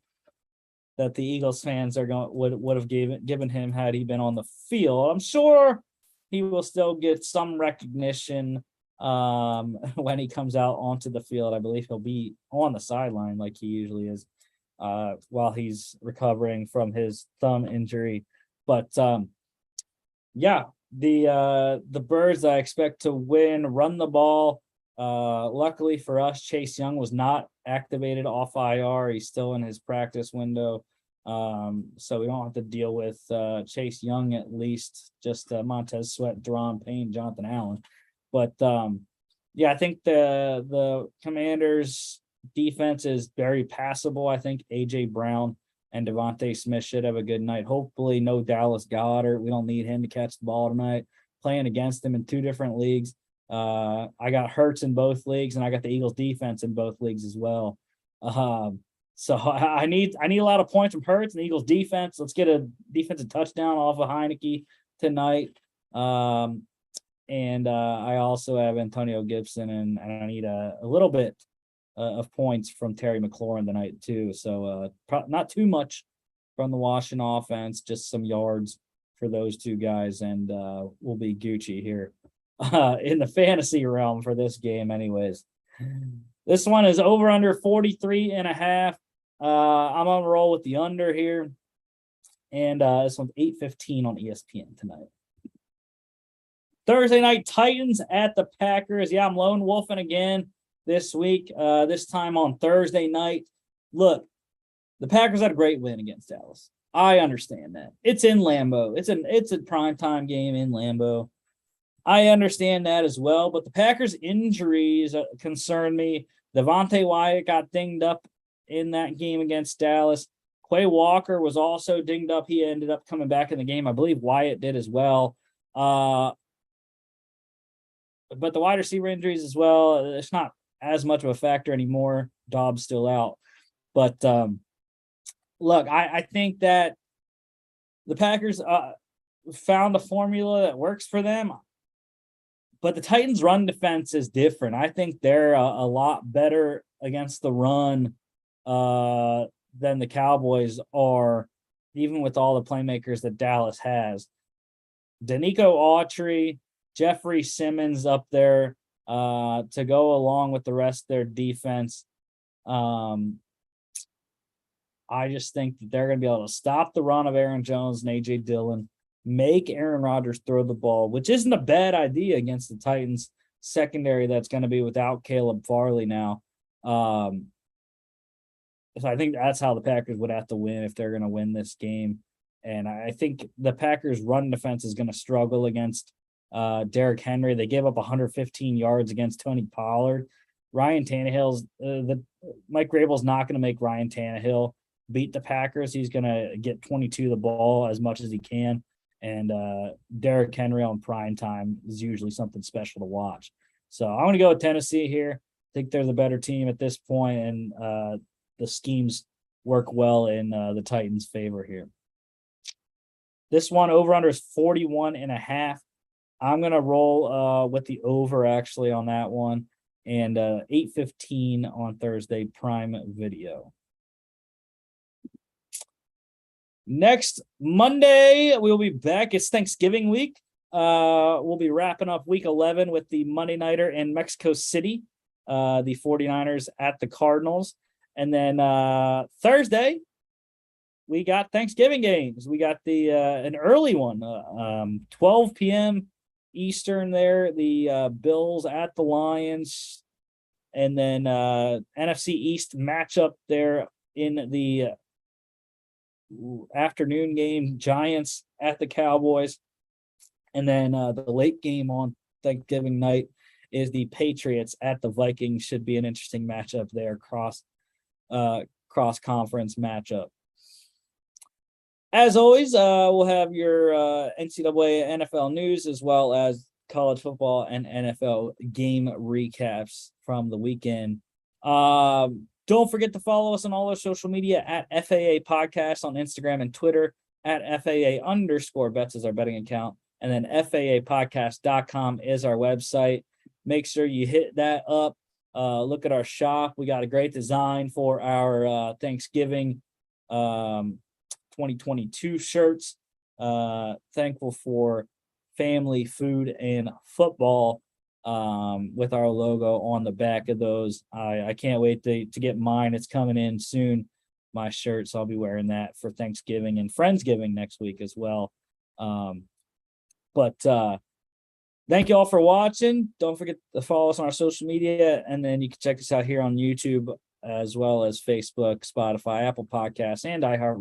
that the Eagles fans are going would have given him had he been on the field. I'm sure he will still get some recognition when he comes out onto the field. I believe he'll be on the sideline like he usually is while he's recovering from his thumb injury. But yeah, the Birds I expect to win, run the ball. Luckily for us, Chase Young was not activated off IR. He's still in his practice window. So we don't have to deal with Chase Young, at least, just Montez Sweat, Deron Payne, Jonathan Allen. But yeah, I think the Commanders defense is very passable. I think AJ Brown and Devontae Smith should have a good night. Hopefully no Dallas Goedert. We don't need him to catch the ball tonight. Playing against him in 2 different leagues. I got Hurts in both leagues, and I got the Eagles defense in both leagues as well. So I need a lot of points from Hurts and the Eagles defense. Let's get a defensive touchdown off of Heineke tonight. And I also have Antonio Gibson, and I need a little bit of points from Terry McLaurin tonight too. So not too much from the Washington offense, just some yards for those 2 guys, and we'll be Gucci here in the fantasy realm for this game anyways. This one is over under 43.5. I'm on a roll with the under here. And this one's 8:15 on ESPN tonight. Thursday night, Titans at the Packers. Yeah, I'm lone wolfing again this week, this time on Thursday night. Look, the Packers had a great win against Dallas. I understand that. It's in Lambeau. It's a primetime game in Lambeau. I understand that as well, but the Packers' injuries concern me. Devontae Wyatt got dinged up in that game against Dallas. Quay Walker was also dinged up. He ended up coming back in the game. I believe Wyatt did as well. But the wide receiver injuries as well, it's not as much of a factor anymore. Dobbs still out. But look, I think that the Packers found a formula that works for them. But the Titans' run defense is different. I think they're a lot better against the run than the Cowboys are, even with all the playmakers that Dallas has. Danico Autry, Jeffrey Simmons up there to go along with the rest of their defense. I just think that they're going to be able to stop the run of Aaron Jones and A.J. Dillon, make Aaron Rodgers throw the ball, which isn't a bad idea against the Titans secondary that's going to be without Caleb Farley now. So I think that's how the Packers would have to win if they're going to win this game. And I think the Packers' run defense is going to struggle against Derrick Henry. They gave up 115 yards against Tony Pollard. Ryan Tannehill's Mike Vrabel's not going to make Ryan Tannehill beat the Packers. He's going to get 22 the ball as much as he can. And Derrick Henry on prime time is usually something special to watch. So I'm going to go with Tennessee here. I think they're the better team at this point, and the schemes work well in the Titans' favor here. This one over under is 41.5. I'm going to roll with the over actually on that one, and 8:15 on Thursday Prime Video. Next Monday, we'll be back. It's Thanksgiving week. We'll be wrapping up week 11 with the Monday Nighter in Mexico City, the 49ers at the Cardinals. And then Thursday, we got Thanksgiving games. We got an early one, 12 p.m. Eastern there, the Bills at the Lions. And then NFC East matchup there in the afternoon game, Giants at the Cowboys. And then the late game on Thanksgiving night is the Patriots at the Vikings. Should be an interesting matchup there, cross conference matchup. As always, we'll have your NCAA NFL news as well as college football and NFL game recaps from the weekend. Don't forget to follow us on all our social media at FAA Podcast on Instagram and Twitter, at FAA_bets is our betting account. And then FAApodcast.com is our website. Make sure you hit that up. Look at our shop. We got a great design for our Thanksgiving 2022 shirts. Thankful for family, food, and football with our logo on the back of those. I can't wait to get mine. It's coming in soon, my shirt, so I'll be wearing that for Thanksgiving and Friendsgiving next week as well. But thank you all for watching. Don't forget to follow us on our social media, and then you can check us out here on YouTube as well as Facebook, Spotify, Apple Podcasts, and iHeartRadio.